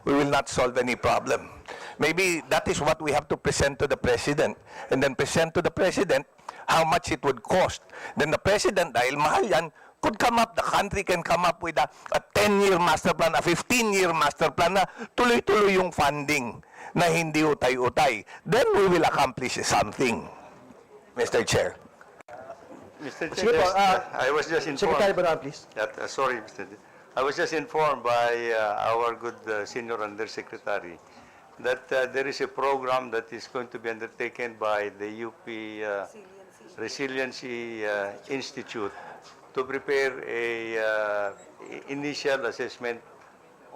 will not solve any problem. Maybe that is what we have to present to the President, and then present to the President how much it would cost. Then the President, dahil mahal yan, could come up, the country can come up with a 10-year master plan, a 15-year master plan na tuloy-tuloy yung funding na hindi utay-utay. Then we will accomplish something, Mr. Chair. Mr. Sige po, Chair, I was just informed. Secretary Baran, please. Sorry, Mr. I was just informed by our good senior undersecretary that there is a program that is going to be undertaken by the UP Resiliency Institute to prepare a initial assessment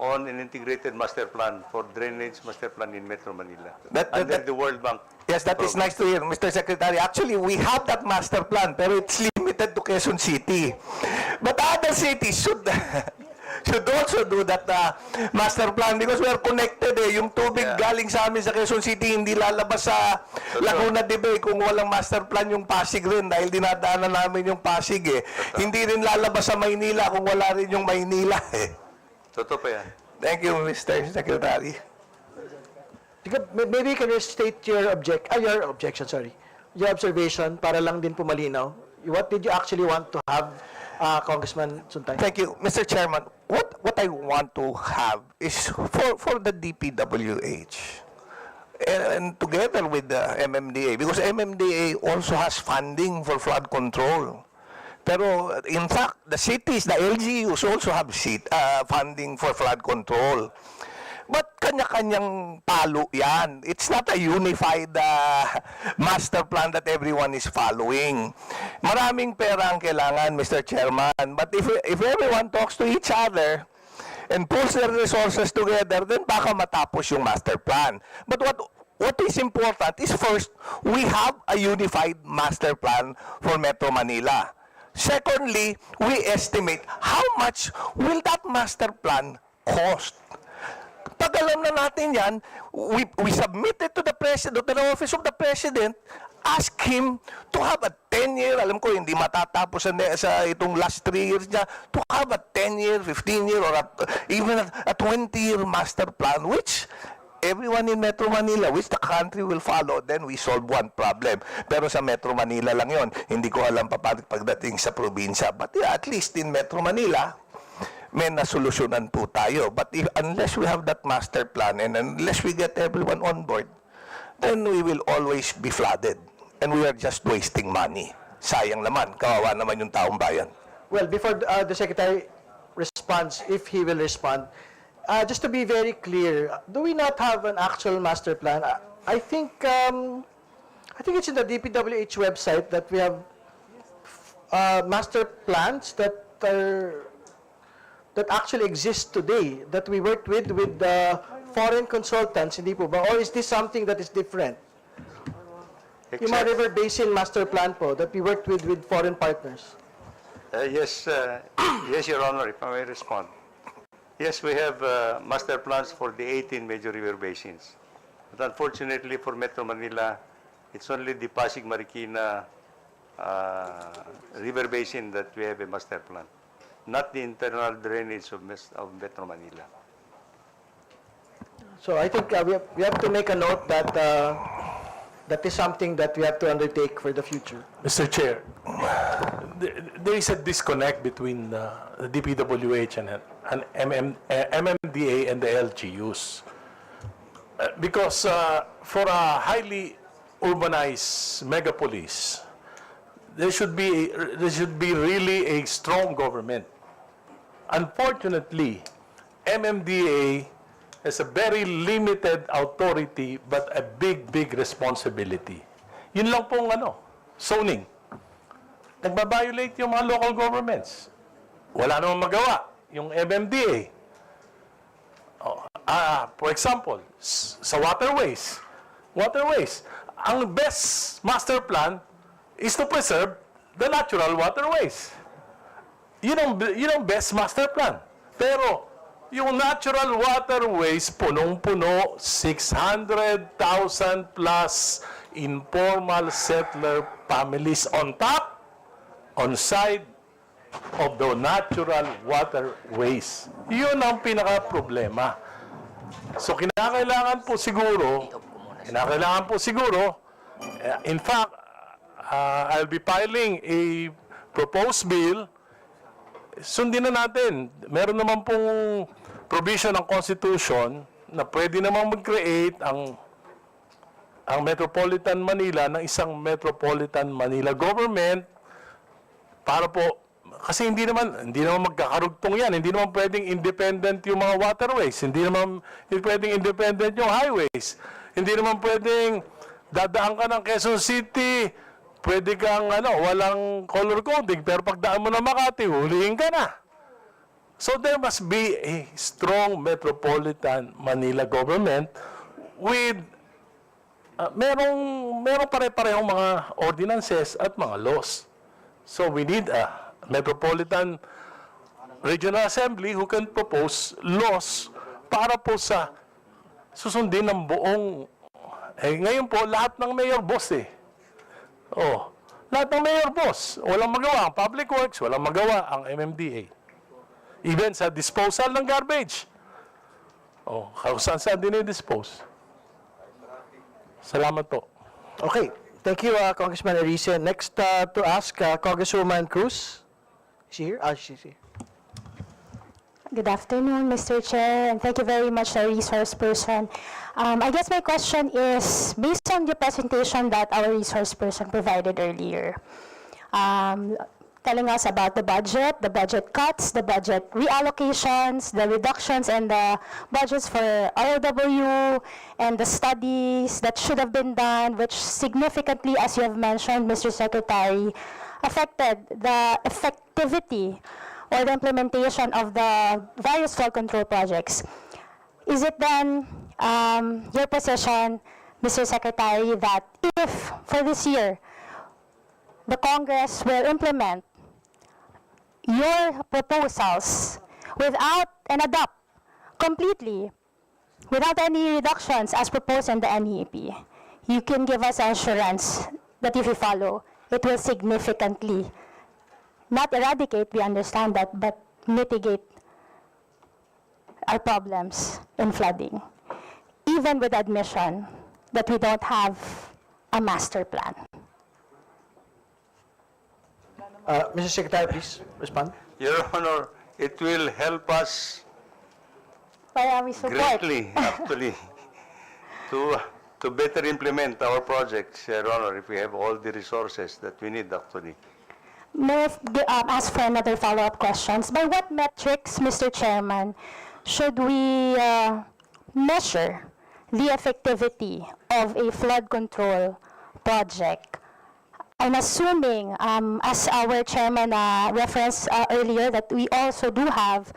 on an integrated master plan for drainage master plan in Metro Manila under the World Bank. Yes, that is nice to hear, Mr. Secretary. Actually, we have that master plan, pero it's limited to Quezon City. But other cities should also do that master plan because we are connected eh. Yung tubig galing sa amin sa Quezon City hindi lalabas sa Laguna de Bay kung walang master plan yung Pasig rin dahil dinadaanan namin yung Pasig eh. Hindi rin lalabas sa Maynila kung wala rin yung Maynila eh. Totoo pa yan. Thank you, Mr. Secretary. Maybe can you state your objection, your observation para lang din po malinaw. What did you actually want to have, Congressman Suntay? Thank you, Mr. Chairman. What I want to have is for the DPWH and together with the MMDA, because MMDA also has funding for flood control. Pero in fact, the cities, the LGUs also have funding for flood control. But kanya-kanyang palo yan. It's not a unified master plan that everyone is following. Maraming pera ang kailangan, Mr. Chairman. But if everyone talks to each other and pulls their resources together, then baka matapos yung master plan. But what is important is first, we have a unified master plan for Metro Manila. Secondly, we estimate how much will that master plan cost. Pag alam na natin yan, we submit it to the President, to the Office of the President, ask him to have a 10-year, alam ko hindi matatapos sa itong last 3 years niya, to have a 10-year, 15-year, or even a 20-year master plan, which everyone in Metro Manila, which the country will follow, then we solve one problem. Pero sa Metro Manila lang yon. Hindi ko alam pa pagdating sa probinsya. But yeah, at least in Metro Manila, may nasolusyonan po tayo. But unless we have that master plan and unless we get everyone on board, then we will always be flooded. And we are just wasting money. Sayang naman, kawawa naman yung taong bayan. Well, before the Secretary responds, if he will respond, just to be very clear, do we not have an actual master plan? I think it's in the DPWH website that we have master plans that actually exist today, that we worked with foreign consultants, hindi po ba? Or is this something that is different? Yung mga River Basin master plan po that we worked with foreign partners. Yes, yes, Your Honor, if I may respond. Yes, we have master plans for the 18 major river basins. But unfortunately for Metro Manila, it's only the Pasig Marikina river basin that we have a master plan, not the internal drainage of Metro Manila. So I think we have to make a note that that is something that we have to undertake for the future. Mr. Chair, there is a disconnect between the DPWH and MMDA and the LGUs. Because for a highly urbanized megapolis, there should be really a strong government. Unfortunately, MMDA has a very limited authority but a big responsibility. Yun lang pong zoning. Nagbabiolate yung mga local governments. Wala namang magawa yung MMDA. For example, sa waterways, ang best master plan is to preserve the natural waterways. Yun ang best master plan. Pero yung natural waterways, punong-puno, 600,000 plus informal settler families on top, on side of the natural waterways. Yun ang pinaka-problema. So, kinakailangan po siguro, in fact, I'll be filing a proposed bill. Sundin na natin. Meron naman pong provision ng Constitution na pwede namang mag-create ang Metropolitan Manila ng isang Metropolitan Manila government para po, kasi hindi naman magkakarugtong yan. Hindi naman pwedeng independent yung mga waterways. Hindi naman pwedeng independent yung highways. Hindi naman pwedeng dadaan ka ng Quezon City, pwede kang walang color coding, pero pagdaan mo na Makati, hulihin ka na. So there must be a strong Metropolitan Manila government with merong pare-parehong mga ordinances at mga laws. So we need a Metropolitan Regional Assembly who can propose laws para po sa susundin ng buong ngayon po lahat ng mayor boss lahat ng mayor boss. Walang magawa ang Public Works, walang magawa ang MMDA. Even sa disposal ng garbage. Kung saan dinedispose. Salamat po. Okay. Thank you, Congressman Arice. Next to ask, Congresswoman Cruz. Is she here? She's here. Good afternoon, Mr. Chair, and thank you very much, our resource person. I guess my question is, based on the presentation that our resource person provided earlier, telling us about the budget cuts, the budget reallocations, the reductions, and the budgets for ROW, and the studies that should have been done, which significantly, as you have mentioned, Mr. Secretary, affected the effectivity or the implementation of the various flood control projects. Is it then your position, Mr. Secretary, that if for this year the Congress will implement your proposals and adopt completely without any reductions as proposed in the NEP, you can give us assurance that if you follow, it will significantly not eradicate, we understand that, but mitigate our problems in flooding, even with admission that we don't have a master plan. Mr. Secretary, please respond. Your Honor, it will help us Marami support. greatly, actually, to better implement our projects, Your Honor, if we have all the resources that we need, actually. May I ask for another follow-up questions? By what metrics, Mr. Chairman, should we measure the effectivity of a flood control project? I'm assuming, as our chairman referenced earlier, that we also do have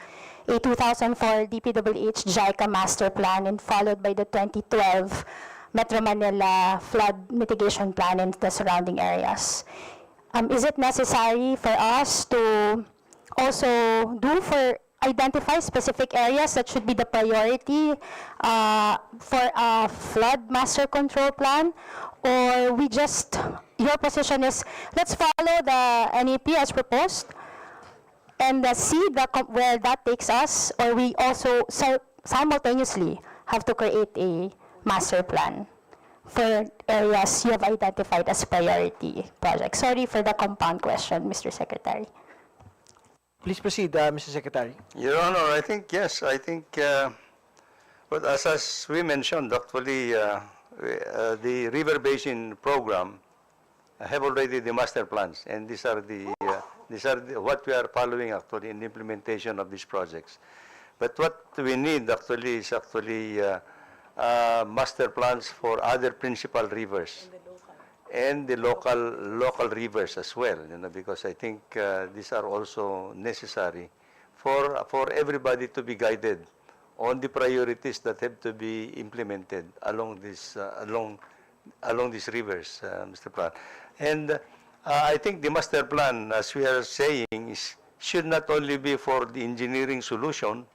a 2004 DPWH JICA master plan and followed by the 2012 Metro Manila flood mitigation plan in the surrounding areas. Is it necessary for us to also identify specific areas that should be the priority for a flood master control plan? Or your position is, let's follow the NEP as proposed and see where that takes us, or we also simultaneously have to create a master plan for areas you have identified as priority projects? Sorry for the compound question, Mr. Secretary. Please proceed, Mr. Secretary. Your Honor, I think, yes, I think, but as we mentioned, actually, the River Basin Program have already the master plans, and these are what we are following actually in the implementation of these projects. But what we need actually is master plans for other principal rivers and the local rivers as well, because I think these are also necessary for everybody to be guided on the priorities that have to be implemented along these rivers, Mr. Plan. And I think the master plan, as we are saying, should not only be for the engineering solution,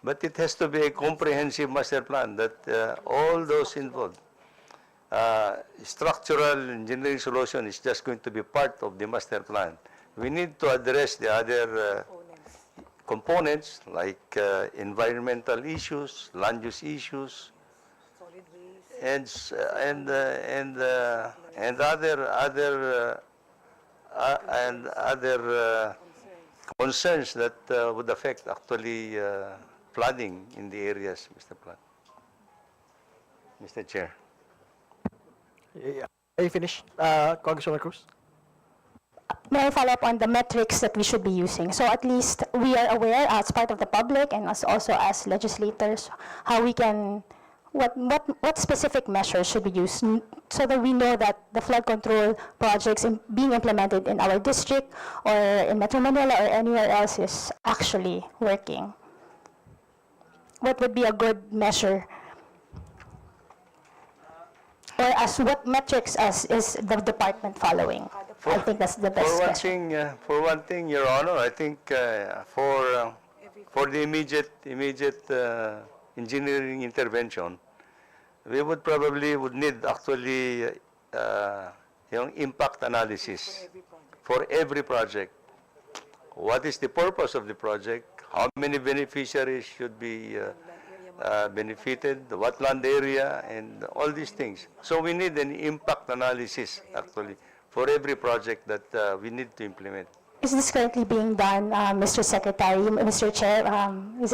but it has to be a comprehensive master plan that all those involved. Structural engineering solution is just going to be part of the master plan. We need to address the other components like environmental issues, land use issues, and other concerns that would affect actually flooding in the areas, Mr. Plan. Mr. Chair. Are you finished, Congresswoman Cruz? May I follow up on the metrics that we should be using? So at least we are aware as part of the public and also as legislators how we can, what specific measures should we use so that we know that the flood control projects being implemented in our district or in Metro Manila or anywhere else is actually working. What would be a good measure? Or what metrics is the department following? I think that's the best question. For one thing, Your Honor, I think for the immediate engineering intervention, we would need actually impact analysis for every project. What is the purpose of the project? How many beneficiaries should be benefited? What land area? And all these things. So we need an impact analysis actually for every project that we need to implement. Is this currently being done, Mr. Secretary, Mr. Chair? Is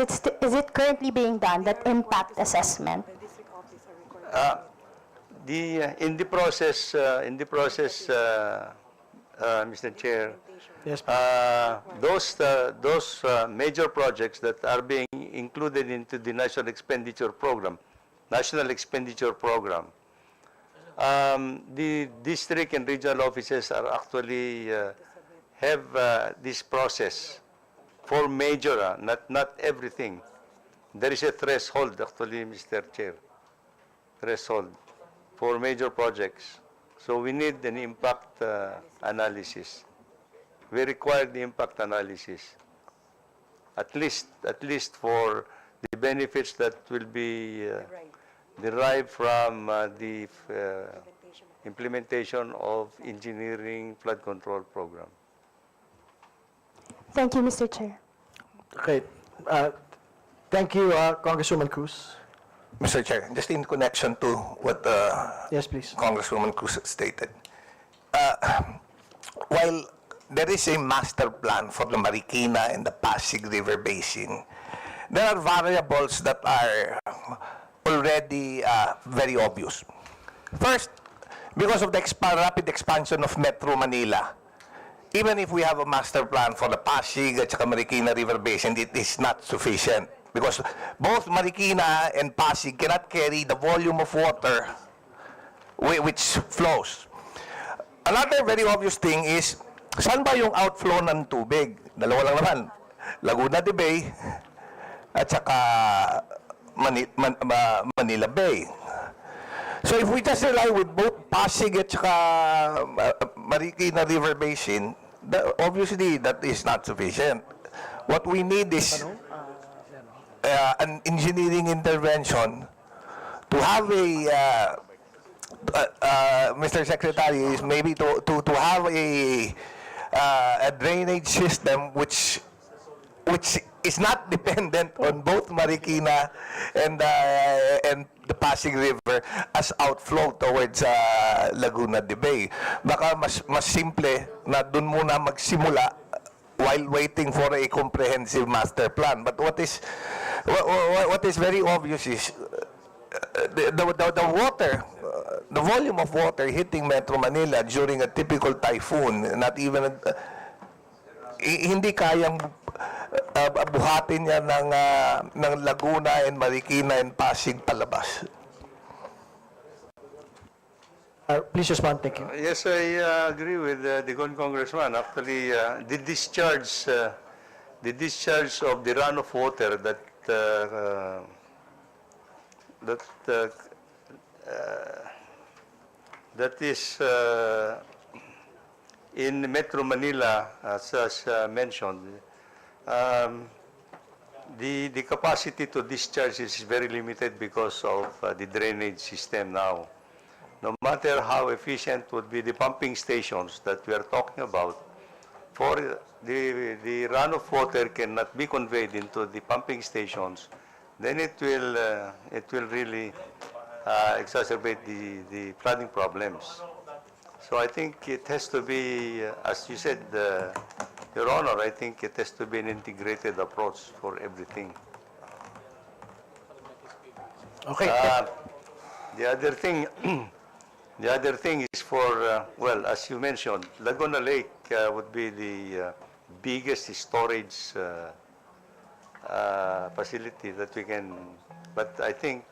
it currently being done, that impact assessment? In the process, Mr. Chair, Yes, those major projects that are being included into the National Expenditure Program, the district and regional offices are actually have this process for major, not everything. There is a threshold actually, Mr. Chair, threshold for major projects. So we need an impact analysis. We require the impact analysis, at least for the benefits that will be derived from the implementation of engineering flood control program. Thank you, Mr. Chair. Okay. Thank you, Congresswoman Cruz. Mr. Chair, just in connection to what Yes, please. Congresswoman Cruz stated. While there is a master plan for the Marikina and the Pasig River Basin. There are variables that are already very obvious. First, because of the rapid expansion of Metro Manila, even if we have a master plan for the Pasig at saka Marikina River Basin, it is not sufficient because both Marikina and Pasig cannot carry the volume of water which flows. Another very obvious thing is, saan ba yung outflow ng tubig? Dalawa lang naman, Laguna de Bay at saka Manila Bay. So if we just rely with both Pasig at saka Marikina River Basin, obviously that is not sufficient. What we need is an engineering intervention to have a Mr. Secretary, is maybe to have a drainage system which is not dependent on both Marikina and the Pasig River as outflow towards Laguna de Bay. Baka mas simple na dun muna magsimula while waiting for a comprehensive master plan. But what is very obvious is the water, the volume of water hitting Metro Manila during a typical typhoon, not even hindi kayang buhatin niya ng Laguna and Marikina and Pasig palabas. Please respond. Thank you. Yes, I agree with the good congressman. Actually, the discharge of the runoff water that is in Metro Manila, as mentioned, the capacity to discharge is very limited because of the drainage system now. No matter how efficient would be the pumping stations that we are talking about, for the runoff water cannot be conveyed into the pumping stations, then it will really exacerbate the flooding problems. So I think it has to be, as you said, Your Honor, I think it has to be an integrated approach for everything. Okay. The other thing is for, well, as you mentioned, Laguna Lake would be the biggest storage facility that we can, but I think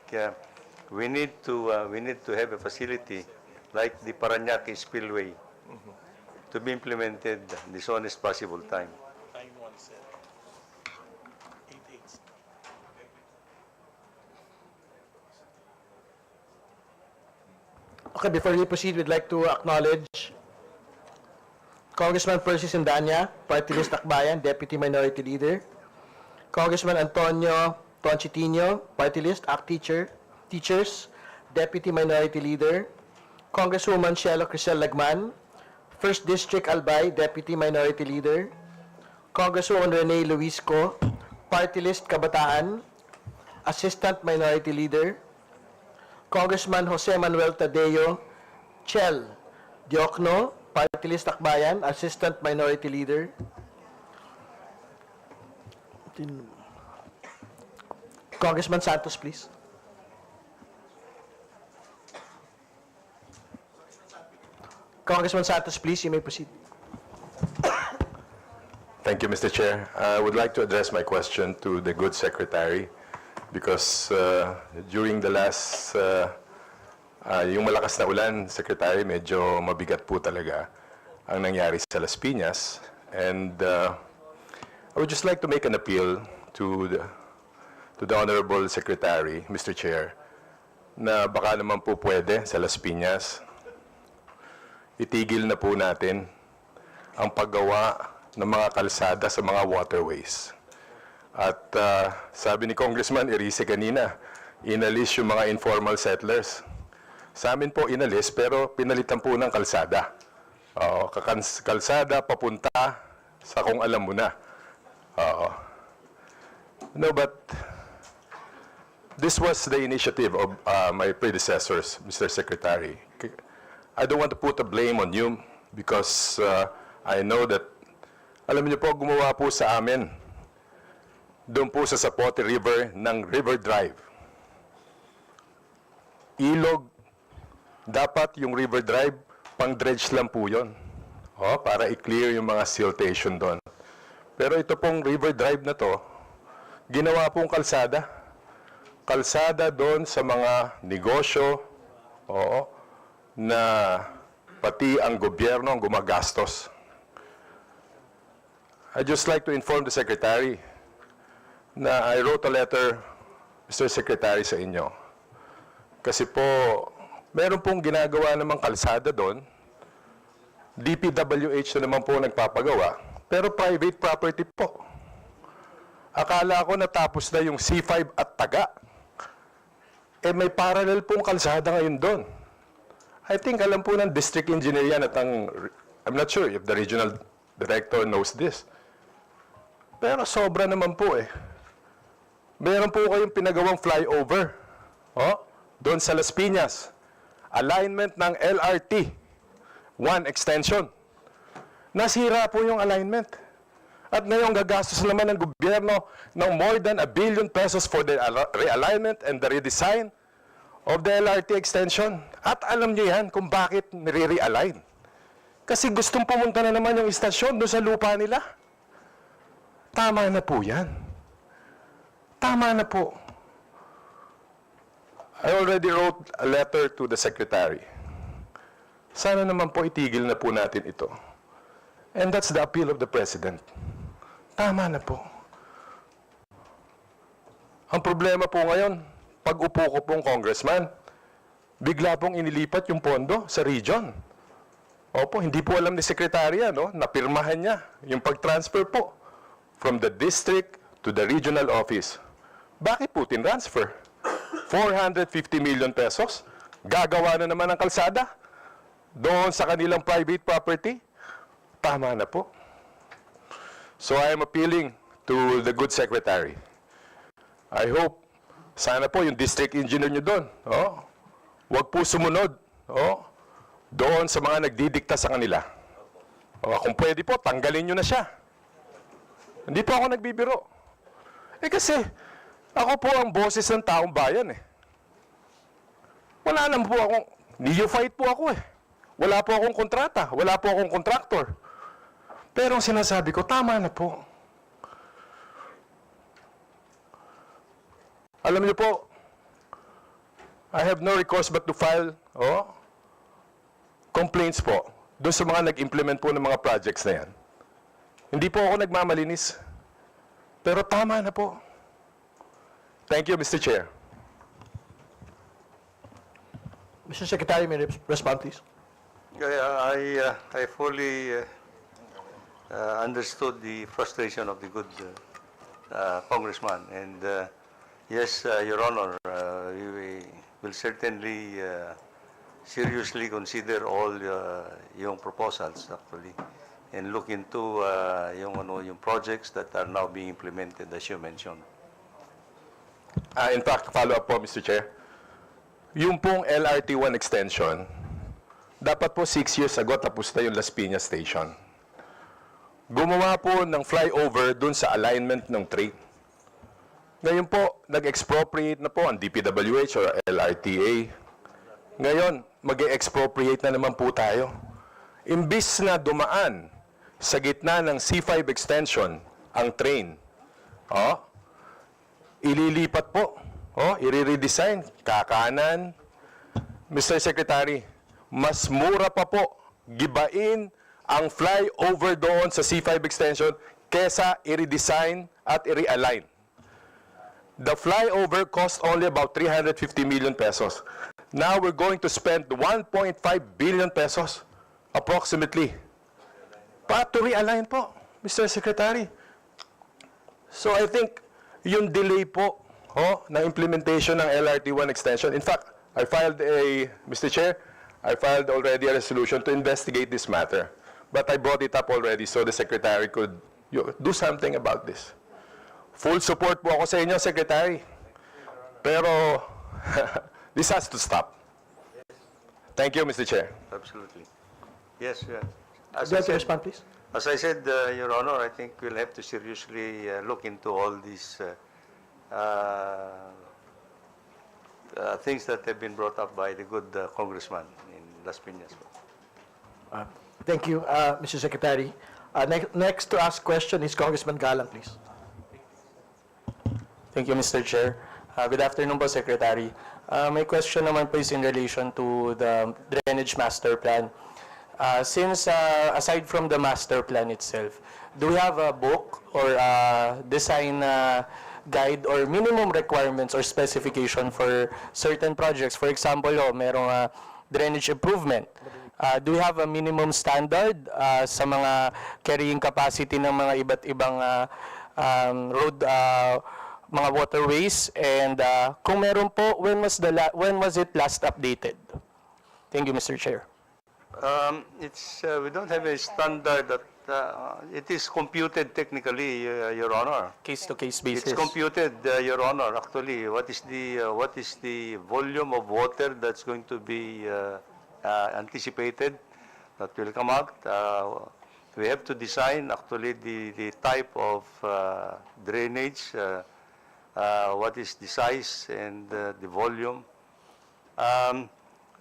we need to have a facility like the Parañaque Spillway to be implemented the soonest possible time. Okay, before we proceed, we'd like to acknowledge Congressman Percy Sindanya, Party List Akbayan, Deputy Minority Leader. Congressman Antonio Tonchitino, Party List, Teachers, Deputy Minority Leader. Congresswoman Shelo Crisel Lagman, 1st District Albay, Deputy Minority Leader. Congresswoman Rene Luisco, Party List Kabataan, Assistant Minority Leader. Congressman Jose Manuel Tadeo Chel Diokno, Party List Akbayan, Assistant Minority Leader. Congressman Santos, please. Congressman Santos, please, you may proceed. Thank you, Mr. Chair. I would like to address my question to the good secretary because during the last, yung malakas na ulan, Secretary, medyo mabigat po talaga ang nangyari sa Las Piñas. And I would just like to make an appeal to the Honorable Secretary, Mr. Chair, na baka naman po pwede sa Las Piñas, itigil na po natin ang paggawa ng mga kalsada sa mga waterways. At sabi ni Congressman Erice kanina, inalis yung mga informal settlers. Sa amin po inalis pero pinalitan po ng kalsada. Kalsada papunta sa kung alam mo na. No, but this was the initiative of my predecessors, Mr. Secretary. I don't want to put a blame on you because I know that, alam niyo po, gumawa po sa amin, doon po sa Zapote River ng River Drive. Ilog, dapat yung River Drive, pang-dredge lang po yun. Para i-clear yung mga siltation doon. Pero ito pong River Drive na to, ginawa pong kalsada. Kalsada doon sa mga negosyo, na pati ang gobyerno ang gumagastos. I'd just like to inform the Secretary na I wrote a letter, Mr. Secretary, sa inyo. Kasi po, meron pong ginagawa namang kalsada doon. DPWH na naman po nagpapagawa, pero private property po. Akala ko natapos na yung C5 at Taga. May parallel pong kalsada ngayon doon. I think alam po ng district engineer yan at I'm not sure if the regional director knows this. Pero sobra naman po Meron po kayong pinagawang flyover. Doon sa Las Piñas. Alignment ng LRT. 1 extension. Nasira po yung alignment. At ngayon gagastos naman ng gobyerno ng more than 1 billion pesos for the realignment and the redesign of the LRT extension. At alam niyo yan kung bakit nire-realign. Kasi gustong pumunta na naman yung istasyon doon sa lupa nila. Tama na po yan. Tama na po. I already wrote a letter to the Secretary. Sana naman po itigil na po natin ito. And that's the appeal of the President. Tama na po. Ang problema po ngayon, pag upo ko pong congressman, bigla pong inilipat yung pondo sa region. Opo, hindi po alam ni Secretary, napirmahan niya yung pag-transfer po from the district to the regional office. Bakit po tin-transfer? 450 million pesos? Gagawa na naman ng kalsada? Doon sa kanilang private property? Tama na po. So I am appealing to the good secretary. I hope, sana po yung district engineer nyo doon, wag po sumunod, doon sa mga nagdidikta sa kanila. Kung pwede po, tanggalin nyo na siya. Hindi po ako nagbibiro. Kasi, ako po ang boses ng taong bayan Wala naman po akong, neophyte po ako Wala po akong kontrata, wala po akong kontraktor. Pero ang sinasabi ko, tama na po. Alam niyo po, I have no recourse but to file complaints po doon sa mga nag-implement po ng mga projects na yan. Hindi po ako nagmamalinis. Pero tama na po. Thank you, Mr. Chair. Mr. Secretary, may respond, please. I fully understood the frustration of the good congressman. And yes, Your Honor, we will certainly seriously consider all yung proposals actually and look into yung projects that are now being implemented as you mentioned. In fact, follow up po, Mr. Chair. Yung pong LRT1 extension, dapat po 6 years ago tapos na yung Las Piñas Station. Gumawa po ng flyover dun sa alignment ng train. Ngayon po, nag-expropriate na po ang DPWH or LRTA. Ngayon, mag-expropriate na naman po tayo. Imbis na dumaan sa gitna ng C5 extension ang train, ililipat po, i-redesign, kakanan. Mr. Secretary, mas mura pa po gibain ang flyover doon sa C5 extension kesa i-redesign at i-realign. The flyover cost only about 350 million pesos. Now we're going to spend 1.5 billion pesos approximately para to realign po, Mr. Secretary. So I think yung delay po na implementation ng LRT1 extension. In fact, Mr. Chair, I filed already a resolution to investigate this matter. But I brought it up already so the Secretary could do something about this. Full support po ako sa inyo, Secretary. Pero this has to stop. Thank you, Mr. Chair. Absolutely. Yes, yeah. Would you like to respond, please? As I said, Your Honor, I think we'll have to seriously look into all these things that have been brought up by the good congressman in Las Piñas. Thank you, Mr. Secretary. Next to ask question is Congressman Galang, please. Thank you, Mr. Chair. Good afternoon po, Secretary. My question naman po is in relation to the Drainage Master Plan. Since aside from the master plan itself, do we have a book or design guide or minimum requirements or specification for certain projects? For example, merong drainage improvement. Do we have a minimum standard sa mga carrying capacity ng mga iba't ibang road mga waterways, and kung meron po, when was it last updated? Thank you, Mr. Chair. We don't have a standard that it is computed technically, Your Honor. Case-to-case basis. It's computed, Your Honor. Actually, what is the volume of water that's going to be anticipated that will come out? We have to design actually the type of drainage. What is the size and the volume.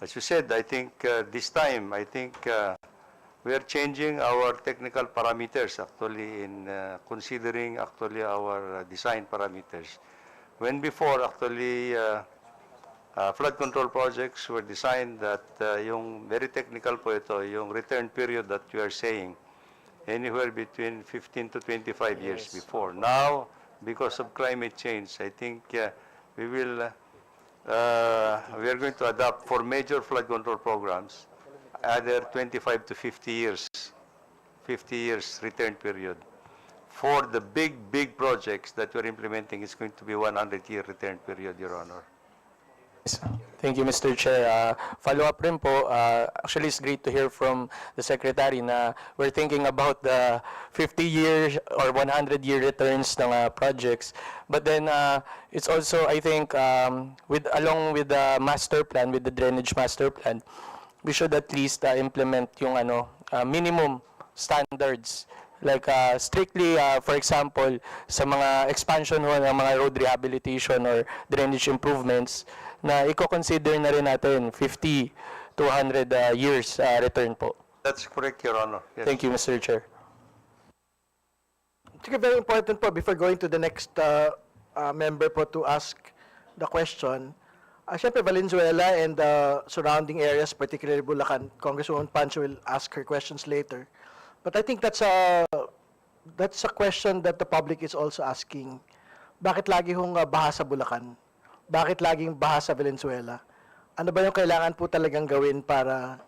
As you said, I think this time, we are changing our technical parameters actually in considering actually our design parameters. When before actually flood control projects were designed that yung very technical po ito, yung return period that you are saying, anywhere between 15 to 25 years before. Now, because of climate change, I think we are going to adopt for major flood control programs either 25 to 50 years return period. For the big projects that we're implementing, it's going to be 100-year return period, Your Honor. Thank you, Mr. Chair. Follow-up rin po, actually it's great to hear from the Secretary na we're thinking about the 50-year or 100-year returns ng projects. But then it's also, I think, along with the master plan, with the drainage master plan, we should at least implement yung minimum standards. Like strictly, for example, sa mga expansion ng mga road rehabilitation or drainage improvements, na i-consider na rin natin 50 to 100 years return po. That's correct, Your Honor. Yes. Thank you, Mr. Chair. I think very important po before going to the next member po to ask the question. Siyempre, Valenzuela and surrounding areas, particularly Bulacan, Congresswoman Pancho will ask her questions later. But I think that's a question that the public is also asking. Bakit lagi hong baha sa Bulacan? Bakit laging baha sa Valenzuela? Ano ba yung kailangan po talagang gawin para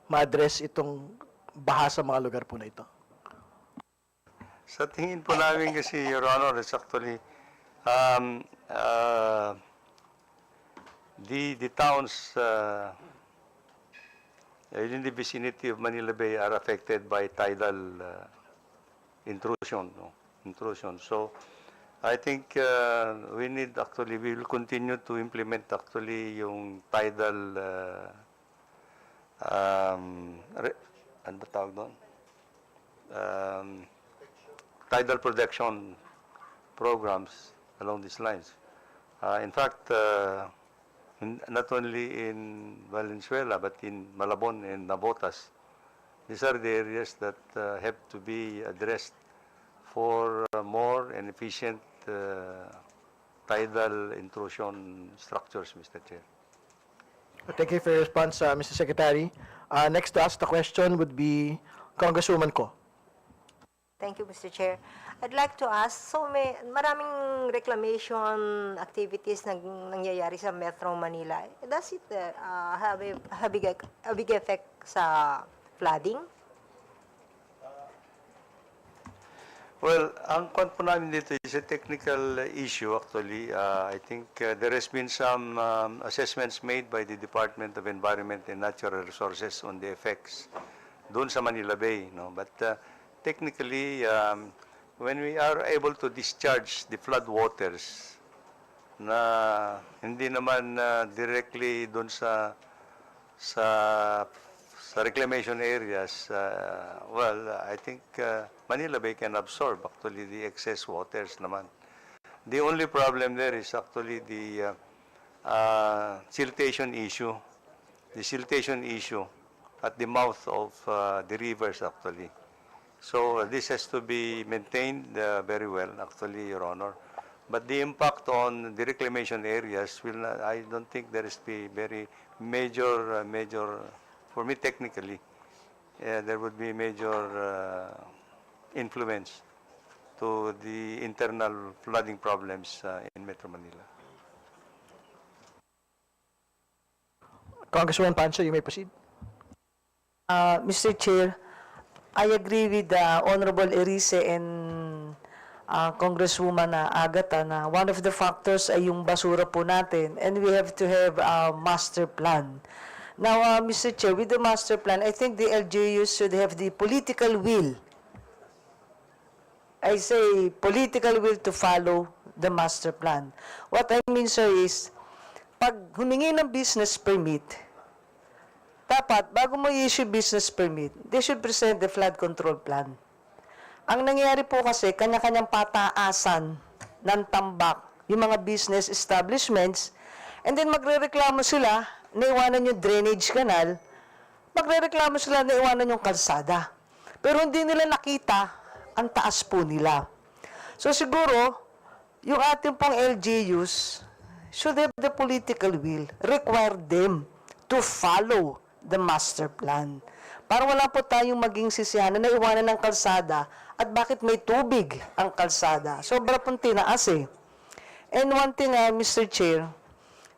ma-address itong baha sa mga lugar po na ito? Sa tingin po namin kasi, Your Honor, it's actually the towns in the vicinity of Manila Bay are affected by tidal intrusion. So I think we will continue to implement actually yung tidal ano ba tawag doon? Tidal protection programs along these lines. In fact, not only in Valenzuela but in Malabon and Navotas, these are the areas that have to be addressed for more and efficient tidal intrusion structures, Mr. Chair. Thank you for your response, Mr. Secretary. Next to ask the question would be Congresswoman Ko. Thank you, Mr. Chair. I'd like to ask, so maraming reclamation activities nangyayari sa Metro Manila. Does it have a big effect sa flooding? Well, ang kwan po namin dito is a technical issue actually. I think there has been some assessments made by the Department of Environment and Natural Resources on the effects doon sa Manila Bay. No? But technically, when we are able to discharge the flood waters na hindi naman directly doon sa sa reclamation areas, well, I think Manila Bay can absorb actually the excess waters naman. The only problem there is actually the siltation issue. The siltation issue at the mouth of the rivers actually. So this has to be maintained very well actually, Your Honor. But the impact on the reclamation areas will not, I don't think there is be very major, for me technically, there would be major influence to the internal flooding problems in Metro Manila. Congresswoman Pancho, you may proceed. Mr. Chair, I agree with Honorable Erice and Congresswoman Agata na one of the factors ay yung basura po natin and we have to have a master plan. Now, Mr. Chair, with the master plan, I think the LGUs should have the political will. I say political will to follow the master plan. What I mean, sir, is pag humingi ng business permit, dapat, bago mo i-issue business permit, they should present the flood control plan. Ang nangyayari po kasi, kanya-kanyang pataasan ng tambak, yung mga business establishments, and then magre-reklamo sila na iwanan yung drainage canal, magre-reklamo sila na iwanan yung kalsada. Pero hindi nila nakita ang taas po nila. So siguro, yung ating pong LGUs should have the political will, require them to follow the master plan. Para wala po tayong maging sisiyanan na iwanan ng kalsada at bakit may tubig ang kalsada. Sobra pong tinaas eh. And one thing, Mr. Chair,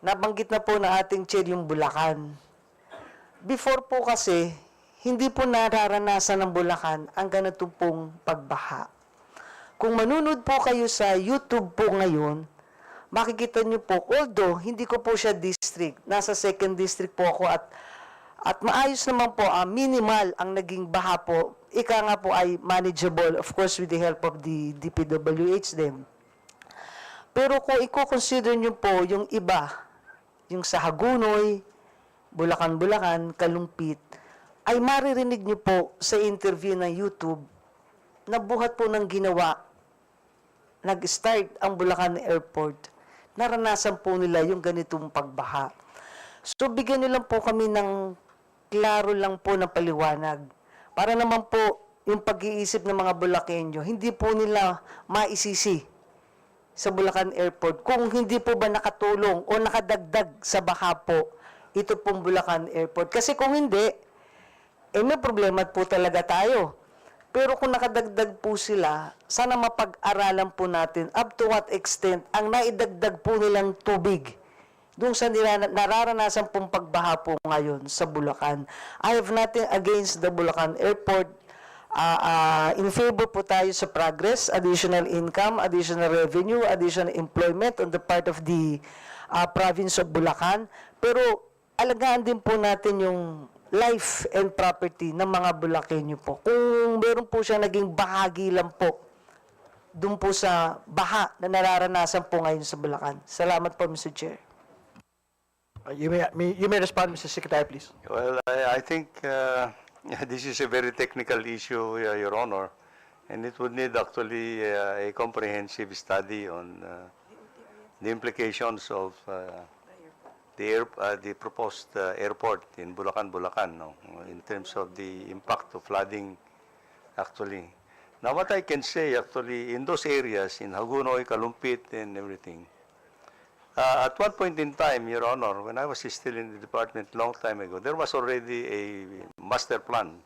nabanggit na po na ating chair yung Bulacan. Before po kasi, hindi po nararanasan ng Bulacan ang ganito pong pagbaha. Kung manunod po kayo sa YouTube po ngayon, makikita nyo po, although hindi ko po siya district, nasa 2nd district po ako at maayos naman po, minimal ang naging baha po. Ika nga po ay manageable, of course, with the help of the DPWH din. Pero kung i-consider nyo po yung iba, yung sa Hagunoy, Bulacan, Kalumpit, ay maririnig nyo po sa interview ng YouTube na buhat po ng ginawa. Nag-start ang Bulacan Airport. Naranasan po nila yung ganitong pagbaha. So, bigyan nyo lang po kami ng klaro lang po ng paliwanag. Para naman po, yung pag-iisip ng mga Bulakenyo, hindi po nila maisisi sa Bulacan Airport kung hindi po ba nakatulong o nakadagdag sa baha po ito pong Bulacan Airport. Kasi kung hindi, may problema po talaga tayo. Pero kung nakadagdag po sila, sana mapag-aralan po natin up to what extent ang naidagdag po nilang tubig doon sa nararanasan pong pagbaha po ngayon sa Bulacan. I have nothing against the Bulacan Airport. In favor po tayo sa progress, additional income, additional revenue, additional employment on the part of the province of Bulacan. Pero alagaan din po natin yung life and property ng mga Bulakenyo po. Kung meron po siya naging bahagi lang po doon po sa baha na nararanasan po ngayon sa Bulacan. Salamat po, Mr. Chair. You may respond, Mr. Secretary, please. Well, I think this is a very technical issue, Your Honor, and it would need actually a comprehensive study on the implications of the proposed airport in Bulacan, no, in terms of the impact of flooding, actually. Now, what I can say, actually, in those areas, in Hagunoy, Kalumpit, and everything, at one point in time, Your Honor, when I was still in the department long time ago, there was already a master plan,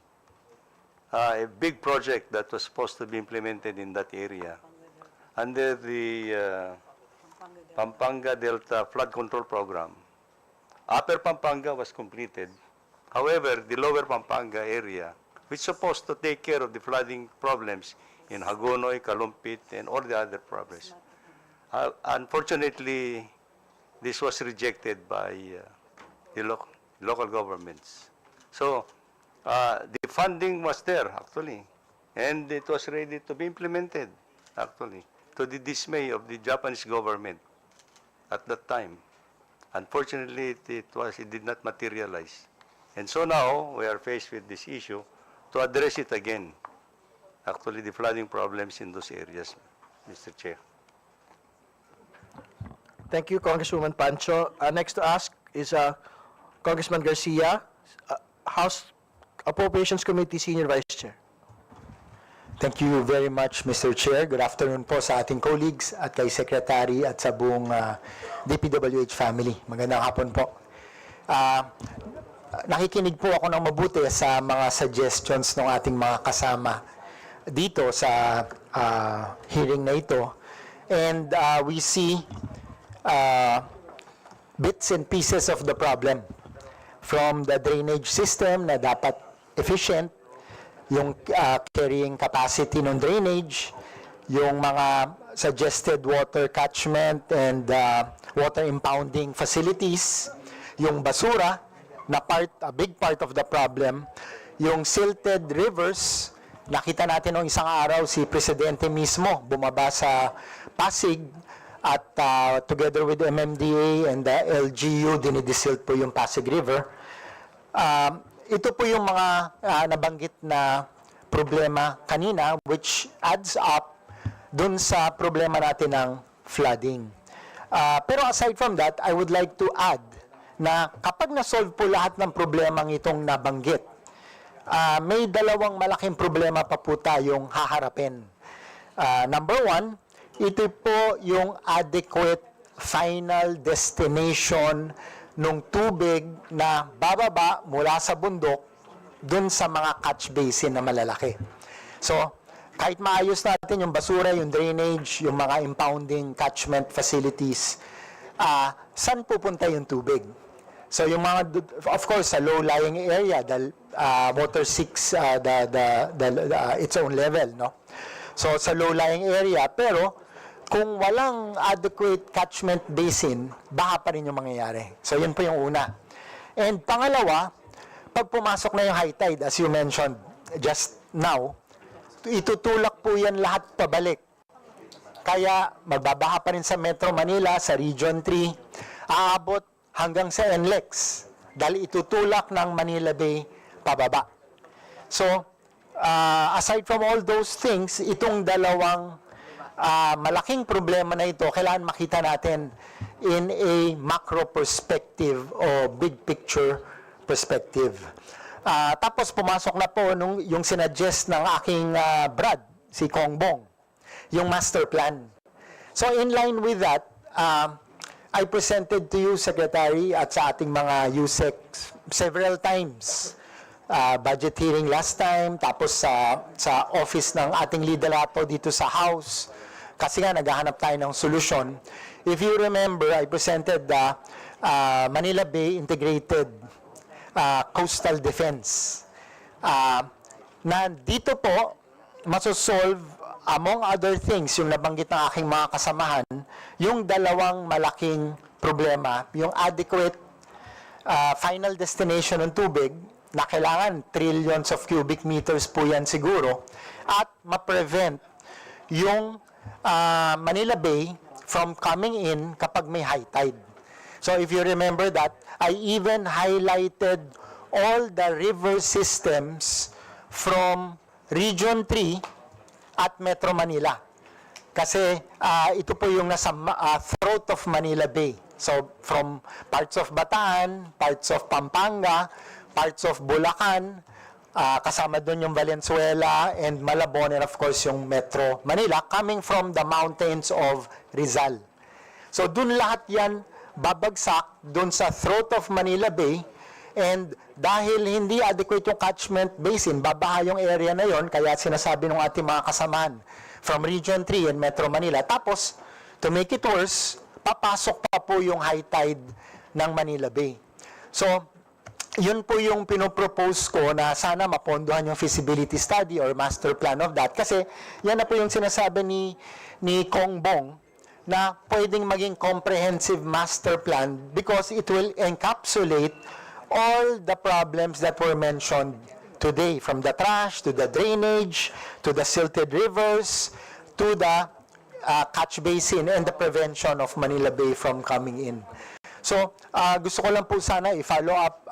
a big project that was supposed to be implemented in that area under the Pampanga Delta Flood Control Program. Upper Pampanga was completed. However, the lower Pampanga area, which is supposed to take care of the flooding problems in Hagonoy, Kalumpit, and all the other provinces, unfortunately, this was rejected by the local governments. So, the funding was there, actually, and it was ready to be implemented, actually, to the dismay of the Japanese government at that time. Unfortunately, it did not materialize. And so now, we are faced with this issue to address it again. Actually, the flooding problems in those areas, Mr. Chair. Thank you, Congresswoman Pancho. Next to ask is Congressman Garcia, House Appropriations Committee Senior Vice Chair. Thank you very much, Mr. Chair. Good afternoon po sa ating colleagues at kay Secretary at sa buong DPWH family. Magandang hapon po. Nakikinig po ako ng mabuti sa mga suggestions ng ating mga kasama dito sa hearing na ito. And we see bits and pieces of the problem. From the drainage system na dapat efficient, yung carrying capacity ng drainage, yung mga suggested water catchment and water impounding facilities, yung basura na a big part of the problem, yung silted rivers. Nakita natin noong isang araw si Presidente mismo bumaba sa Pasig at together with MMDA and the LGU dinidisilt po yung Pasig River. Ito po yung mga nabanggit na problema kanina which adds up dun sa problema natin ng flooding. Pero aside from that, I would like to add na kapag na-solve po lahat ng problemang itong nabanggit, may dalawang malaking problema pa po tayong haharapin. Number one, ito po yung adequate final destination ng tubig na bababa mula sa bundok dun sa mga catch basin na malalaki. So, kahit maayos natin yung basura, yung drainage, yung mga impounding catchment facilities, saan pupunta yung tubig? So, yung mga, of course, sa low-lying area, the water seeks its own level, no? So, sa low-lying area, pero kung walang adequate catchment basin, baha pa rin yung mangyayari. So, yun po yung una. And pangalawa, pag pumasok na yung high tide, as you mentioned just now, itutulak po yan lahat pabalik. Kaya, magbabaha pa rin sa Metro Manila, sa Region 3, aabot hanggang sa NLEX, dahil itutulak ng Manila Bay pababa. So, aside from all those things, itong dalawang malaking problema na ito, kailangan makita natin in a macro perspective o big picture perspective. Tapos pumasok na po yung sinuggest ng aking Brad, si Kong Bong, yung master plan. So in line with that, I presented to you, Secretary, at sa ating mga USEC several times. Budget hearing last time, tapos sa office ng ating liderato dito sa House, kasi nga naghahanap tayo ng solusyon. If you remember, I presented the Manila Bay Integrated Coastal Defense. Na dito po, masosolve, among other things, yung nabanggit ng aking mga kasamahan, yung dalawang malaking problema, yung adequate final destination ng tubig, na kailangan trillions of cubic meters po yan siguro, at ma-prevent yung Manila Bay from coming in kapag may high tide. So if you remember that, I even highlighted all the river systems from Region 3 at Metro Manila. Kasi ito po yung nasa throat of Manila Bay. So from parts of Bataan, parts of Pampanga, parts of Bulacan, kasama doon yung Valenzuela and Malabon, and of course yung Metro Manila, coming from the mountains of Rizal. So doon lahat yan babagsak doon sa throat of Manila Bay, and dahil hindi adequate yung catchment basin, babaha yung area na yon, kaya sinasabi ng ating mga kasamaan from Region 3 and Metro Manila. Tapos, to make it worse, papasok pa po yung high tide ng Manila Bay. So, yun po yung pinopropose ko na sana mapondohan yung feasibility study or master plan of that. Kasi yan na po yung sinasabi ni Kong Bong na pwedeng maging comprehensive master plan because it will encapsulate all the problems that were mentioned today, from the trash, to the drainage, to the silted rivers, to the catch basin and the prevention of Manila Bay from coming in. So, gusto ko lang po sana i-follow up,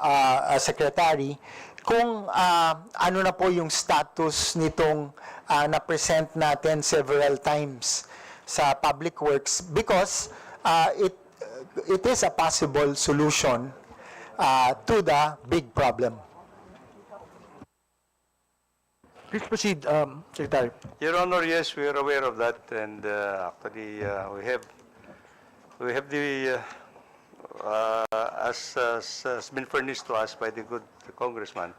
Secretary, kung ano na po yung status nitong na-present natin several times sa Public Works because it is a possible solution to the big problem. Please proceed, Secretary. Your Honor, yes, we are aware of that, and actually we have the as has been furnished to us by the good congressman.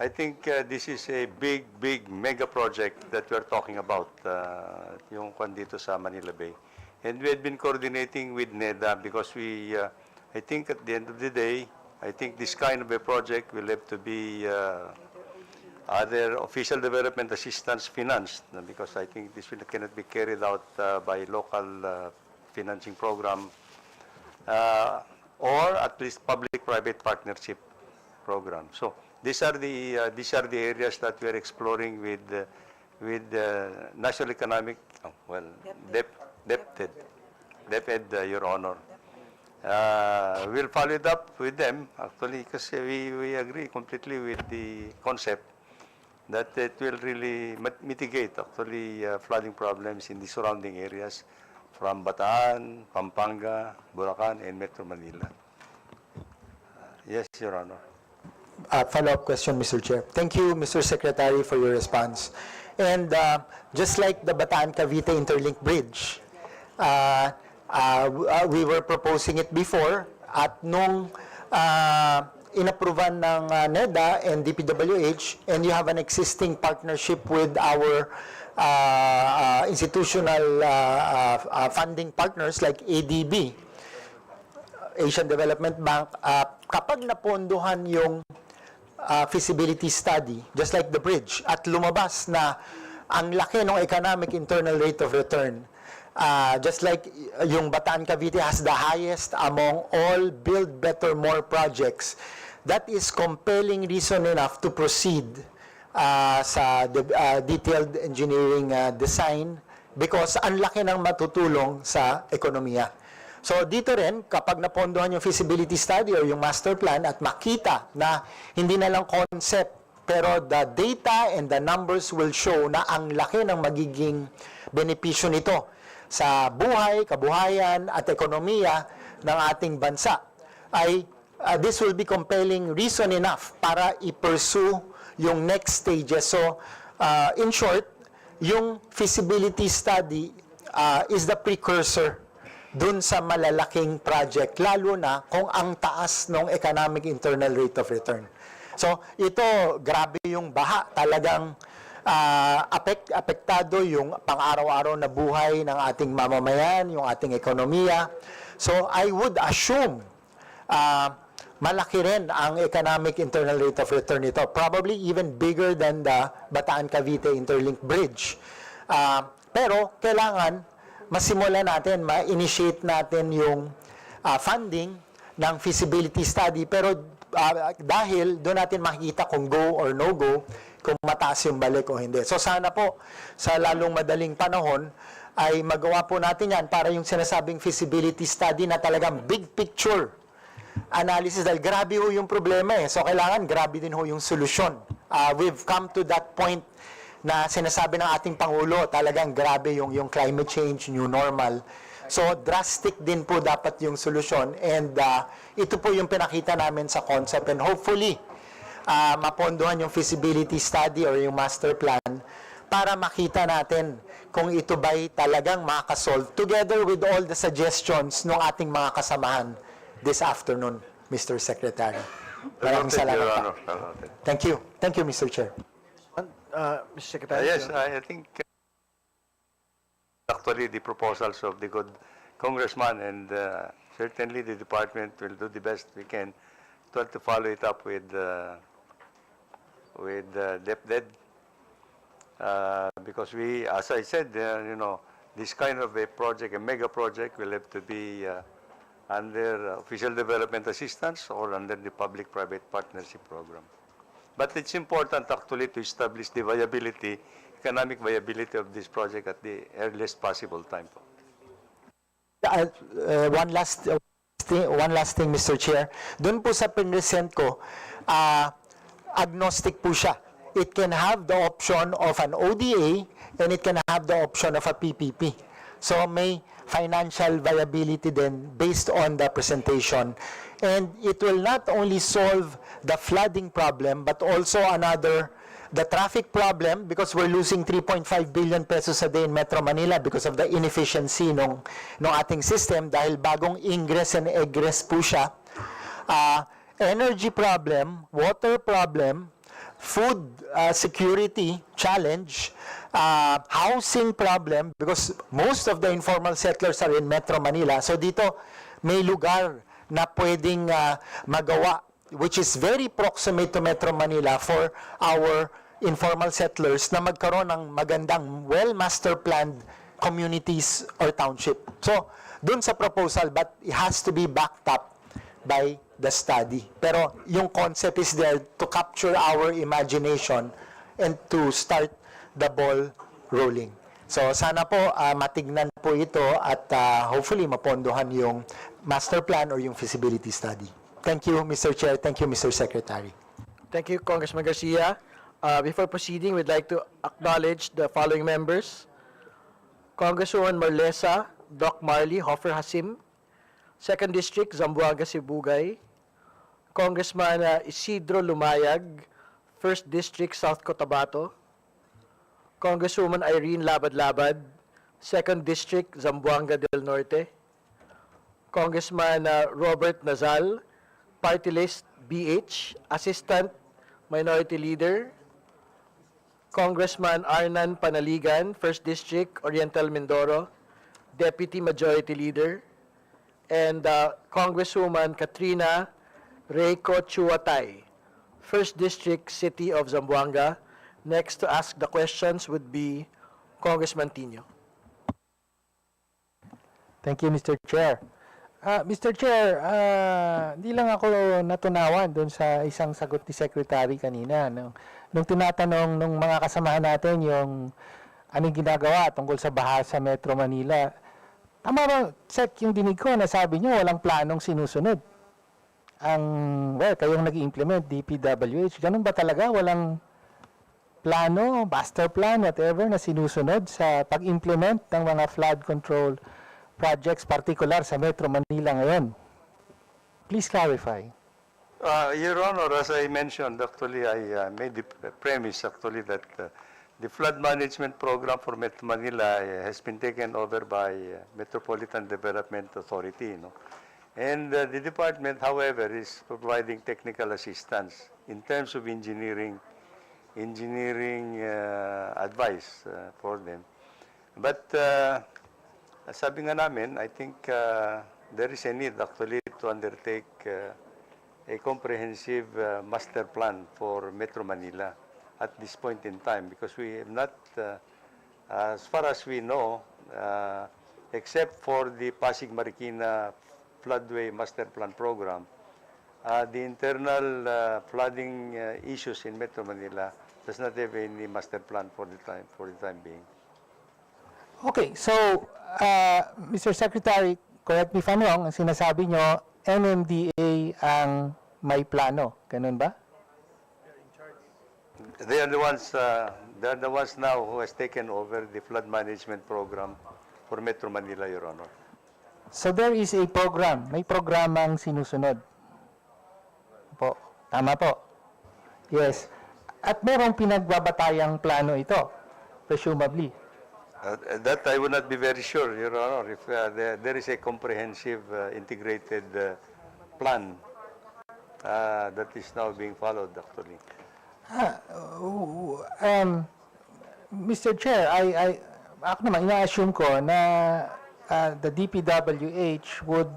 I think this is a big mega project that we are talking about, yung kwan dito sa Manila Bay. And we had been coordinating with NEDA because I think at the end of the day, I think this kind of a project will have to be other official development assistance financed, because I think this cannot be carried out by local financing program or at least public-private partnership program. So these are the areas that we are exploring with national economic DepEd, Your Honor. We'll follow it up with them actually because we agree completely with the concept that it will really mitigate actually flooding problems in the surrounding areas from Bataan, Pampanga, Bulacan, and Metro Manila. Yes, Your Honor. Follow-up question, Mr. Chair. Thank you, Mr. Secretary, for your response. And just like the Bataan-Cavite Interlink Bridge, we were proposing it before at nung inapprovan ng NEDA and DPWH, and you have an existing partnership with our institutional funding partners like ADB, Asian Development Bank. Kapag napondohan yung feasibility study, just like the bridge, at lumabas na ang laki ng economic internal rate of return, just like yung Bataan Cavite has the highest among all Build Better More projects, that is compelling reason enough to proceed sa detailed engineering design because ang laki ng matutulong sa ekonomiya. So dito rin, kapag napondohan yung feasibility study or yung master plan at makita na hindi na lang concept, pero the data and the numbers will show na ang laki ng magiging benepisyo nito sa buhay, kabuhayan at ekonomiya ng ating bansa, ay this will be compelling reason enough para i-pursue yung next stages. So, in short, yung feasibility study is the precursor dun sa malalaking project, lalo na kung ang taas ng economic internal rate of return. So, ito, grabe yung baha. Talagang apektado yung pang-araw-araw na buhay ng ating mamamayan, yung ating ekonomiya. So, I would assume malaki rin ang economic internal rate of return nito. Probably even bigger than the Bataan-Cavite Interlink Bridge. Pero kailangan masimulan natin, ma-initiate natin yung funding ng feasibility study. Pero dahil doon natin makikita kung go or no go, kung mataas yung balik o hindi. So sana po, sa lalong madaling panahon, ay magawa po natin yan para yung sinasabing feasibility study na talagang big picture analysis, dahil grabe ho yung problema eh. So kailangan grabe din ho yung solusyon. We've come to that point na sinasabi ng ating Pangulo, talagang grabe yung climate change, new normal. So drastic din po dapat yung solusyon, and ito po yung pinakita namin sa concept, and hopefully mapondohan yung feasibility study or yung master plan para makita natin kung ito ba'y talagang makakasolve together with all the suggestions ng ating mga kasamahan this afternoon, Mr. Secretary. Maraming salamat. Thank you. Thank you, Mr. Chair. Mr. Secretary. Yes, I think actually the proposals of the good congressman, and certainly the department will do the best we can to follow it up with DepEd, because we, as I said, this kind of a project, a mega project, will have to be under official development assistance or under the public-private partnership program. But it's important actually to establish the viability, economic viability of this project at the earliest possible time. One last last thing, Mr. Chair. Doon po sa present ko, agnostic po siya. It can have the option of an ODA and it can have the option of a PPP. So may financial viability then based on the presentation. And it will not only solve the flooding problem but also the traffic problem, because we're losing 3.5 billion pesos a day in Metro Manila because of the inefficiency nung ating system dahil bagong ingress and egress po siya. Energy problem, water problem, food security challenge, housing problem, because most of the informal settlers are in Metro Manila. So dito may lugar na pwedeng magawa, which is very proximate to Metro Manila, for our informal settlers na magkaroon ng magandang well-master planned communities or township. So, dun sa proposal, but it has to be backed up by the study. Pero yung concept is there to capture our imagination and to start the ball rolling. So, sana po matignan po ito at hopefully mapondohan yung master plan or yung feasibility study. Thank you, Mr. Chair. Thank you, Mr. Secretary. Thank you, Congressman Garcia. Before proceeding, we'd like to acknowledge the following members: Congresswoman Marlesa Doc Marley Hofer Hasim, 2nd District, Zamboanga, Sibugay; Congressman Isidro Lumayag, 1st District, South Cotabato; Congresswoman Irene Labad-Labad, 2nd District, Zamboanga del Norte; Congressman Robert Nazal, Party List BH, Assistant Minority Leader; Congressman Arnan Panaligan, 1st District, Oriental Mindoro, Deputy Majority Leader; and Congresswoman Katrina Reiko Chuatay, 1st District, City of Zamboanga. Next to ask the questions would be Congressman Tino. Thank you, Mr. Chair. Mr. Chair, hindi lang ako natunawan doon sa isang sagot ni Secretary kanina. Nung tinatanong nung mga kasamahan natin yung anong ginagawa tungkol sa baha sa Metro Manila, tama ba, Sec, yung dinig ko, nasabi nyo walang planong sinusunod? Kayong nag-implement, DPWH, ganun ba talaga? Walang plano, master plan, whatever, na sinusunod sa pag-implement ng mga flood control projects, particular sa Metro Manila ngayon? Please clarify. Your Honor, as I mentioned, actually, I made the premise, actually, that the flood management program for Metro Manila has been taken over by Metropolitan Development Authority, And the department, however, is providing technical assistance in terms of engineering advice for them. But sabi nga namin, I think there is a need actually to undertake a comprehensive master plan for Metro Manila at this point in time, because we have not, as far as we know, except for the Pasig Marikina Floodway Master Plan Program, the internal flooding issues in Metro Manila does not have any master plan for the time being. Okay, so, Mr. Secretary, correct me if I'm wrong, ang sinasabi nyo, MMDA ang may plano. Ganun ba? They are the ones now who has taken over the flood management program for Metro Manila, Your Honor. So there is a program, may programang sinusunod. Po, tama po. Yes. At merong pinagbabatayang plano ito, presumably. That I would not be very sure, Your Honor, if there is a comprehensive, integrated plan that is now being followed, actually. Mr. Chair, ako naman, ina-assume ko na the DPWH would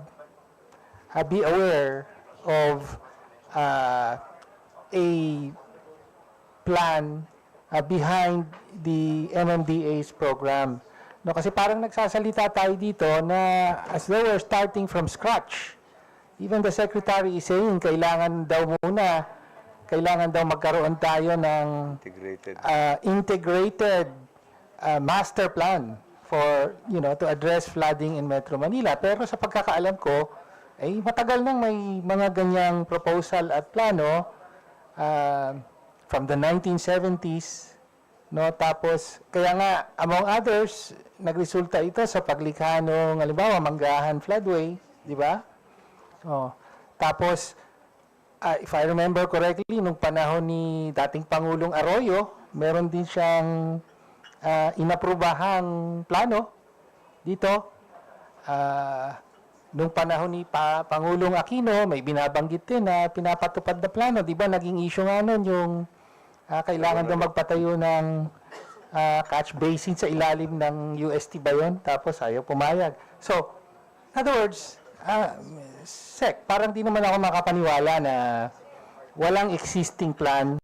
be aware of a plan behind the MMDA's program. No, kasi parang nagsasalita tayo dito na as though we're starting from scratch. Even the Secretary is saying kailangan daw magkaroon tayo ng integrated master plan for, to address flooding in Metro Manila. Pero sa pagkakaalam ko, matagal nang may mga ganyang proposal at plano from the 1970s, no? Tapos, kaya nga, among others, nagresulta ito sa paglikha ng, halimbawa, Manggahan Floodway, di ba? Tapos, if I remember correctly, nung panahon ni dating Pangulong Arroyo, meron din siyang inaprubahang plano dito. Nung panahon ni Pangulong Aquino, may binabanggit din na pinapatupad na plano. Di ba, naging issue nga nun yung kailangan daw magpatayo ng catch basin sa ilalim ng UST ba yun? Tapos ayaw pumayag. So, in other words, Sec, parang di naman ako makapaniwala na walang existing plan.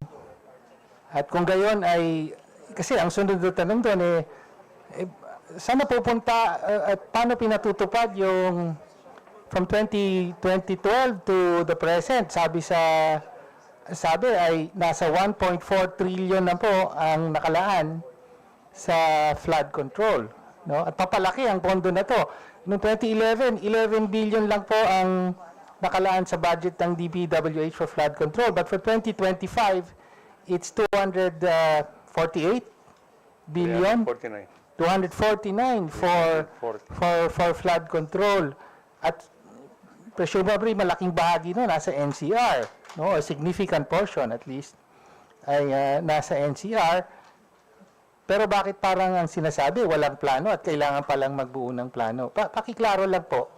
At kung gayon ay, kasi ang sunod na tanong doon saan na pupunta at paano pinatutupad yung from 2012 to the present? Sabi ay nasa 1.4 trillion na po ang nakalaan sa flood control, no? At papalaki ang pondo na to. Noong 2011, 11 billion lang po ang nakalaan sa budget ng DPWH for flood control. But for 2025, it's 248 billion. 249 for flood control. At presumably malaking bahagi no nasa NCR, no, a significant portion at least ay nasa NCR. Pero bakit parang ang sinasabi walang plano at kailangan palang magbuo ng plano? Pakiklaro lang po.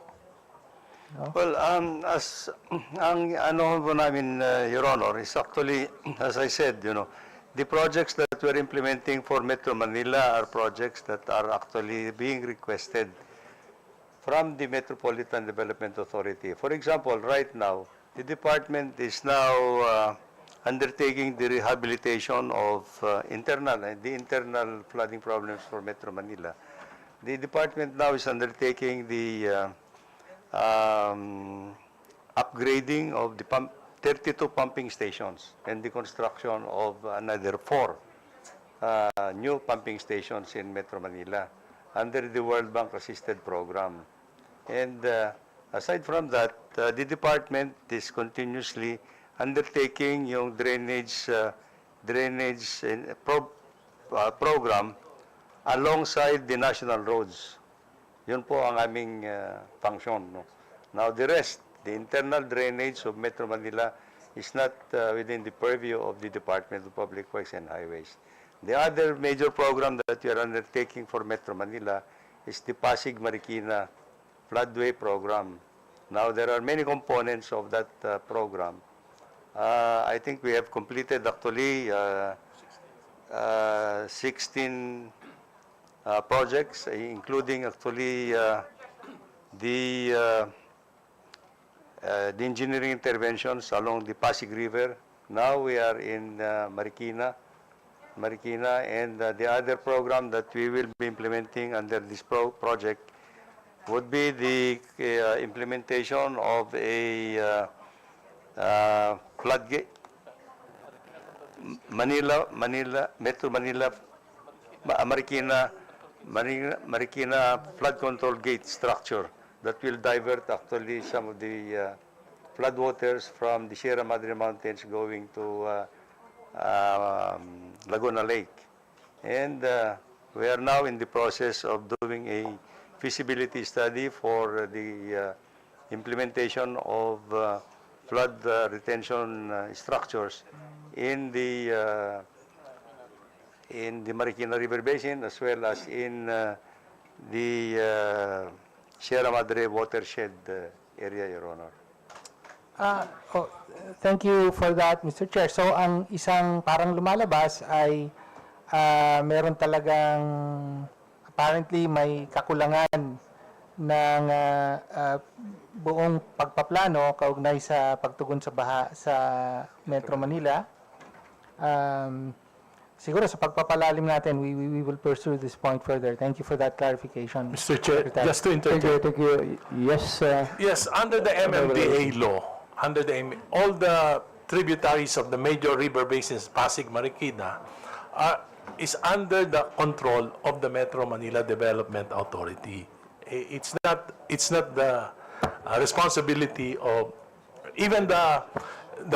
No? Well, as ang ano po namin, Your Honor, is actually, as I said, the projects that we're implementing for Metro Manila are projects that are actually being requested from the Metropolitan Development Authority. For example, right now, the department is now undertaking the rehabilitation of the internal flooding problems for Metro Manila. The department now is undertaking the upgrading of the 32 pumping stations and the construction of another 4 new pumping stations in Metro Manila under the World Bank assisted program. And aside from that, the department is continuously undertaking yung drainage program alongside the national roads. Yun po ang aming function. No? Now the rest, the internal drainage of Metro Manila is not within the purview of the Department of Public Works and Highways. The other major program that we are undertaking for Metro Manila is the Pasig Marikina Floodway program. Now there are many components of that program. I think we have completed actually 16 projects, including actually the engineering interventions along the Pasig River. Now we are in Marikina, and the other program that we will be implementing under this project would be the implementation of a floodgate, Metro Manila, Marikina flood control gate structure that will divert actually some of the floodwaters from the Sierra Madre Mountains going to Laguna Lake. And we are now in the process of doing a feasibility study for the implementation of flood retention structures in the Marikina River Basin as well as in the Sierra Madre watershed area, Your Honor. Thank you for that, Mr. Chair. So, ang isang parang lumalabas ay meron talagang apparently may kakulangan ng buong pagpaplano kaugnay sa pagtugon sa baha sa Metro Manila. Siguro sa pagpapalalim natin, we will pursue this point further. Thank you for that clarification. Mr. Chair, Secretary. just to interject. Thank you. Yes, Yes, under the MMDA law, all the tributaries of the major river basins, Pasig, Marikina, is under the control of the Metro Manila Development Authority. It's not responsibility of even the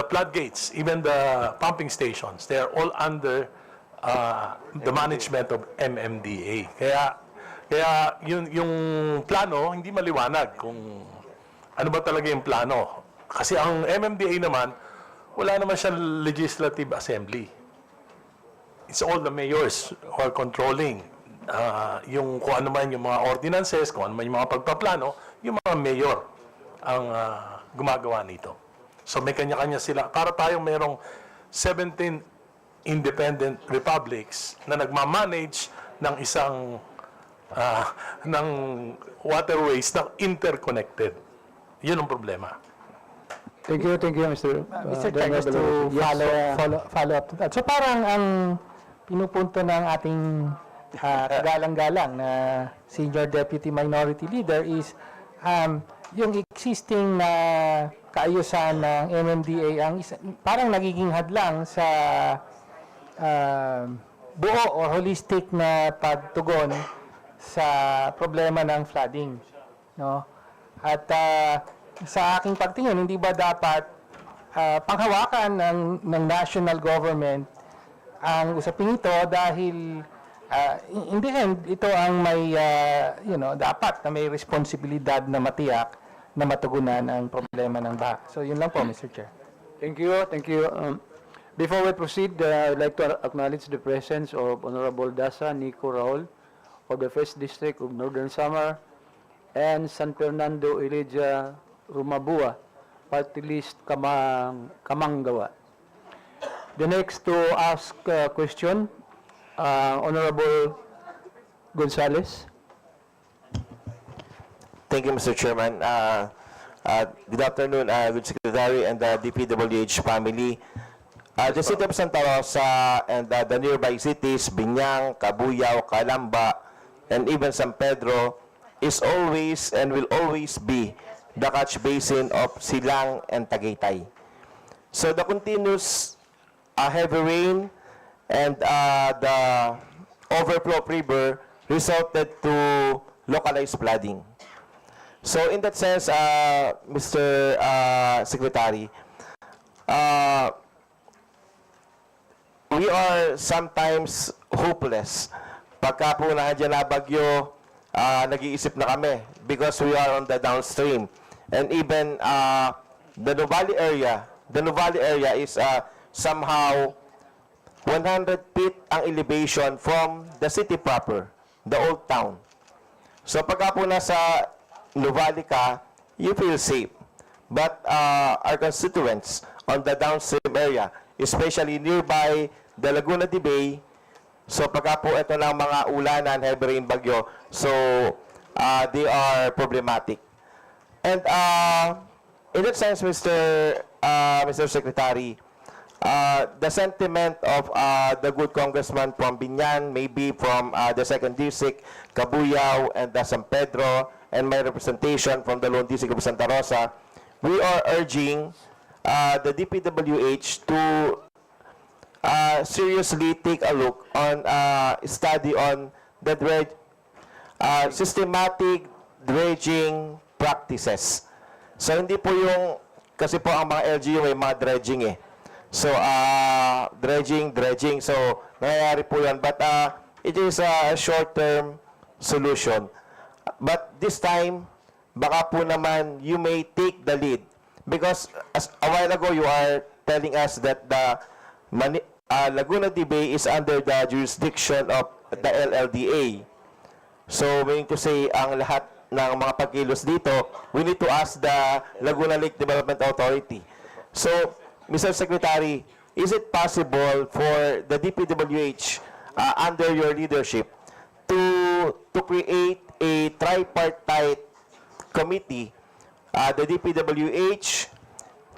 floodgates, even the pumping stations. They are all under the management of MMDA. Kaya yung plano hindi maliwanag kung ano ba talaga yung plano. Kasi ang MMDA naman, wala naman siyang legislative assembly. It's all the mayors who are controlling yung kung ano man yung mga ordinances, kung ano man yung mga pagpaplano, yung mga mayor ang gumagawa nito. So may kanya-kanya sila. Para tayong mayroong 17 independent republics na nagmamanage ng isang ng waterways na interconnected. Yun ang problema. Thank you, Mr. Mr. Chair, just to follow up to that. So parang ang pinupunto ng ating kagalang-galang na Senior Deputy Minority Leader is yung existing na kaayusan ng MMDA ang parang nagiging hadlang sa buo o holistic na pagtugon sa problema ng flooding, no? At sa aking pagtingin, hindi ba dapat panghawakan ng national government ang usaping ito dahil in the end, ito ang may dapat na may responsibilidad na matiyak na matugunan ang problema ng baha. So yun lang po, Mr. Chair. Thank you. Before we proceed, I'd like to acknowledge the presence of Honorable Dasa Nico Raul of the 1st District of Northern Samar and San Fernando Elijah Rumabua, Party List Kamanggawa. The next to ask a question, Honorable Gonzales. Thank you, Mr. Chairman. Good afternoon, good Secretary and the DPWH family. The City of Santa Rosa and the nearby cities, Biñang, Cabuyao, Calamba, and even San Pedro is always and will always be the catch basin of Silang and Tagaytay. So the continuous heavy rain and the overflow of river resulted to localized flooding. So in that sense, Mr. Secretary, we are sometimes hopeless. Pagka po nandiyan na bagyo, nag-iisip na kami because we are on the downstream. And even the Nuvali area is somehow 100 feet ang elevation from the city proper, the old town. So pagka po nasa Nuvali ka, you feel safe. But our constituents on the downstream area, especially nearby the Laguna de Bay, so pagka po ito ng mga ulanan, heavy rain, bagyo, so they are problematic. And in that sense, Mr. Secretary, the sentiment of the good congressman from Biñan, maybe from the 2nd District, Cabuyao, and the San Pedro, and my representation from the Lone District of Santa Rosa, we are urging the DPWH to seriously take a look on study on the systematic dredging practices. So hindi po yung, kasi po ang mga LGU may mga dredging eh. So dredging, so nangyayari po yan. But it is a short-term solution. But this time, baka po naman you may take the lead. Because as a while ago, you are telling us that the Laguna de Bay is under the jurisdiction of the LLDA. So, meaning to say, ang lahat ng mga pagkilos dito, we need to ask the Laguna Lake Development Authority. So, Mr. Secretary, is it possible for the DPWH, under your leadership, to create a tripartite committee, the DPWH,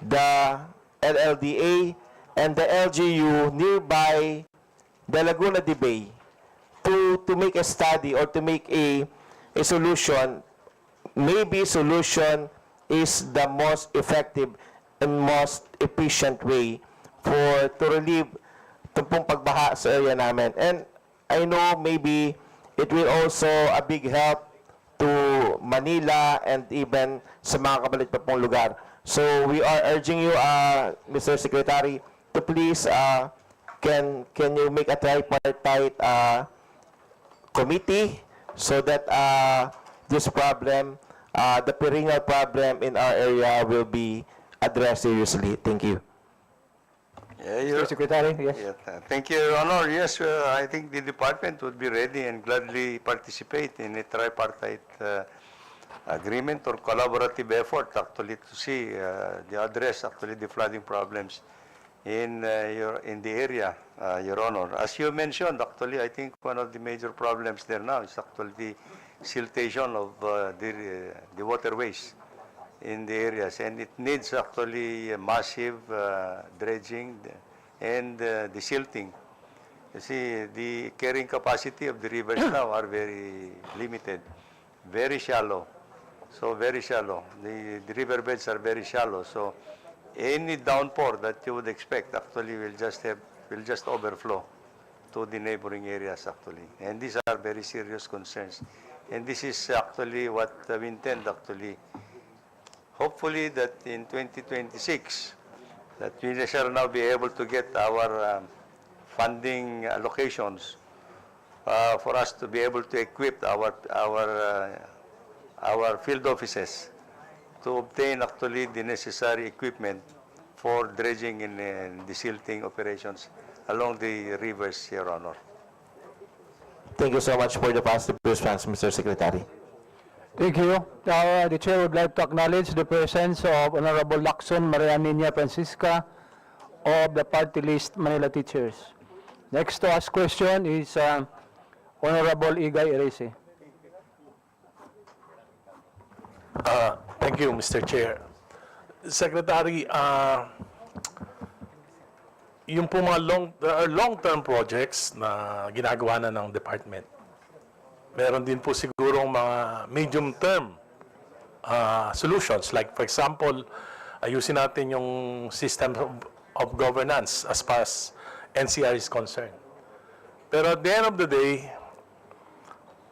the LLDA, and the LGU nearby the Laguna de Bay to make a study or to make a solution. Maybe solution is the most effective and most efficient way to relieve itong pong pagbaha sa area namin. And I know maybe it will also a big help to Manila, and even sa mga kapalit pa pong lugar. So we are urging you, Mr. Secretary, to please, can you make a tripartite committee so that this problem, the perennial problem in our area will be addressed seriously. Thank you. Yeah, Mr. Secretary, yes. Thank you, Your Honor. Yes, I think the department would be ready and gladly participate in a tripartite agreement or collaborative effort actually to see the address actually the flooding problems in the area, Your Honor. As you mentioned, actually, I think one of the major problems there now is actually the siltation of the waterways in the areas, and it needs actually a massive dredging and the silting. You see, the carrying capacity of the rivers now are very limited, very shallow. So very shallow. The riverbeds are very shallow. So any downpour that you would expect actually will just overflow to the neighboring areas actually. And these are very serious concerns. And this is actually what we intend actually. Hopefully that in 2026, that we shall now be able to get our funding allocations for us to be able to equip our field offices to obtain actually the necessary equipment for dredging and the silting operations along the rivers, Your Honor. Thank you so much for the positive response, Mr. Secretary. Thank you. Now, the Chair would like to acknowledge the presence of Honorable Lacson Maria Nina Francisca of the party list Manila Teachers. Next to ask question is Honorable Igay Erese. Thank you, Mr. Chair. Secretary, yung po mga long-term projects na ginagawa na ng department, meron din po siguro mga medium-term solutions. Like, for example, ayusin natin yung system of governance as far as NCR is concerned. Pero at the end of the day,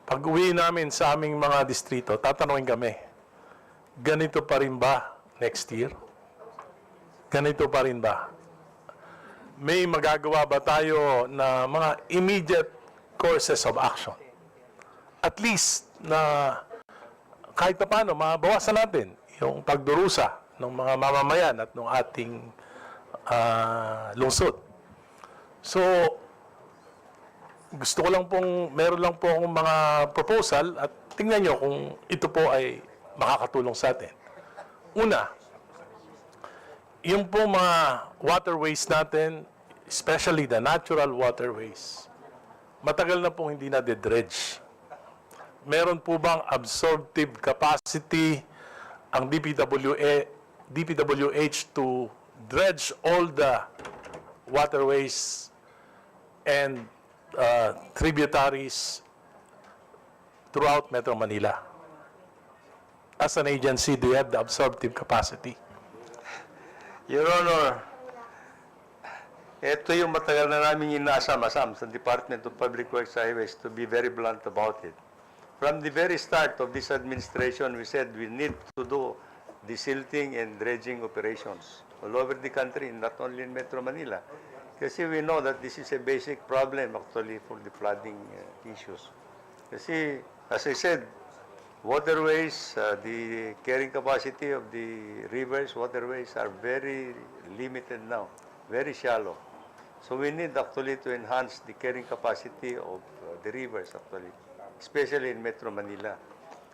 pag uwi namin sa aming mga distrito, tatanungin kami, ganito pa rin ba next year? Ganito pa rin ba? May magagawa ba tayo na mga immediate courses of action? At least na kahit na paano, mabawasan natin yung pagdurusa ng mga mamamayan at ng ating lungsod. So, gusto ko lang pong, meron lang po akong mga proposal at tingnan nyo kung ito po ay makakatulong sa atin. Una, yung po mga waterways natin, especially the natural waterways, matagal na pong hindi na-dredge. Meron po bang absorptive capacity ang DPWH to dredge all the waterways and tributaries throughout Metro Manila? As an agency, do you have the absorptive capacity? Your Honor, ito yung matagal na namin inaasam-asam sa Department of Public Works Highways, to be very blunt about it. From the very start of this administration, we said we need to do the silting and dredging operations all over the country, not only in Metro Manila. Kasi we know that this is a basic problem actually for the flooding issues. Kasi, as I said, waterways, the carrying capacity of the rivers, waterways are very limited now, very shallow. So we need actually to enhance the carrying capacity of the rivers actually, especially in Metro Manila.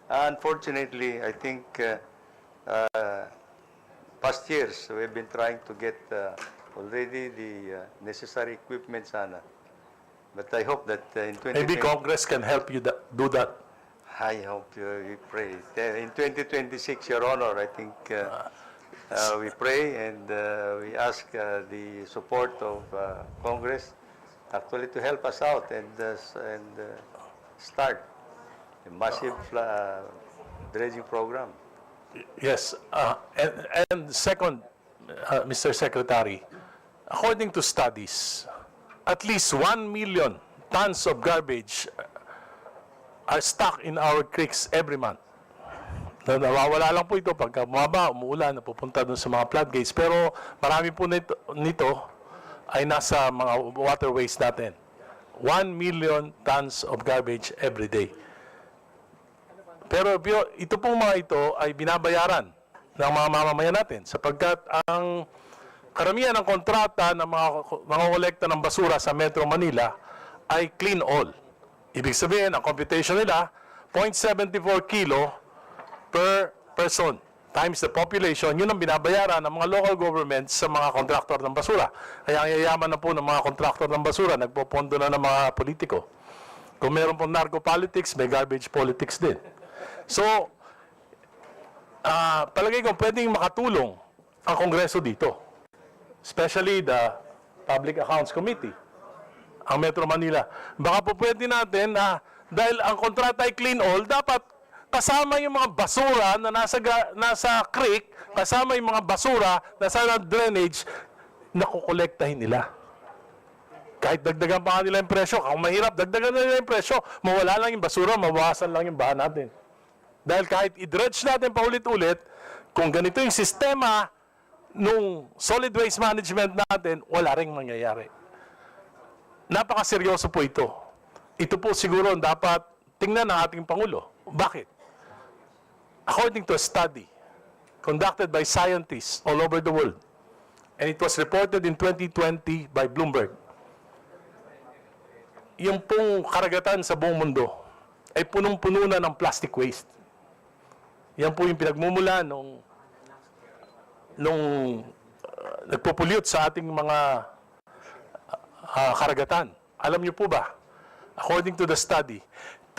Unfortunately, I think past years we've been trying to get already the necessary equipment sana. But I hope that in 2020... Maybe Congress can help you do that. I hope we pray. In 2026, Your Honor, I think we pray and we ask the support of Congress actually to help us out and start a massive dredging program. Yes. And second, Mr. Secretary, according to studies, at least 1 million tons of garbage are stuck in our creeks every month. Nawawala lang po ito pagka bumaba, umuulan, napupunta doon sa mga floodgates. Pero marami po nito ay nasa mga waterways natin. 1 million tons of garbage every day. Pero ito pong mga ito ay binabayaran ng mga mamamayan natin sapagkat ang karamihan ng kontrata ng mga kolekta ng basura sa Metro Manila ay clean all. Ibig sabihin, ang computation nila, 0.74 kilo per person times the population, yun ang binabayaran ng mga local governments sa mga kontraktor ng basura. Kaya ang yayaman na po ng mga kontraktor ng basura, nagpopondo na ng mga politiko. Kung meron pong narco-politics, may garbage politics din. So, palagay ko pwedeng makatulong ang Kongreso dito. Especially the Public Accounts Committee, ang Metro Manila. Baka po pwede natin na dahil ang kontrata ay clean all, dapat kasama yung mga basura na nasa creek, kasama yung mga basura na sa drainage, na kukolektahin nila. Kahit dagdagan pa nila yung presyo, kung mahirap, dagdagan nila yung presyo, mawala lang yung basura, mabawasan lang yung bahan natin. Dahil kahit i-dredge natin paulit-ulit, kung ganito yung sistema nung solid waste management natin, wala ring mangyayari. Napakaseryoso po ito. Ito po siguro dapat tingnan ng ating Pangulo. Bakit? According to a study conducted by scientists all over the world, and it was reported in 2020 by Bloomberg, yung pong karagatan sa buong mundo ay punong-puno na ng plastic waste. Yan po yung pinagmumula nung nagpo-pollute sa ating mga karagatan. Alam niyo po ba, according to the study,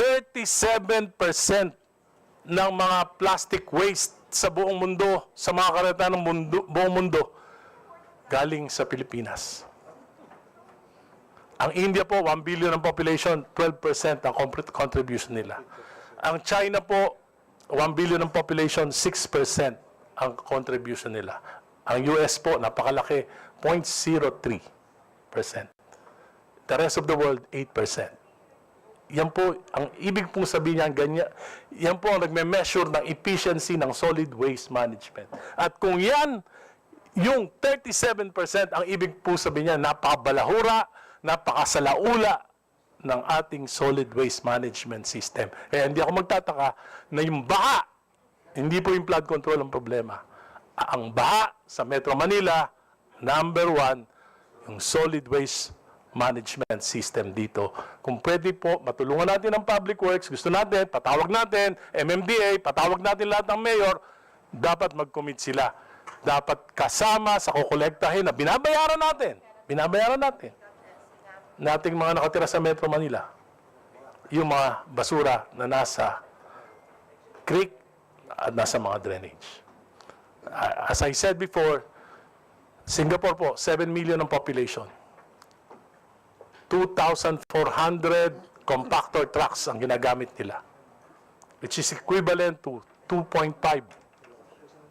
37% ng mga plastic waste sa buong mundo, sa mga karagatan ng buong mundo, galing sa Pilipinas. Ang India po, 1 billion ang population, 12% ang contribution nila. Ang China po, 1 billion ang population, 6% ang contribution nila. Ang US po, napakalaki, 0.03%. The rest of the world, 8%. Yan po, ang ibig pong sabihin niya, ganyan, yan po ang nagme-measure ng efficiency ng solid waste management. At kung yan, yung 37%, ang ibig po sabihin niya, napakabalahura, napakasalaula ng ating solid waste management system. Kaya hindi ako magtataka na yung baha, hindi po yung flood control ang problema. Ang baha sa Metro Manila, number 1, yung solid waste management system dito. Kung pwede po, matulungan natin ang Public Works, gusto natin, patawag natin, MMDA, patawag natin lahat ng mayor, dapat mag-commit sila. Dapat kasama sa kukolektahin na binabayaran natin nating mga nakatira sa Metro Manila, yung mga basura na nasa creek at nasa mga drainage. As I said before, Singapore po, 7 million ang population. 2,400 compactor trucks ang ginagamit nila, which is equivalent to 2.5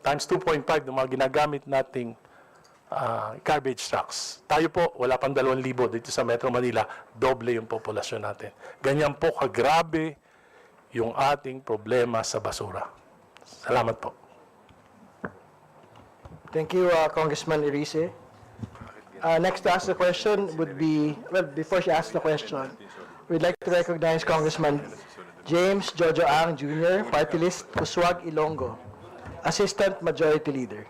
times 2.5 ng mga ginagamit nating garbage trucks. Tayo po, wala pang 2,000 dito sa Metro Manila, doble yung populasyon natin. Ganyan po kagrabe yung ating problema sa basura. Salamat po. Thank you, Congressman Erice. Next to ask the question would be, well, before she asks the question, we'd like to recognize Congressman James Jojo Ang Jr., Party List, Uswag, Ilonggo, Assistant Majority Leader.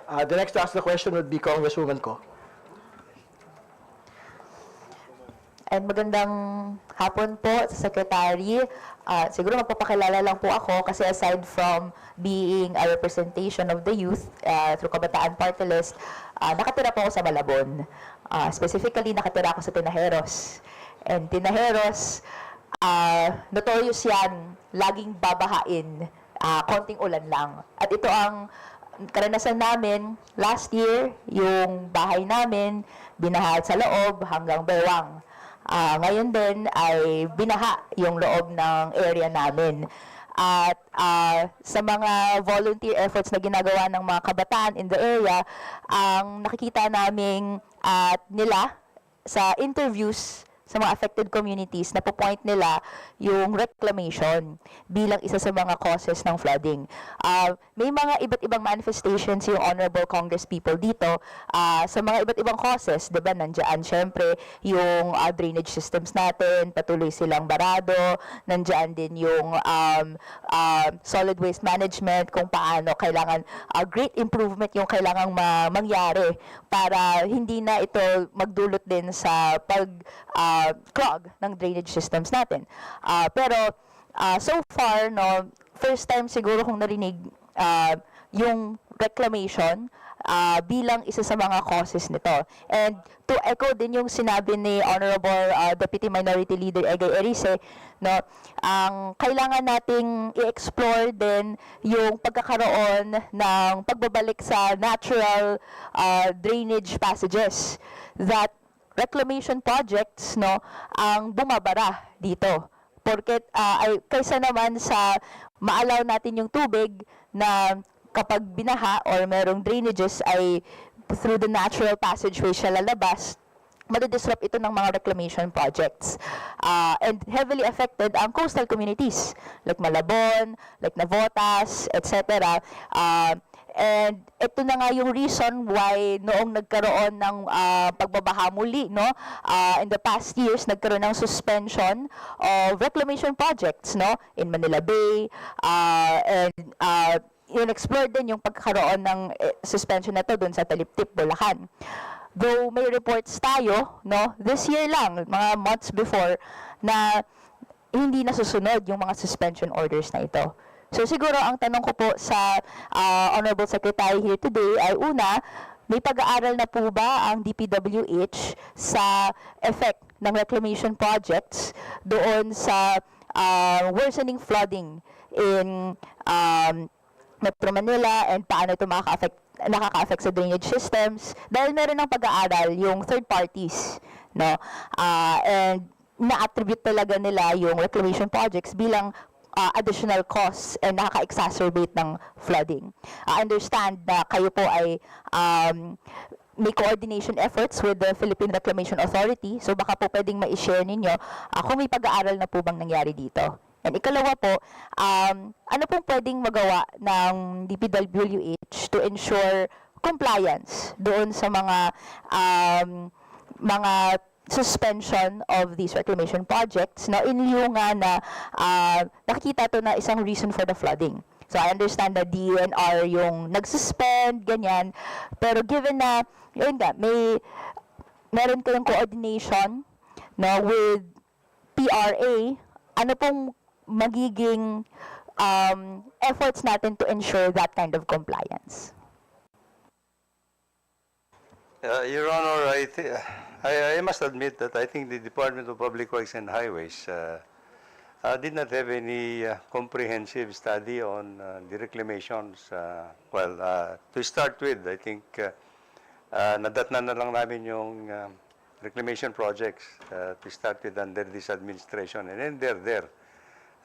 The next to ask the question would be Congresswoman Ko. And magandang hapon po sa Secretary. Siguro magpapakilala lang po ako kasi aside from being a representation of the youth through Kabataan Party List, nakatira po ako sa Malabon. Specifically, nakatira ako sa Tinajeros. And Tinajeros, notorious yan, laging babahain, konting ulan lang. At ito ang karanasan namin last year, yung bahay namin, binaha sa loob hanggang bewang. Ngayon din ay binaha yung loob ng area namin. At sa mga volunteer efforts na ginagawa ng mga kabataan in the area, ang nakikita namin at nila sa interviews sa mga affected communities na po-point nila yung reclamation bilang isa sa mga causes ng flooding. May mga iba't ibang manifestations yung honorable Congress people dito sa mga iba't ibang causes, 'di ba? Nandiyan syempre yung drainage systems natin, patuloy silang barado, nandiyan din yung solid waste management, kung paano kailangan great improvement yung kailangang mangyari para hindi na ito magdulot din sa clog ng drainage systems natin. Pero so far, no, first time siguro kong narinig yung reclamation bilang isa sa mga causes nito. And to echo din yung sinabi ni Honorable Deputy Minority Leader Egay Erice, no, ang kailangan nating i-explore din yung pagkakaroon ng pagbabalik sa natural drainage passages that reclamation projects, no, ang bumabara dito. Porket kaysa naman sa maalaw natin yung tubig na kapag binaha or merong drainages ay through the natural passageway siya lalabas, madidisrupt ito ng mga reclamation projects. And heavily affected ang coastal communities like Malabon, like Navotas, etc. And ito na nga yung reason why noong nagkaroon ng pagbabaha muli, no, in the past years, nagkaroon ng suspension of reclamation projects, no, in Manila Bay, and in-explore din yung pagkaroon ng suspension na to doon sa Taliptip, Bulacan. Though may reports tayo, no, this year lang, mga months before, na hindi nasusunod yung mga suspension orders na ito. So siguro ang tanong ko po sa Honorable Secretary here today ay una, may pag-aaral na po ba ang DPWH sa effect ng reclamation projects doon sa worsening flooding in Metro Manila and paano ito nakaka-affect sa drainage systems? Dahil meron ng pag-aaral yung third parties, no? And na-attribute talaga nila yung reclamation projects bilang additional costs and nakaka-exacerbate ng flooding. I understand na kayo po ay may coordination efforts with the Philippine Reclamation Authority, so baka po pwedeng ma-share ninyo kung may pag-aaral na po bang nangyari dito. And ikalawa po, ano pong pwedeng magawa ng DPWH to ensure compliance doon sa mga suspension of these reclamation projects, no, in lieu nga na nakikita to na isang reason for the flooding. So I understand that DENR yung nag-suspend, ganyan, pero given na, yun nga, meron kayong coordination, no, with PRA, ano pong magiging efforts natin to ensure that kind of compliance? Your Honor, I must admit that I think the Department of Public Works and Highways did not have any comprehensive study on the reclamations. To start with, I think nadatnan na lang namin yung reclamation projects to start with under this administration, and then they're there.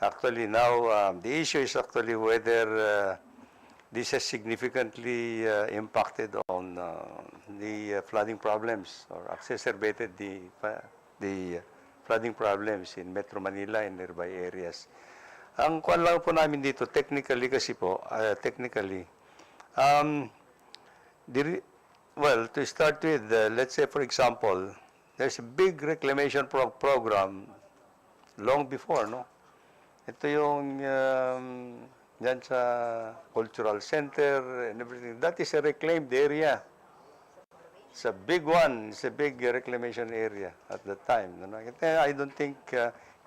Actually, now the issue is actually whether this has significantly impacted on the flooding problems or exacerbated the flooding problems in Metro Manila and nearby areas. Ang kuwan lang po namin dito, technically kasi po, well, to start with, let's say for example, there's a big reclamation program long before, no? Ito yung dyan sa cultural center and everything. That is a reclaimed area. It's a big one. It's a big reclamation area at that time. I don't think,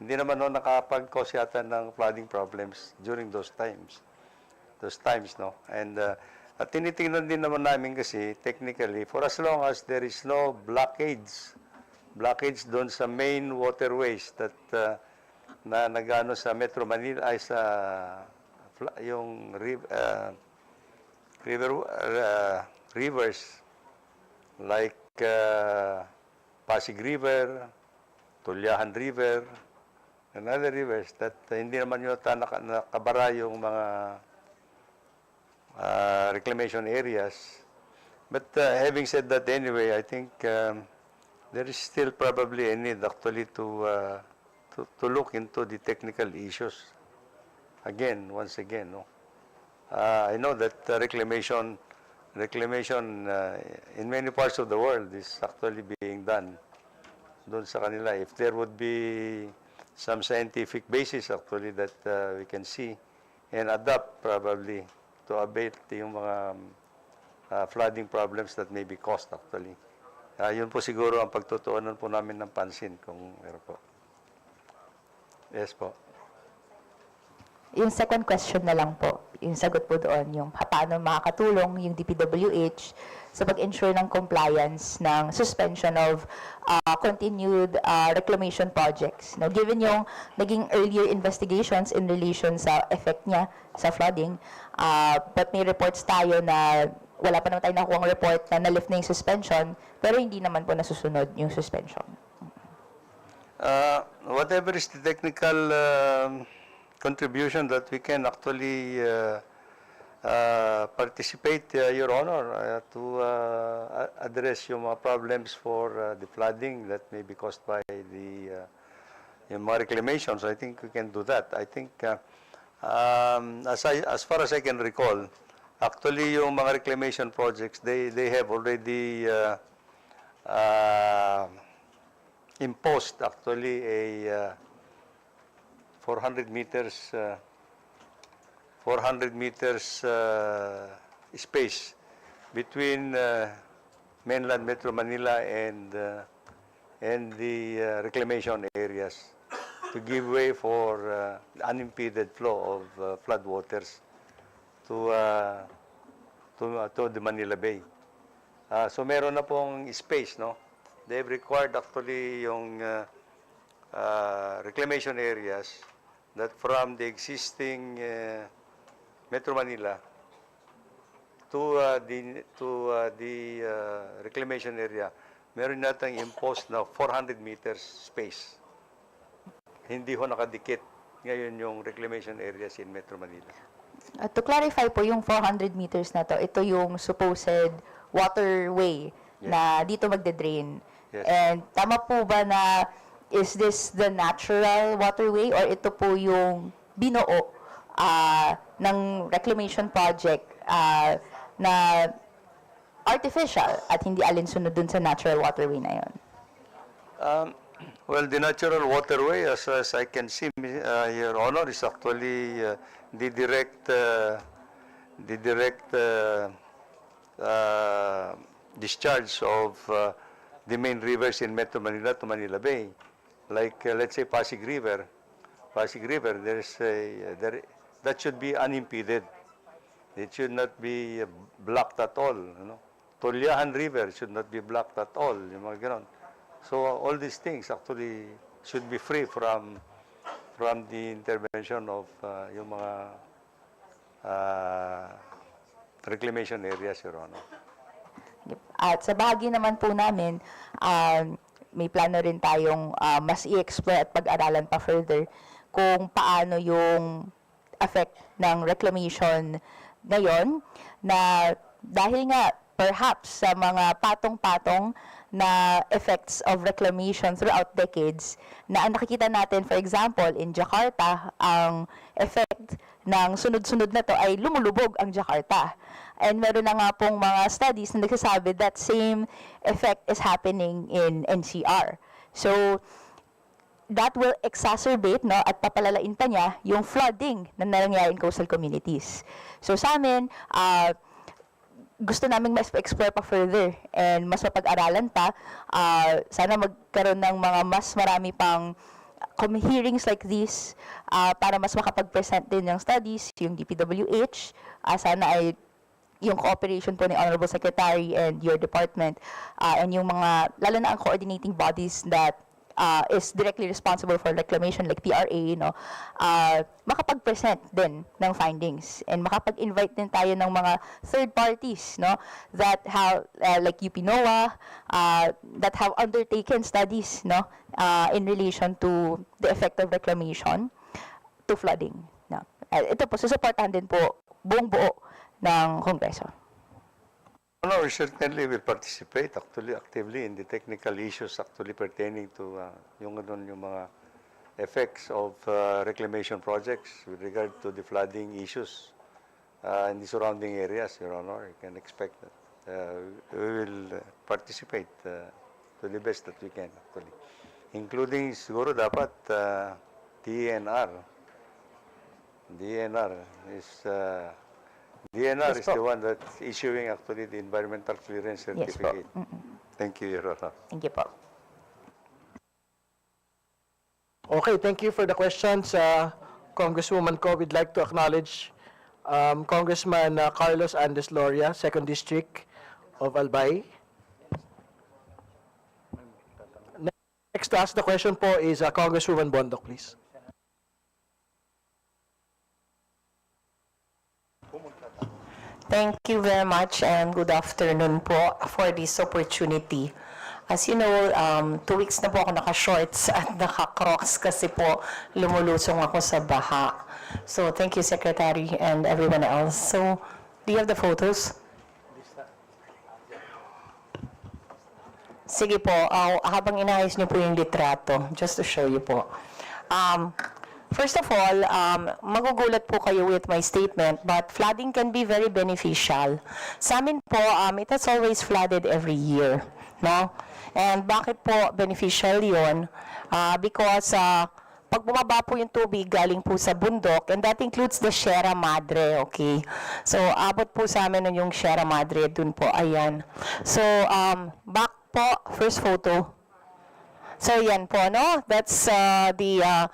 hindi naman nakapag-cause yata ng flooding problems during those times. No? And tinitingnan din naman namin kasi, technically, for as long as there is no blockage doon sa main waterways that na nagano sa Metro Manila ay sa yung rivers like Pasig River, Tulyahan River, and other rivers that hindi naman yun nakabara yung mga reclamation areas. But having said that anyway, I think there is still probably a need actually to look into the technical issues. Again, once again, no? I know that reclamation in many parts of the world is actually being done doon sa kanila. If there would be some scientific basis actually that we can see and adapt probably to abate yung mga flooding problems that may be caused actually. Yun po siguro ang pagtutuunan po namin ng pansin kung meron po. Yes po. Yung second question na lang po, yung sagot po doon, yung paano makakatulong yung DPWH sa pag-ensure ng compliance ng suspension of continued reclamation projects. Now, given yung naging earlier investigations in relation sa effect niya sa flooding, but may reports tayo na wala pa naman tayo nakuha report na na-lift na yung suspension, pero hindi naman po nasusunod yung suspension. Whatever is the technical contribution that we can actually participate, Your Honor, to address yung mga problems for the flooding that may be caused by the yung mga reclamations. I think we can do that. I think as far as I can recall, actually yung mga reclamation projects, they have already imposed actually a 400 meters space between mainland Metro Manila and the reclamation areas to give way for unimpeded flow of flood waters to the Manila Bay. So meron na pong space, no? They've required actually yung reclamation areas that from the existing Metro Manila to the reclamation area, meron natang imposed na 400 meters space. Hindi ho nakadikit ngayon yung reclamation areas in Metro Manila. To clarify po, yung 400 meters na to, ito yung supposed waterway na dito magde-drain. Yes. And tama po ba na is this the natural waterway or ito po yung binuo ng reclamation project na artificial at hindi alinsunod dun sa natural waterway na yun? Well, the natural waterway, as I can see, Your Honor, is actually the direct discharge of the main rivers in Metro Manila to Manila Bay. Like, let's say, Pasig River. Pasig River, that should be unimpeded. It should not be blocked at all. You know? Tulyahan River should not be blocked at all. Yung mga ganon. So all these things actually should be free from the intervention of yung mga reclamation areas, Your Honor. At sa bahagi naman po namin, may plano rin tayong mas i-explore at pag-aralan pa further kung paano yung effect ng reclamation ngayon na dahil nga perhaps sa mga patong-patong na effects of reclamation throughout decades na ang nakikita natin, for example, in Jakarta, ang effect ng sunod-sunod na to ay lumulubog ang Jakarta. And meron na nga pong mga studies na nagsasabi that same effect is happening in NCR. So, that will exacerbate at papalalain pa niya yung flooding na nangyayari in coastal communities. So, sa amin, gusto namin mas explore pa further and mas mapag-aralan pa. Sana magkaroon ng mga mas marami pang hearings like this para mas makapag-present din ng studies, yung DPWH. Sana ay yung cooperation po ni Honorable Secretary and your department and yung mga, lalo na ang coordinating bodies that is directly responsible for reclamation like PRA, makapag-present din ng findings and makapag-invite din tayo ng mga third parties that have like UP NOAA that have undertaken studies in relation to the effect of reclamation to flooding. Ito po, susuportahan din po buong buo ng Kongreso. No, we certainly will participate actually actively in the technical issues actually pertaining to yung mga effects of reclamation projects with regard to the flooding issues in the surrounding areas, Your Honor. You can expect that. We will participate to the best that we can actually. Including siguro dapat DNR. DNR is the one that's issuing actually the environmental clearance certificate. Thank you, Your Honor. Thank you po. Okay, thank you for the questions, Congresswoman Ko. We'd like to acknowledge Congressman Carlos Andes Loria, 2nd District of Albay. Next to ask the question po is Congresswoman Bondok, please. Thank you very much and good afternoon po for this opportunity. As you know, 2 weeks na po ako naka-shorts at naka-crocs kasi po lumulusong ako sa baha. So thank you, Secretary, and everyone else. So, do you have the photos? Sige po, habang inaayos niyo po yung litrato, just to show you po. First of all, magugulat po kayo with my statement, but flooding can be very beneficial. Sa amin po, it has always flooded every year, no? And bakit po beneficial yon? Because pag bumaba po yung tubig galing po sa bundok, and that includes the Sierra Madre, okay? So, abot po sa amin yung Sierra Madre, dun po, ayan. So, back po, first photo. So, yan po, no? That's the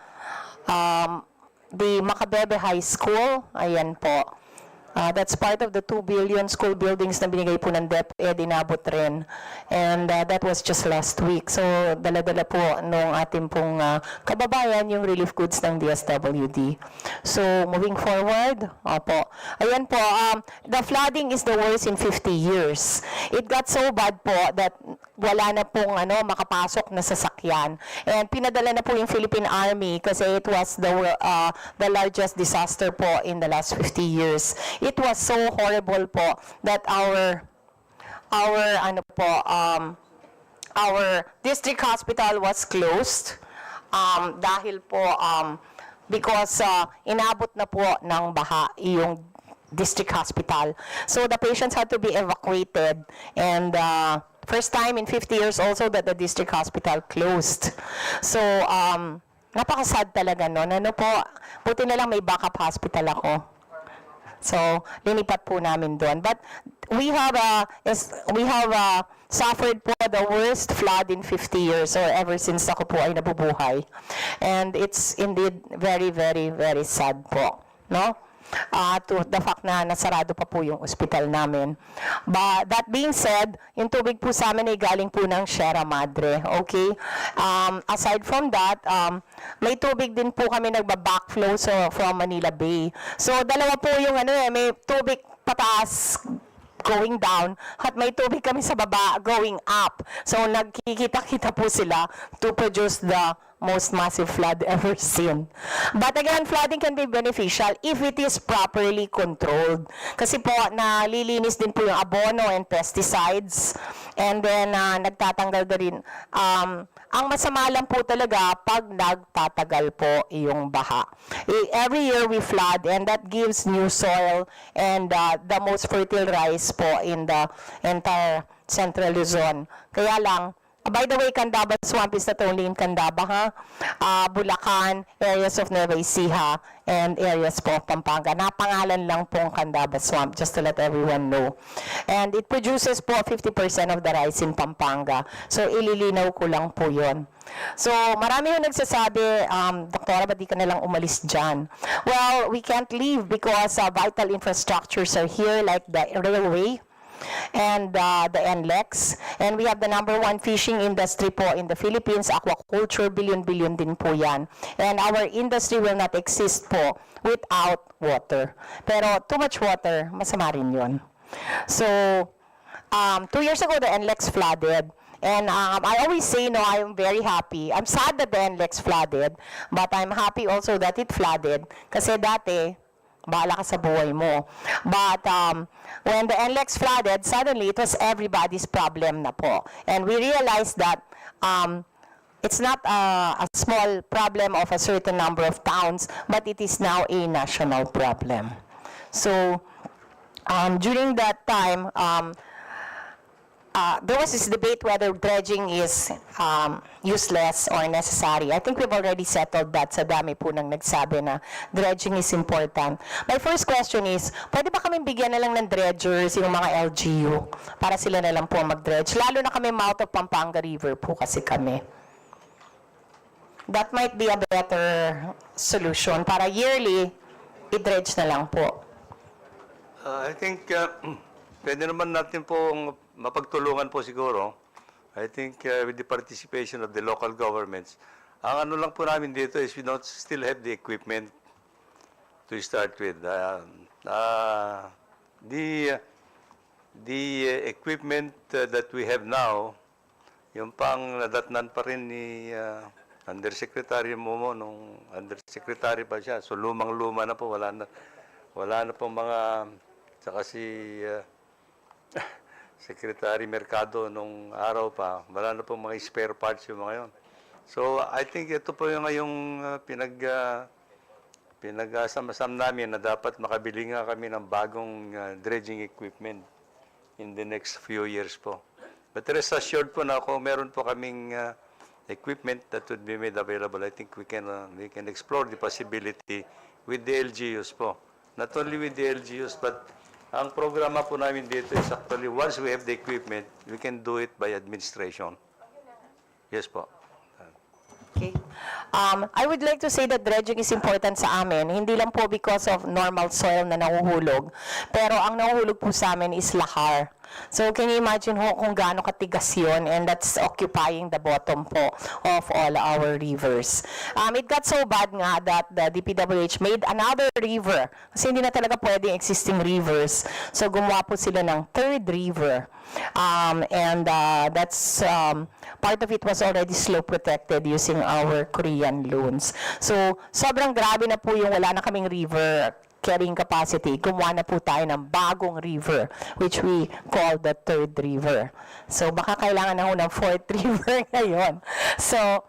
Macabebe High School, ayan po. That's part of the 2 billion school buildings na binigay po ng DepEd, inabot rin. And that was just last week. So, dala-dala po nung ating pong kababayan yung relief goods ng DSWD. So, moving forward, opo. Ayan po, the flooding is the worst in 50 years. It got so bad po that wala na pong makapasok na sasakyan. And pinadala na po yung Philippine Army kasi it was the largest disaster po in the last 50 years. It was so horrible po that our district hospital was closed dahil po because inabot na po ng baha yung district hospital. So the patients had to be evacuated, and first time in 50 years also that the district hospital closed. So napakasad talaga noon. Ano po, buti na lang may backup hospital ako. So, linipat po namin doon. But we have suffered po the worst flood in 50 years or ever since ako po ay nabubuhay. And it's indeed very, very, very sad po. No? To the fact na nasarado pa po yung ospital namin. But that being said, yung tubig po sa amin ay galing po ng Sierra Madre. Okay? Aside from that, may tubig din po kami nagba-backflow from Manila Bay. So, dalawa po yung may tubig pataas going down at may tubig kami sa baba going up. So, nagkikita-kita po sila to produce the most massive flood ever seen. But again, flooding can be beneficial if it is properly controlled. Kasi po, nalilinis din po yung abono and pesticides. And then, nagtatanggal na rin. Ang masama lang po talaga pag nagtatagal po yung baha. Every year we flood and that gives new soil and the most fertile rice po in the entire Central Luzon. Kaya lang, by the way, Candaba Swamp is not only in Candaba, ha? Bulacan, areas of Nueva Ecija, and areas po Pampanga. Napangalan lang pong Candaba Swamp, just to let everyone know. And it produces po 50% of the rice in Pampanga. So, ililinaw ko lang po yon. So, marami yung nagsasabi, Doktora, ba't di ka nalang umalis dyan? Well, we can't leave because vital infrastructures are here, like the railway, and the NLEX. And we have the #1 fishing industry po in the Philippines, aquaculture, billion din po yan. And our industry will not exist po without water. Pero too much water, masama rin yun. So, 2 years ago, the NLEX flooded. And I always say, no, I'm very happy. I'm sad that the NLEX flooded, but I'm happy also that it flooded. Kasi dati, bahala ka sa buhay mo. But when the NLEX flooded, suddenly it was everybody's problem na po. And we realized that it's not a small problem of a certain number of towns, but it is now a national problem. So during that time, there was this debate whether dredging is useless or necessary. I think we've already settled that sa dami po nang nagsabi na dredging is important. My first question is, pwede ba kami bigyan na lang ng dredgers yung mga LGU para sila na lang po mag-dredge? Lalo na kami mouth of Pampanga River po kasi kami. That might be a better solution para yearly, i-dredge na lang po. I think pwede naman natin pong mapagtulungan po siguro. I think with the participation of the local governments. Ang ano lang po namin dito is we don't still have the equipment to start with. The equipment that we have now, yung pang nadatnan pa rin ni Undersecretary Momo nung Undersecretary pa siya. So lumang-luma na po, wala na pong mga, saka si Secretary Mercado nung araw pa, wala na pong mga spare parts yung mga yon. So I think ito po yung ngayong pinag-asam-asam namin na dapat makabili nga kami ng bagong dredging equipment in the next few years po. But rest assured po na kung meron po kaming equipment that would be made available, I think we can explore the possibility with the LGUs po. Not only with the LGUs, but ang programa po namin dito is actually once we have the equipment, we can do it by administration. Yes po. Okay. I would like to say that dredging is important sa amin. Hindi lang po because of normal soil na nahuhulog, pero ang nahuhulog po sa amin is lahar. So can you imagine kung gaano katigas yun, and that's occupying the bottom po of all our rivers. It got so bad nga that the DPWH made another river kasi hindi na talaga pwedeng existing rivers. So gumawa po sila ng third river. And that's part of it was already slope protected using our Korean loans. So sobrang grabe na po yung wala na kaming river carrying capacity. Gumawa na po tayo ng bagong river, which we call the third river. So baka kailangan na ho ng fourth river ngayon. So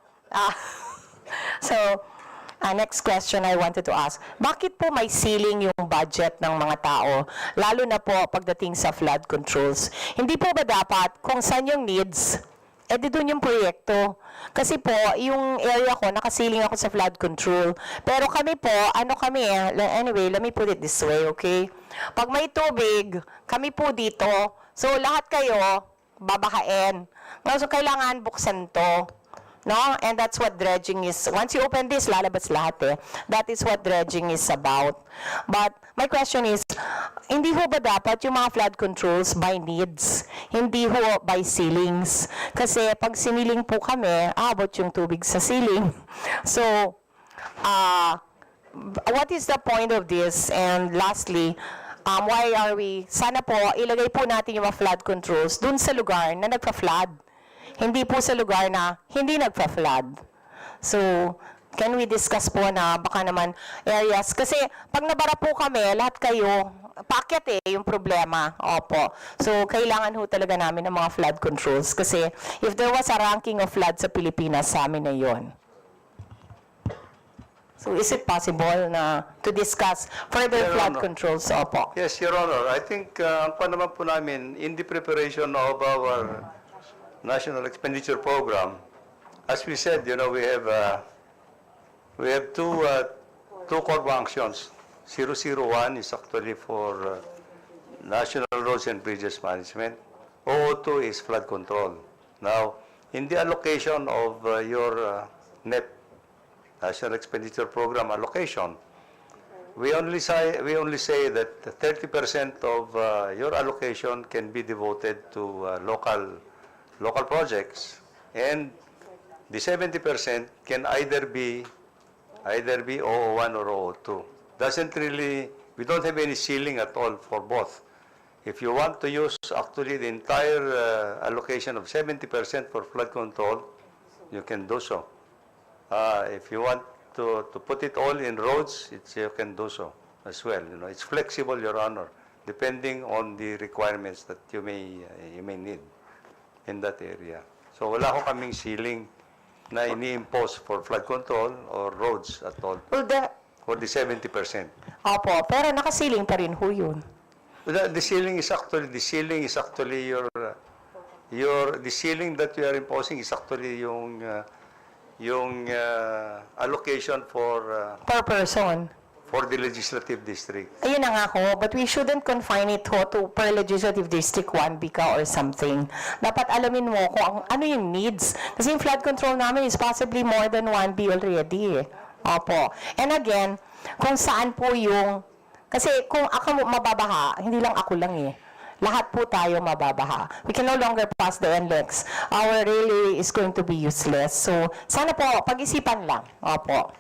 next question I wanted to ask, bakit po may ceiling yung budget ng mga tao, lalo na po pagdating sa flood controls? Hindi po ba dapat kung saan yung needs, di doon yung proyekto? Kasi po, yung area ko, nakasiling ako sa flood control. Pero kami po, anyway, let me put it this way, okay? Pag may tubig, kami po dito, so lahat kayo, babahain. So kailangan buksan to. No? And that's what dredging is. Once you open this, lalabas lahat eh. That is what dredging is about. But my question is, hindi ho ba dapat yung mga flood controls by needs? Hindi ho by ceilings? Kasi pag siniling po kami, abot yung tubig sa ceiling. So, what is the point of this? And lastly, why are we, sana po, ilagay po natin yung mga flood controls dun sa lugar na nagpa-flood. Hindi po sa lugar na hindi nagpa-flood. So, can we discuss po na baka naman areas? Kasi pag nabara po kami, lahat kayo, paakyat yung problema. Opo. So, kailangan ho talaga namin ng mga flood controls. Kasi if there was a ranking of flood sa Pilipinas, sa amin na yon. So, is it possible na to discuss further flood controls? Opo. Yes, Your Honor. I think ang naman po namin in the preparation of our National Expenditure Program, as we said, you know, we have two core functions. 001 is actually for National Roads and Bridges Management. 002 is flood control. Now, in the allocation of your NEP, National Expenditure Program allocation, we only say that 30% of your allocation can be devoted to local projects, and the 70% can either be 001 or 002. Doesn't really, we don't have any ceiling at all for both. If you want to use actually the entire allocation of 70% for flood control, you can do so. If you want to put it all in roads, you can do so. as well. It's flexible, Your Honor, depending on the requirements that you may need in that area. So wala ko kaming ceiling na ini-impose for flood control or roads at all Well, for the 70%. opo, pero nakasiling pa rin ho yun. The ceiling is actually the ceiling that you are imposing is actually yung allocation Per person. for the legislative district. Ayun na nga ho, but we shouldn't confine it ho to per legislative district 1 bika or something. Dapat alamin mo kung ano yung needs. Kasi yung flood control namin is possibly more than 1 B already. Opo. And again, kung saan po yung, kasi kung ako mababaha, hindi lang ako lang eh. Lahat po tayo mababaha. We can no longer pass the NLEX. Our railway is going to be useless. So, sana po, pag-isipan lang. Opo.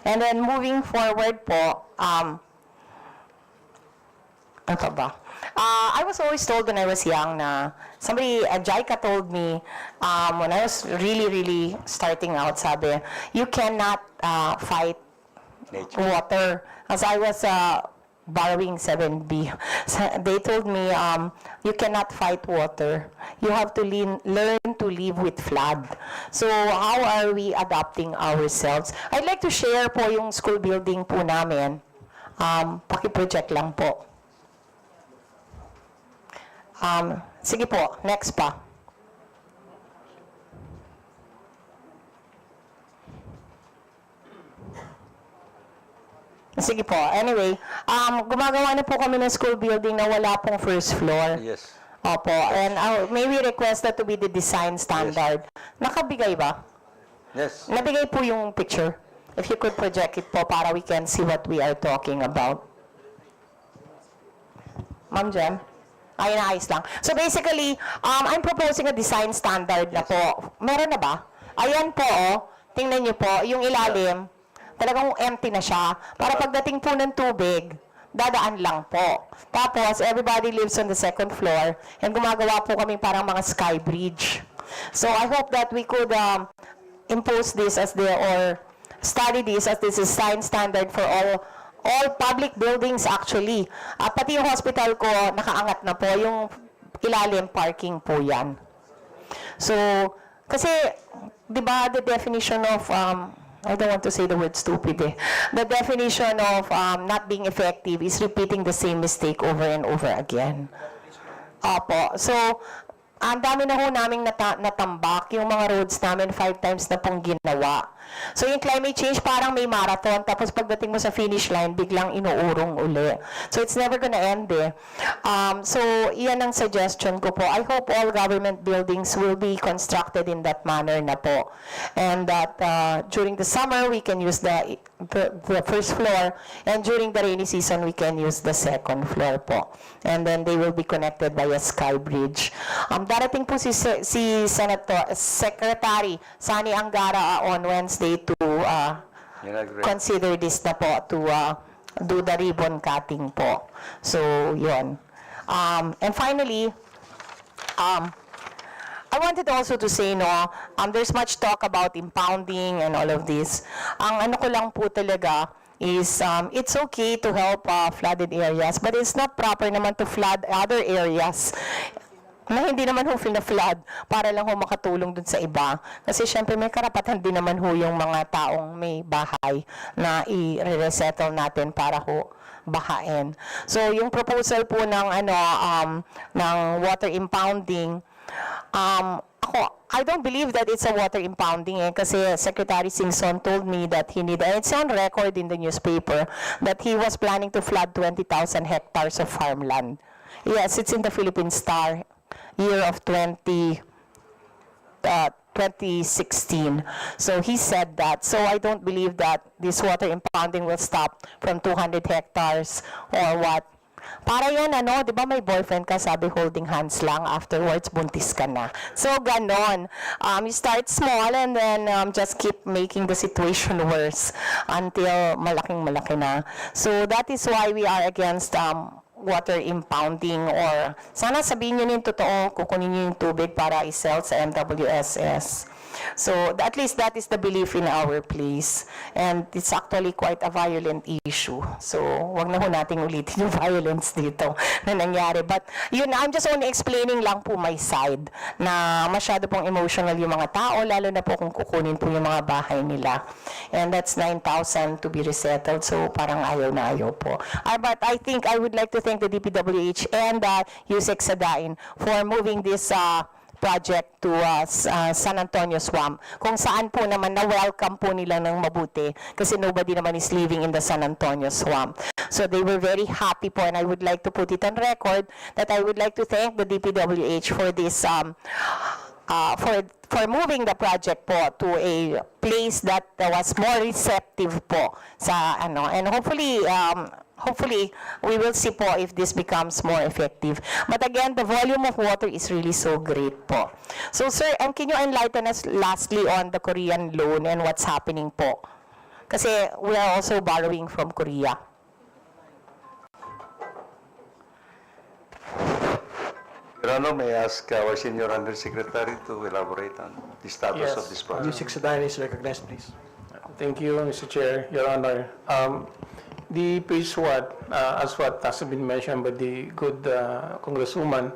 And then moving forward po, ano ba? I was always told when I was young na Jaika told me when I was really starting out, sabi, you cannot fight water. As I was borrowing 7B, they told me you cannot fight water. You have to learn to live with flood. So how are we adapting ourselves? I'd like to share po yung school building po namin. Paki-project lang po. Sige po, next pa. Sige po. Anyway, gumagawa na po kami ng school building na wala pong first floor. Yes. Opo. And may we request that to be the design standard. Nakabigay ba? Yes. Nabigay po yung picture. If you could project it po para we can see what we are talking about. Ma'am Jem? Ay, naayos lang. So basically, I'm proposing a design standard na po. Meron na ba? Ayan po, oh. Tingnan niyo po, yung ilalim, talagang empty na siya. Para pagdating po ng tubig, dadaan lang po. Tapos, everybody lives on the second floor and gumagawa po kami parang mga sky bridge. So, I hope that we could impose this or study this as this is design standard for all public buildings actually. At pati yung hospital ko, nakaangat na po. Yung ilalim parking po yan. So, kasi, di ba, the definition of I don't want to say the word stupid eh. The definition of not being effective is repeating the same mistake over and over again. Opo. So, ang dami na ho naming natambak. Yung mga roads namin 5 times na pong ginawa. So, yung climate change parang may marathon. Tapos pagdating mo sa finish line, biglang inuurong uli. So, it's never gonna end eh. So, iyan ang suggestion ko po. I hope all government buildings will be constructed in that manner na po. And that during the summer, we can use the first floor. And during the rainy season, we can use the second floor po. And then they will be connected by a sky bridge. Darating po si Secretary Sani Angara on Wednesday to consider this na po, to do the ribbon cutting po. So, yun. And finally, I wanted also to say, there's much talk about impounding and all of this. Ang ano ko lang po talaga is it's okay to help flooded areas, but it's not proper naman to flood other areas na hindi naman ho na-flood para lang ho makatulong dun sa iba. Kasi syempre may karapatan din naman ho yung mga taong may bahay na i-resettle natin para ho bahain. So yung proposal po ng ng water impounding, I don't believe that it's a water impounding kasi Secretary Singson told me that he needed, and it's on record in the newspaper, that he was planning to flood 20,000 hectares of farmland. Yes, it's in the Philippine Star, year of 2016. So he said that. So I don't believe that this water impounding will stop from 200 hectares or what. Para yan, di ba may boyfriend ka, sabi holding hands lang, afterwards buntis ka na. So, ganon. You start small and then just keep making the situation worse until malaking-malaki na. So, that is why we are against water impounding, or sana sabihin nyo yung totoo, kukunin nyo yung tubig para i-sell sa MWSS. So at least that is the belief in our place. And it's actually quite a violent issue. So wag na ho nating ulitin yung violence dito na nangyari. But yun, I'm just only explaining lang po my side na masyado pong emotional yung mga tao, lalo na po kung kukunin po yung mga bahay nila. And that's 9,000 to be resettled. So parang ayaw na ayaw po. But I think I would like to thank the DPWH and Yusek Sadain for moving this project to San Antonio Swamp, kung saan po naman na-welcome po nila ng mabuti kasi nobody naman is living in the San Antonio Swamp. So they were very happy po, and I would like to put it on record that I would like to thank the DPWH for this for moving the project po to a place that was more receptive po sa ano, and hopefully, we will see po if this becomes more effective. But again, the volume of water is really so great po. So sir, and can you enlighten us lastly on the Korean loan and what's happening po? Kasi we are also borrowing from Korea. Your Honor, may I ask our Senior Undersecretary to elaborate on the status of this project? Yusek Sadain is recognized, please. Thank you, Mr. Chair, Your Honor. The phase one, as what has been mentioned by the good Congresswoman,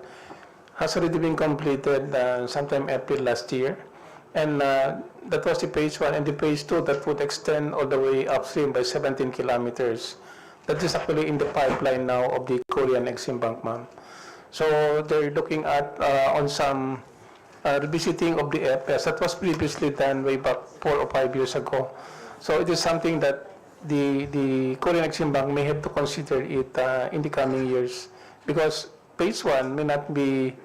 has already been completed sometime April last year. And that was the phase one. And the phase two, that would extend all the way upstream by 17 kilometers. That is actually in the pipeline now of the Korean Exim Bank, ma'am. So they're looking at on some revisiting of the FS that was previously done way back 4 or 5 years ago. So it is something that the Korean Exim Bank may have to consider it in the coming years, because phase one may not be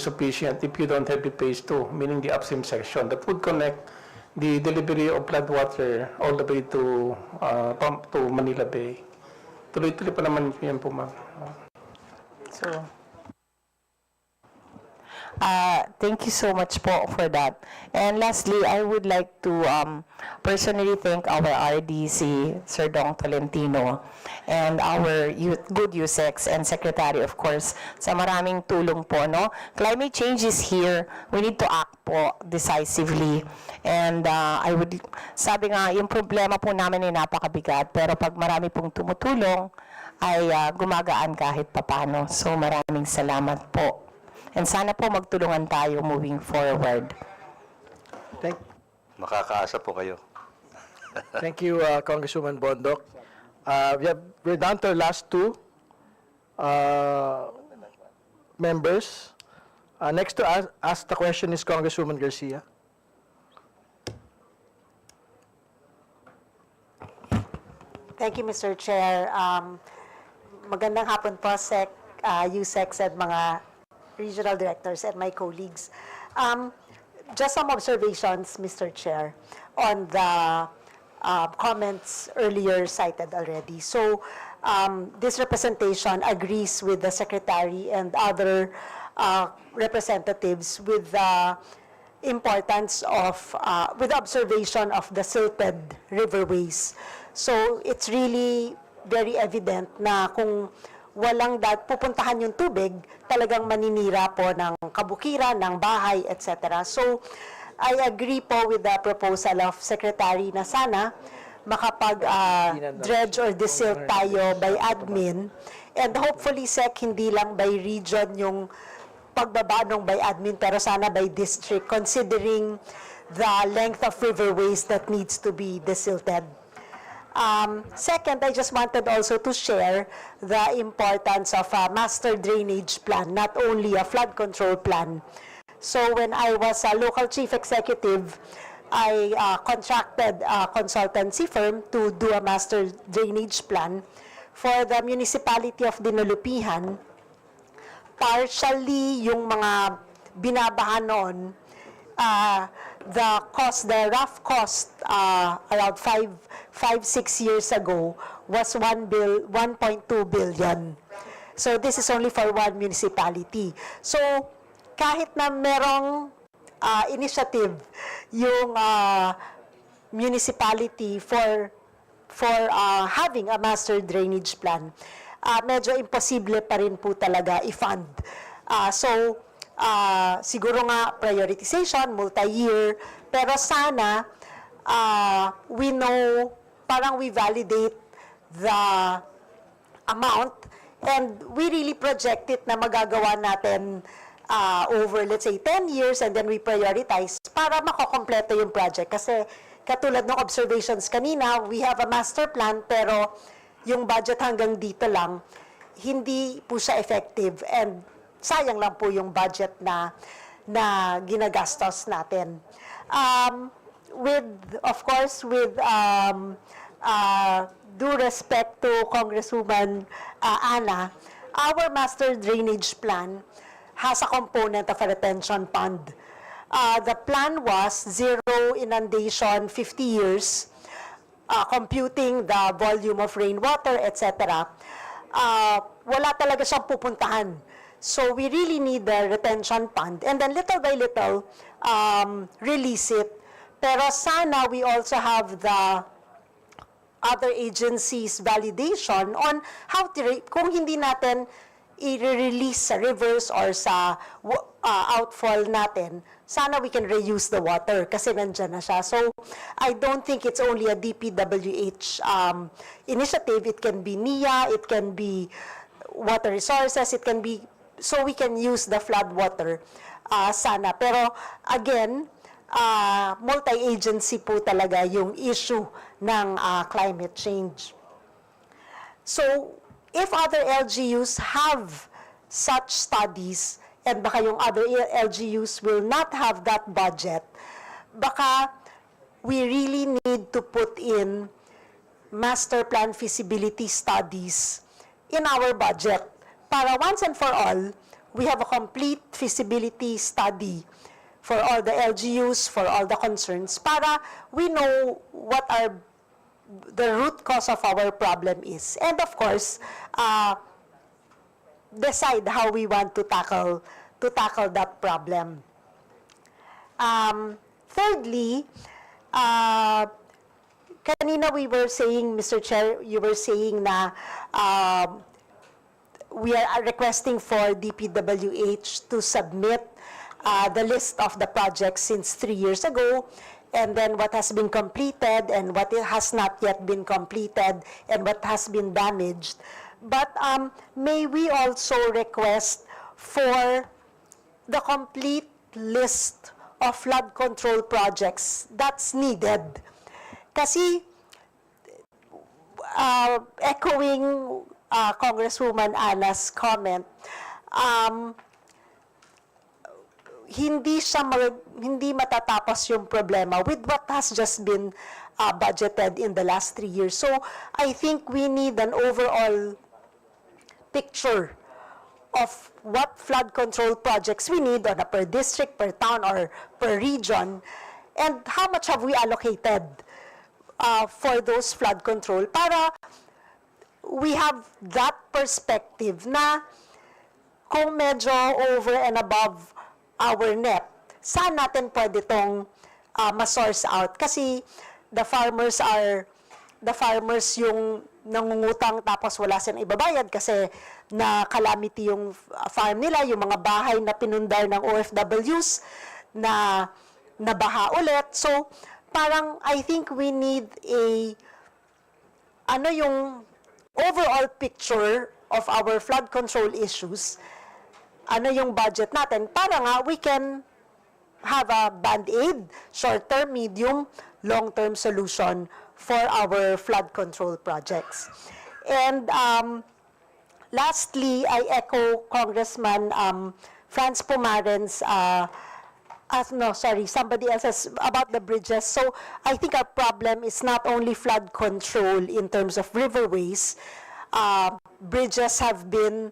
sufficient if you don't have the phase two, meaning the upstream section that would connect the delivery of flood water all the way to Manila Bay. Tuloy-tuloy pa naman yan po, ma'am. So, thank you so much po for that. And lastly, I would like to personally thank our RDC, Sir Dong Tolentino, and our good USEX and Secretary, of course, sa maraming tulong po, no? Climate change is here. We need to act po decisively. And sabi nga, yung problema po namin ay napakabigat, pero pag marami pong tumutulong, ay gumagaan kahit papano. So maraming salamat po. And sana po magtulungan tayo moving forward. Makakaasa po kayo. Thank you, Congresswoman Bondok. We're down to our last two members. Next to ask the question is Congresswoman Garcia. Thank you, Mr. Chair. Magandang hapon po, USEC at mga regional directors and my colleagues. Just some observations, Mr. Chair, on the comments earlier cited already. So this representation agrees with the Secretary and other representatives with the importance of, with the observation of the silted riverways. So it's really very evident na kung walang pupuntahan yung tubig, talagang maninira po ng kabukiran, ng bahay, etc. So, I agree po with the proposal of Secretary na sana makapag-dredge or desilt tayo by admin, and hopefully, Sec, hindi lang by region yung pagbaba nung by admin, pero sana by district, considering the length of riverways that needs to be desilted. Second, I just wanted also to share the importance of a master drainage plan, not only a flood control plan. So when I was a local chief executive, I contracted a consultancy firm to do a master drainage plan for the municipality of Dinulupihan. Partially, yung mga binabahan noon, the rough cost around 5-6 years ago was 1.2 billion. So this is only for one municipality. So kahit na merong initiative yung municipality for having a master drainage plan, medyo imposible pa rin po talaga i-fund. So siguro nga prioritization, multi-year, pero sana we know, parang we validate the amount and we really project it na magagawa natin over, let's say, 10 years and then we prioritize para makokompleto yung project. Kasi katulad ng observations kanina, we have a master plan pero yung budget hanggang dito lang, hindi po siya effective and sayang lang po yung budget na ginagastos natin. Of course, with due respect to Congresswoman Ana, our master drainage plan has a component of a retention pond. The plan was zero inundation, 50 years, computing the volume of rainwater, etc. Wala talaga siyang pupuntahan. So we really need the retention pond. And then little by little, release it. Pero sana we also have the other agencies' validation on how to, kung hindi natin i-release sa rivers or sa outfall natin, sana we can reuse the water kasi nandyan na siya. So, I don't think it's only a DPWH initiative. It can be NIA, it can be water resources, it can be, so we can use the flood water sana. Pero, again, multi-agency po talaga yung issue ng climate change. So, if other LGUs have such studies, and baka yung other LGUs will not have that budget, baka we really need to put in master plan feasibility studies in our budget para once and for all, we have a complete feasibility study for all the LGUs, for all the concerns, para we know what are the root cause of our problem is. And of course, decide how we want to tackle that problem. Thirdly, kanina we were saying, Mr. Chair, you were saying na we are requesting for DPWH to submit the list of the projects since 3 years ago, and then what has been completed and what has not yet been completed and what has been damaged. But may we also request for the complete list of flood control projects that's needed. Kasi, echoing Congresswoman Ana's comment, hindi matatapos yung problema with what has just been budgeted in the last 3 years. So, I think we need an overall picture of what flood control projects we need on a per district, per town, or per region, and how much have we allocated for those flood control para we have that perspective na kung medyo over and above our net, saan natin pwede itong ma-source out? Kasi the farmers yung nangungutang tapos wala silang ibabayad kasi na calamity yung farm nila, yung mga bahay na pinundar ng OFWs na nabaha ulit. So, parang I think we need yung overall picture of our flood control issues, yung budget natin, para nga we can have a band-aid, short-term, medium, long-term solution for our flood control projects. And lastly, I echo Congressman Franz Pumaren's, somebody else says about the bridges. So I think our problem is not only flood control in terms of riverways, bridges have been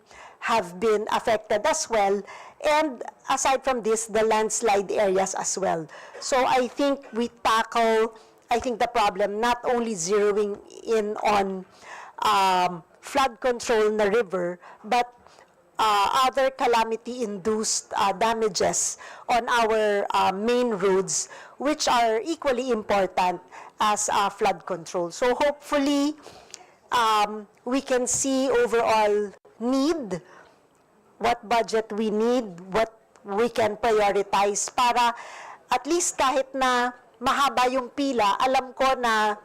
affected as well, and aside from this, the landslide areas as well. So I think we tackle, the problem not only zeroing in on flood control na river, but other calamity-induced damages on our main roads, which are equally important as flood control. So hopefully, we can see overall need, what budget we need, what we can prioritize para at least kahit na mahaba yung pila, alam ko na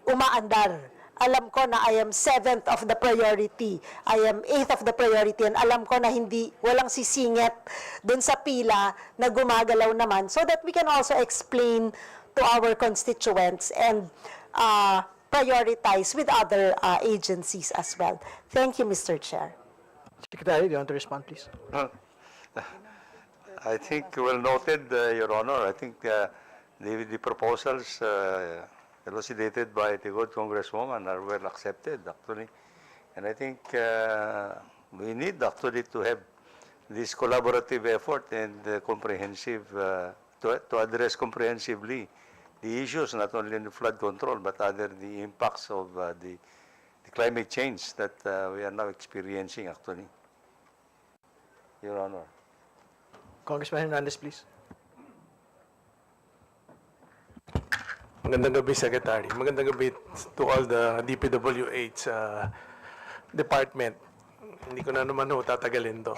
umaandar. Alam ko na I am 7th of the priority. I am 8th of the priority. And alam ko na walang sisingit dun sa pila na gumagalaw naman so that we can also explain to our constituents and prioritize with other agencies as well. Thank you, Mr. Chair. Secretary, do you want to respond, please? I think well noted, Your Honor. I think the proposals elucidated by the good Congresswoman are well accepted, actually. And I think we need actually to have this collaborative effort and comprehensive, to address comprehensively the issues, not only in the flood control, but the impacts of the climate change that we are now experiencing, actually. Your Honor. Congressman Hernandez, please. Magandang gabi, Secretary. Magandang gabi to all the DPWH department. Hindi ko na naman tatagalin to.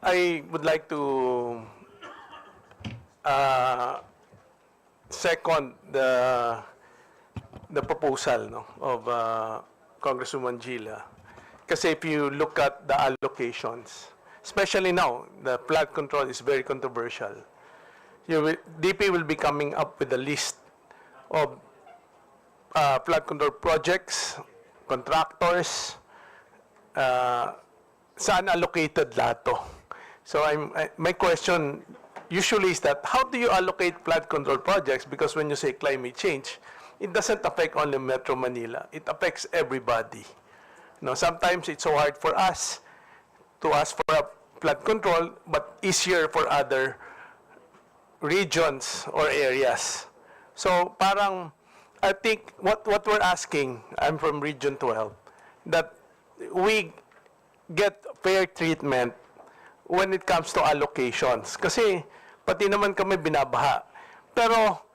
I would like to second the proposal of Congresswoman Gila. Kasi if you look at the allocations, especially now, the flood control is very controversial. DP will be coming up with a list of flood control projects, contractors, saan allocated lahat to. So my question usually is that how do you allocate flood control projects? Because when you say climate change, it doesn't affect only Metro Manila. It affects everybody. Now, sometimes it's so hard for us to ask for a flood control, but easier for other regions or areas. So parang, I think what we're asking, I'm from Region 12, that we get fair treatment when it comes to allocations. Kasi pati naman kami binabaha. Pero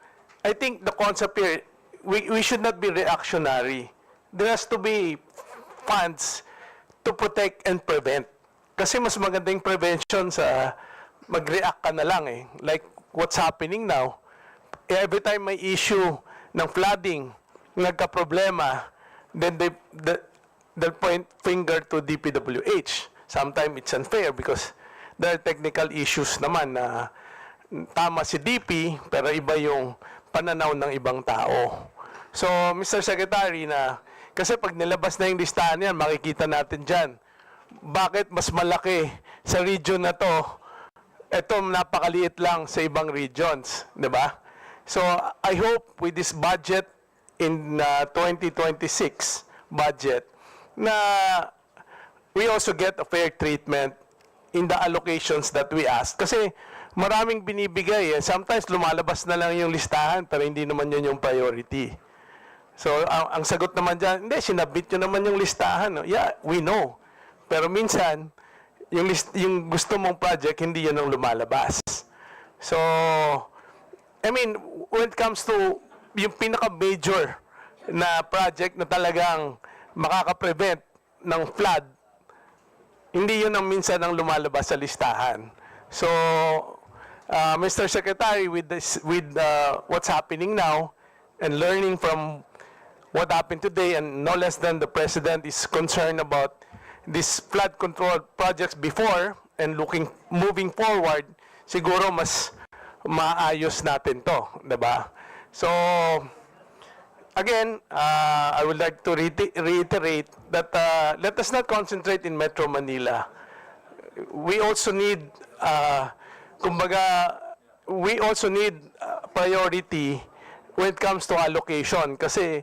I think the concept here, we should not be reactionary. There has to be funds to protect and prevent. Kasi mas maganda yung prevention sa mag-react ka na lang eh. Like what's happening now, every time may issue ng flooding, nagka-problema, then they'll point finger to DPWH. Sometimes it's unfair because there are technical issues naman na tama si DP, pero iba yung pananaw ng ibang tao. So, Mr. Secretary, kasi pag nilabas na yung listahan yan, makikita natin dyan, bakit mas malaki sa region na to, ito napakaliit lang sa ibang regions, di ba? So, I hope with this budget in 2026 budget na we also get a fair treatment in the allocations that we ask. Kasi maraming binibigay eh. Sometimes lumalabas na lang yung listahan pero hindi naman yun yung priority. So, ang sagot naman dyan, hindi, sinabit nyo naman yung listahan. No? Yeah, we know. Pero minsan, yung gusto mong project, hindi yan ang lumalabas. So, I mean, when it comes to yung pinaka-major na project na talagang makaka-prevent ng flood, hindi yun ang minsan ang lumalabas sa listahan. So, Mr. Secretary, with what's happening now and learning from what happened today, and no less than the President is concerned about these flood control projects before and moving forward, siguro mas maayos natin to, diba? So, again, I would like to reiterate that let us not concentrate in Metro Manila. We also need, priority when it comes to allocation. Kasi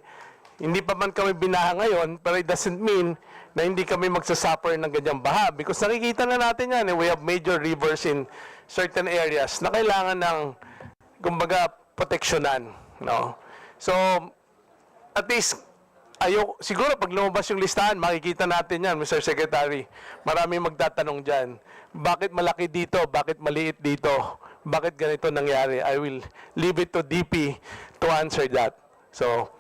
hindi pa man kami binaha ngayon, pero it doesn't mean na hindi kami magsasuffer ng ganyang baha. Because nakikita na natin yan, we have major rivers in certain areas na kailangan ng, kumbaga, proteksyonan. No? So, at least, siguro pag lumabas yung listahan, makikita natin yan, Mr. Secretary. Maraming magtatanong dyan. Bakit malaki dito? Bakit maliit dito? Bakit ganito nangyari? I will leave it to DP to answer that. So,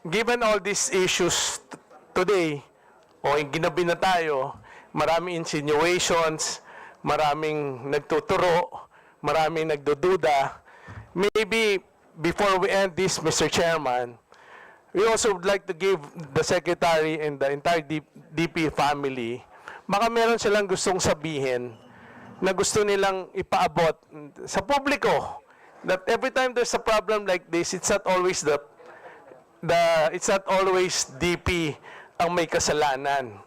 given all these issues today, o ginabi na tayo, maraming insinuations, maraming nagtuturo, maraming nagdududa. Maybe before we end this, Mr. Chairman, we also would like to give the Secretary and the entire DP family, baka meron silang gustong sabihin na gusto nilang ipaabot sa publiko, that every time there's a problem like this, it's not always it's not always DP ang may kasalanan.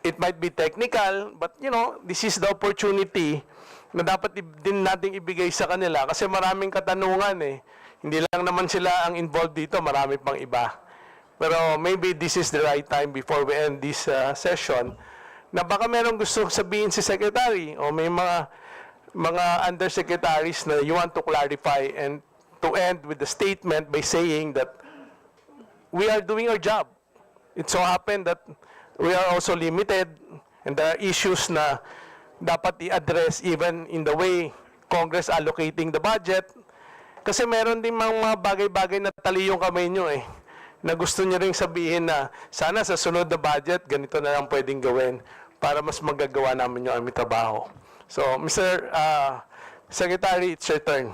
It might be technical, but this is the opportunity na dapat din nating ibigay sa kanila kasi maraming katanungan eh. Hindi lang naman sila ang involved dito, marami pang iba. Pero maybe this is the right time before we end this session na baka merong gusto sabihin si Secretary o may mga undersecretaries na you want to clarify and to end with the statement by saying that we are doing our job. It so happened that we are also limited and there are issues na dapat i-address even in the way Congress allocating the budget. Kasi meron din mga bagay-bagay na tali yung kamay nyo eh, na gusto nyo ring sabihin na sana sa sunod na budget, ganito na lang pwedeng gawin para mas magagawa namin yung aming trabaho. So, Mr. Secretary, it's your turn.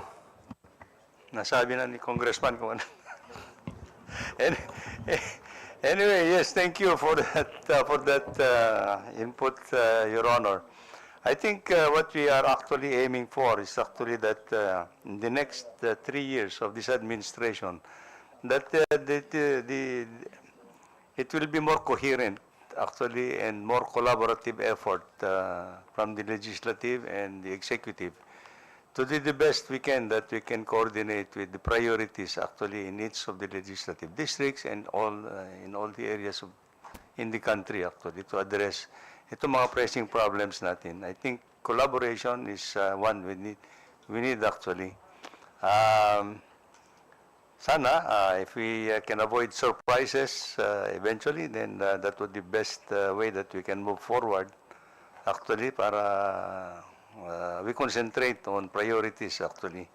Nasabi na ni Congressman kung ano. Anyway, yes, thank you for that input, Your Honor. I think what we are actually aiming for is actually that in the next 3 years of this administration, that it will be more coherent, actually, and more collaborative effort from the legislative and the executive to do the best we can, that we can coordinate with the priorities actually in each of the legislative districts and in all the areas in the country actually to address itong mga pressing problems natin. I think collaboration is one we need actually. Sana if we can avoid surprises eventually, then that would be the best way that we can move forward actually para we concentrate on priorities actually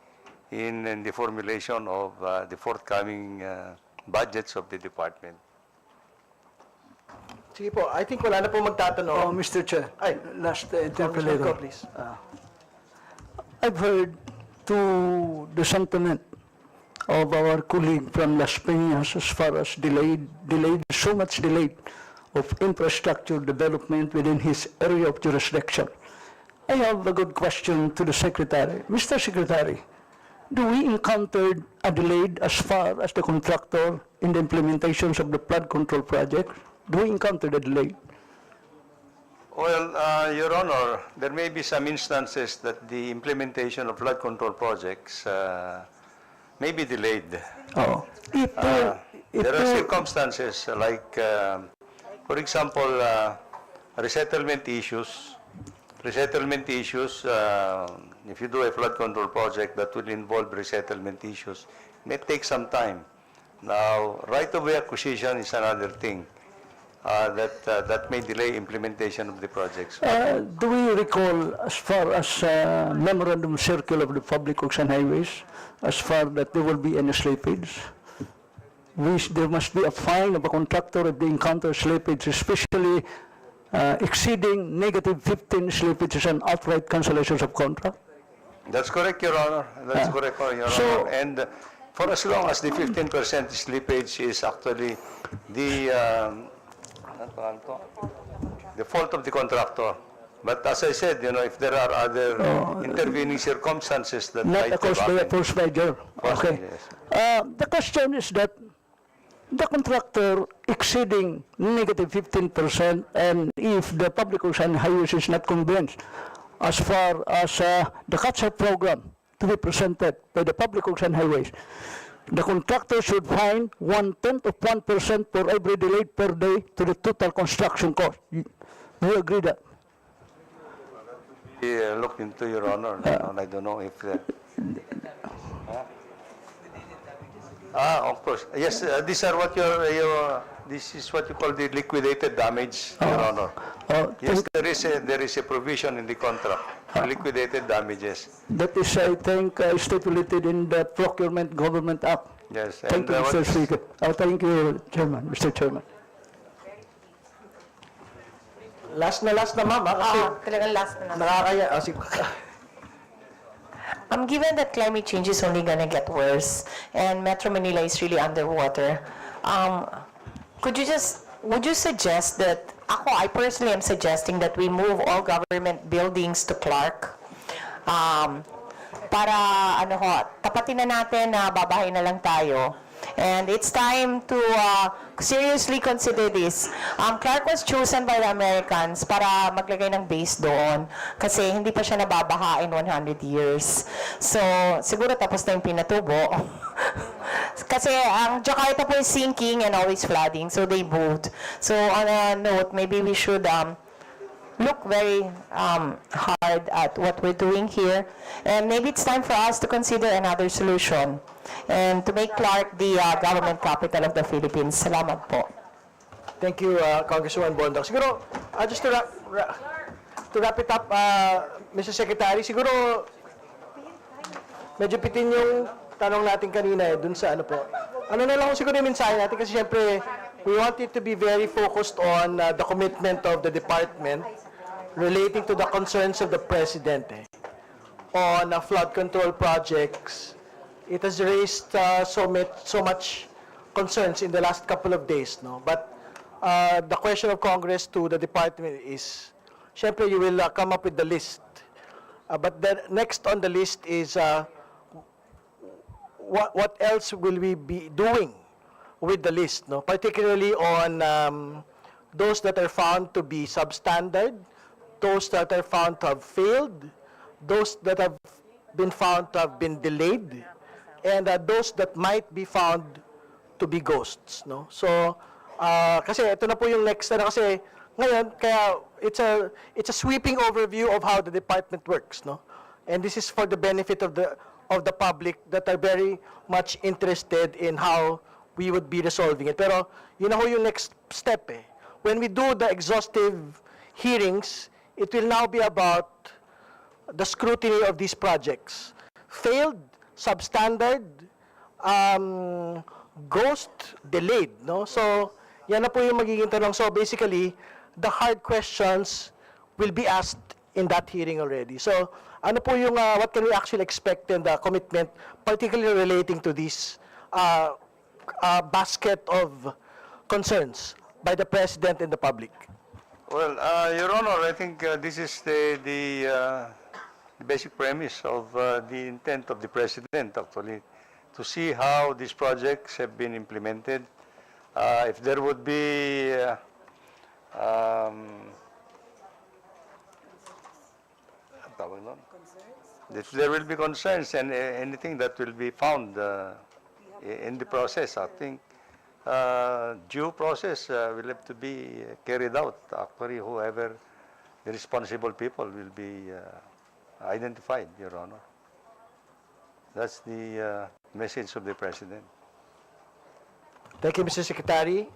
in the formulation of the forthcoming budgets of the department. Sige po, I think wala na po magtatanong. Mr. Chair, Ay, last Congressman interpolator. Ko, please. I've heard to the sentiment of our colleague from Las Peñas as far as delayed, so much delayed of infrastructure development within his area of jurisdiction. I have a good question to the Secretary. Mr. Secretary, do we encounter a delay as far as the contractor in the implementations of the flood control project? Do we encounter the delay? Well, Your Honor, there may be some instances that the implementation of flood control projects may be delayed. Oh. There are circumstances like, for example, resettlement issues. Resettlement issues, if you do a flood control project that will involve resettlement issues, may take some time. Now, right-of-way acquisition is another thing that may delay implementation of the projects. Do we recall, as far as memorandum circle of the Public Works and Highways, as far that there will be any slippage? There must be a fine of a contractor if they encounter slippage, especially exceeding negative 15 slippages and outright cancellations of contract? That's correct, Your Honor. That's correct, Your Honor. And for as long as the 15% slippage is actually the fault of the contractor. But as I said, if there are other intervening circumstances that Not might a cost by a force major. Okay. Yes. The question is that the contractor exceeding negative 15%, and if the Public Works and Highways is not convinced as far as the catch-up program to be presented by the Public Works and Highways, the contractor should fine 0.1% for every delay per day to the total construction cost. Do you agree that? Looked into, Your Honor. I don't know if of course. Yes, these are what this is what you call the liquidated damage, Your Honor. Yes, there is a provision in the contract, liquidated damages. That is, I think, stipulated in the Procurement Government Act. Yes. Thank you, Mr. Speaker. Thank you, Chairman, Mr. Chairman. Last na ma'am, kasi Talagang last na lang. nakakaya. Sige. Given that climate change is only gonna get worse and Metro Manila is really underwater, would you suggest that, I personally am suggesting that we move all government buildings to Clark, para tapatin na natin na babahay na lang tayo. And it's time to seriously consider this. Clark was chosen by the Americans para maglagay ng base doon kasi hindi pa siya nababaha in 100 years. So, siguro tapos na yung pinatubo. Kasi ang Jakarta po is sinking and always flooding, so they moved. So, on a note, maybe we should look very hard at what we're doing here. And maybe it's time for us to consider another solution and to make Clark the government capital of the Philippines. Salamat po. Thank you, Congresswoman Bondok. Siguro, just to wrap it up, Mr. Secretary, siguro medyo pitin yung tanong natin kanina dun sa ano po. Ano na lang siguro yung mensahe natin kasi siyempre we want it to be very focused on the commitment of the department relating to the concerns of the President on flood control projects. It has raised so much concerns in the last couple of days, no? But the question of Congress to the department is, syempre you will come up with the list. But the next on the list is what else will we be doing with the list, no? Particularly on those that are found to be substandard, those that are found to have failed, those that have been found to have been delayed, and those that might be found to be ghosts, no? So, kasi ito na po yung next na kasi ngayon, kaya it's a sweeping overview of how the department works, no? And this is for the benefit of the public that are very much interested in how we would be resolving it. Pero, yun na ho yung next step When we do the exhaustive hearings, it will now be about the scrutiny of these projects. Failed, substandard, ghost, delayed, no? So, yan na po yung magiging tanong. So, basically, the hard questions will be asked in that hearing already. So, ano po yung, what can we actually expect in the commitment, particularly relating to this basket of concerns by the President and the public? Well, Your Honor, I think this is the basic premise of the intent of the President, actually, to see how these projects have been implemented. If there would be if there will be concerns and anything that will be found in the process, I think due process will have to be carried out. Actually, whoever the responsible people will be identified, Your Honor. That's the message of the President. Thank you, Mr. Secretary.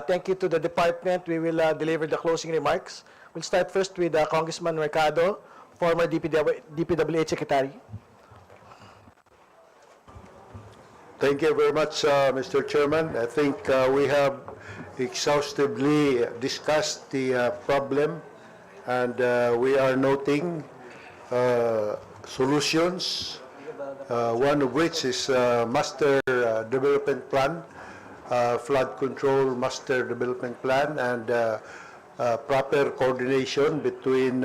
Thank you to the department. We will deliver the closing remarks. We'll start first with Congressman Mercado, former DPWH Secretary. Thank you very much, Mr. Chairman. I think we have exhaustively discussed the problem, and we are noting solutions, one of which is Master Development Plan, Flood Control Master Development Plan, and proper coordination between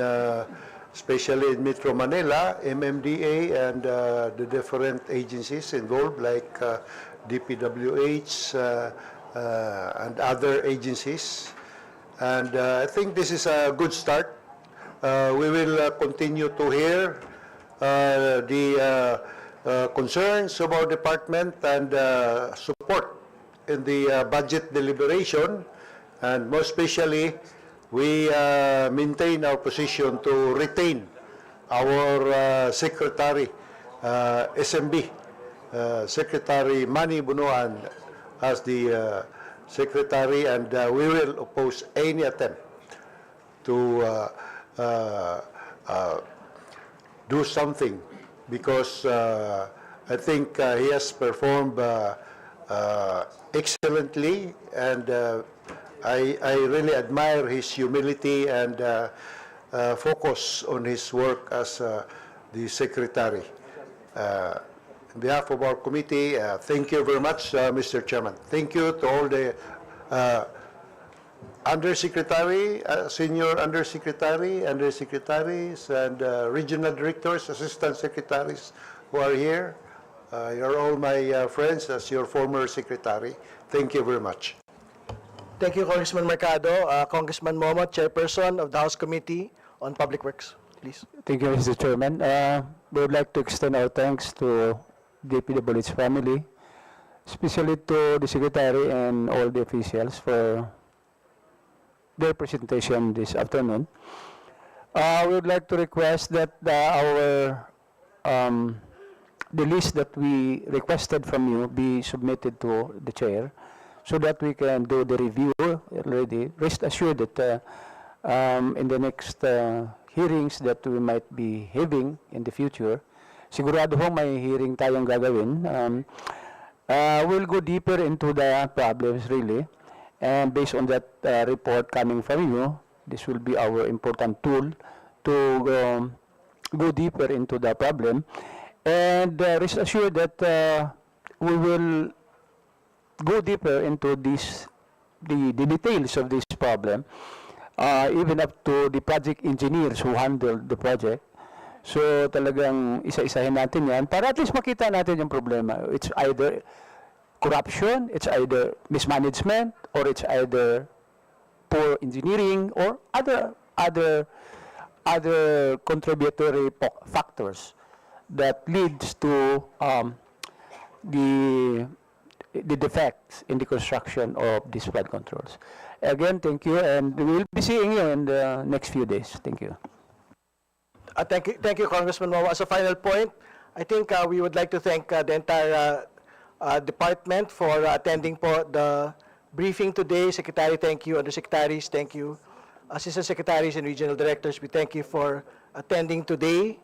especially in Metro Manila, MMDA, and the different agencies involved like DPWH and other agencies. And I think this is a good start. We will continue to hear the concerns of our department and support in the budget deliberation, and more especially we maintain our position to retain our Secretary, SMB, Secretary Manny Bunuan as the Secretary, and we will oppose any attempt to do something, because I think he has performed excellently, and I really admire his humility and focus on his work as the secretary. On behalf of our committee, thank you very much, Mr. Chairman. Thank you to all the undersecretary, senior undersecretary, undersecretaries, and regional directors, assistant secretaries who are here. You're all my friends as your former secretary. Thank you very much. Thank you, Congressman Mercado. Congressman Momo, Chairperson of the House Committee on Public Works, please. Thank you, Mr. Chairman. We would like to extend our thanks to DPWH family, especially to the Secretary and all the officials for their presentation this afternoon. We would like to request that the list that we requested from you be submitted to the chair so that we can do the review already. Rest assured that in the next hearings that we might be having in the future, sigurado ho may hearing tayong gagawin. We'll go deeper into the problems really. And based on that report coming from you, this will be our important tool to go deeper into the problem. And rest assured that we will go deeper into the details of this problem, even up to the project engineers who handled the project. So talagang isa-isahin natin yan para at least makita natin yung problema. It's either corruption, it's either mismanagement, or it's either poor engineering, or other contributory factors that leads to the defects in the construction of these flood controls. Again, thank you, and we'll be seeing you in the next few days. Thank you. Thank you, Congressman Momo. As a final point, I think we would like to thank the entire department for attending po the briefing today. Secretary, thank you. Undersecretaries, thank you. Assistant Secretaries and Regional Directors, we thank you for attending today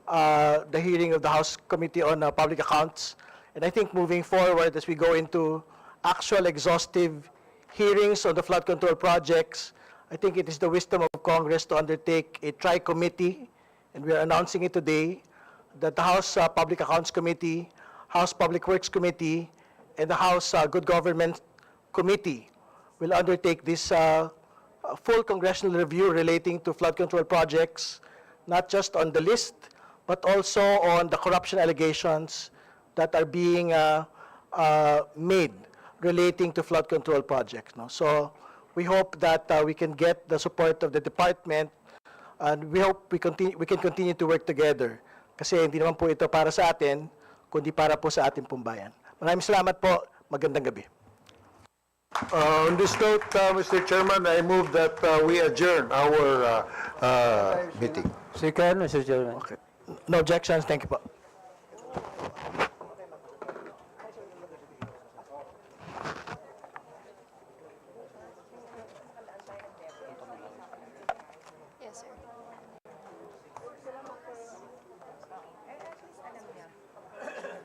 the hearing of the House Committee on Public Accounts. And I think moving forward, as we go into actual exhaustive hearings on the flood control projects, I think it is the wisdom of Congress to undertake a tri-committee, and we are announcing it today, that the House Public Accounts Committee, House Public Works Committee, and the House Good Government Committee will undertake this full congressional review relating to flood control projects, not just on the list, but also on the corruption allegations that are being made relating to flood control projects. No? So we hope that we can get the support of the department, and we hope we can continue to work together. Kasi hindi naman po ito para sa atin, kundi para po sa ating pumbayan. Maraming salamat po. Magandang gabi. On this note, Mr. Chairman, I move that we adjourn our meeting. Second, Mr. Chairman. Okay. No objections. Thank you po. Yes, sir.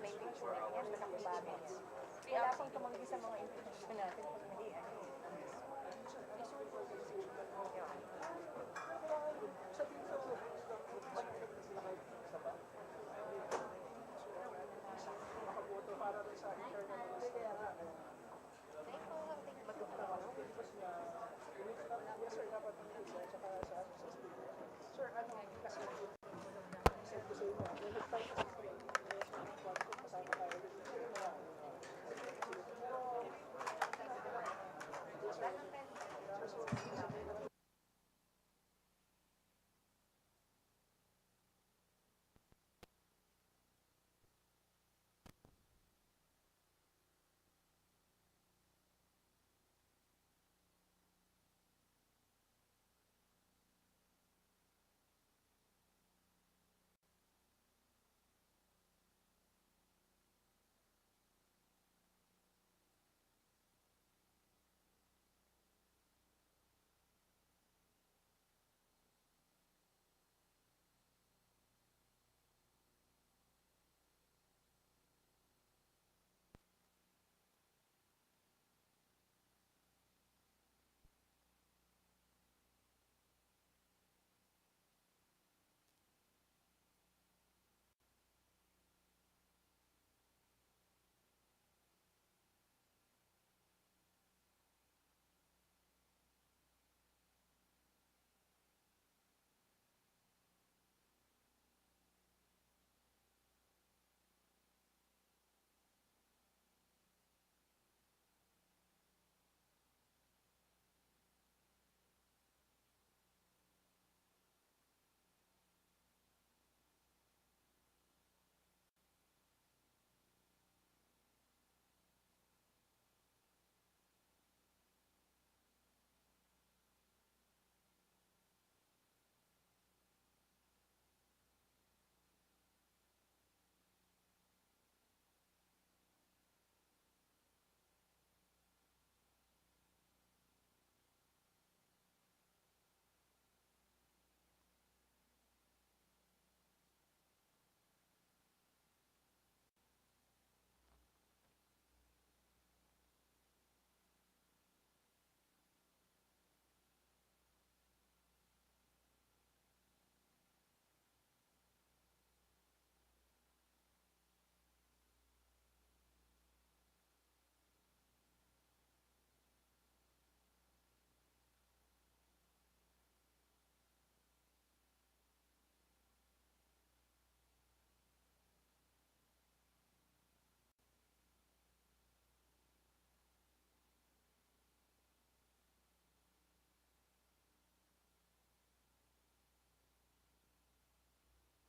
May picture na yan, nakakabagets. Wala pang tumanggi sa mga information natin pag may ano.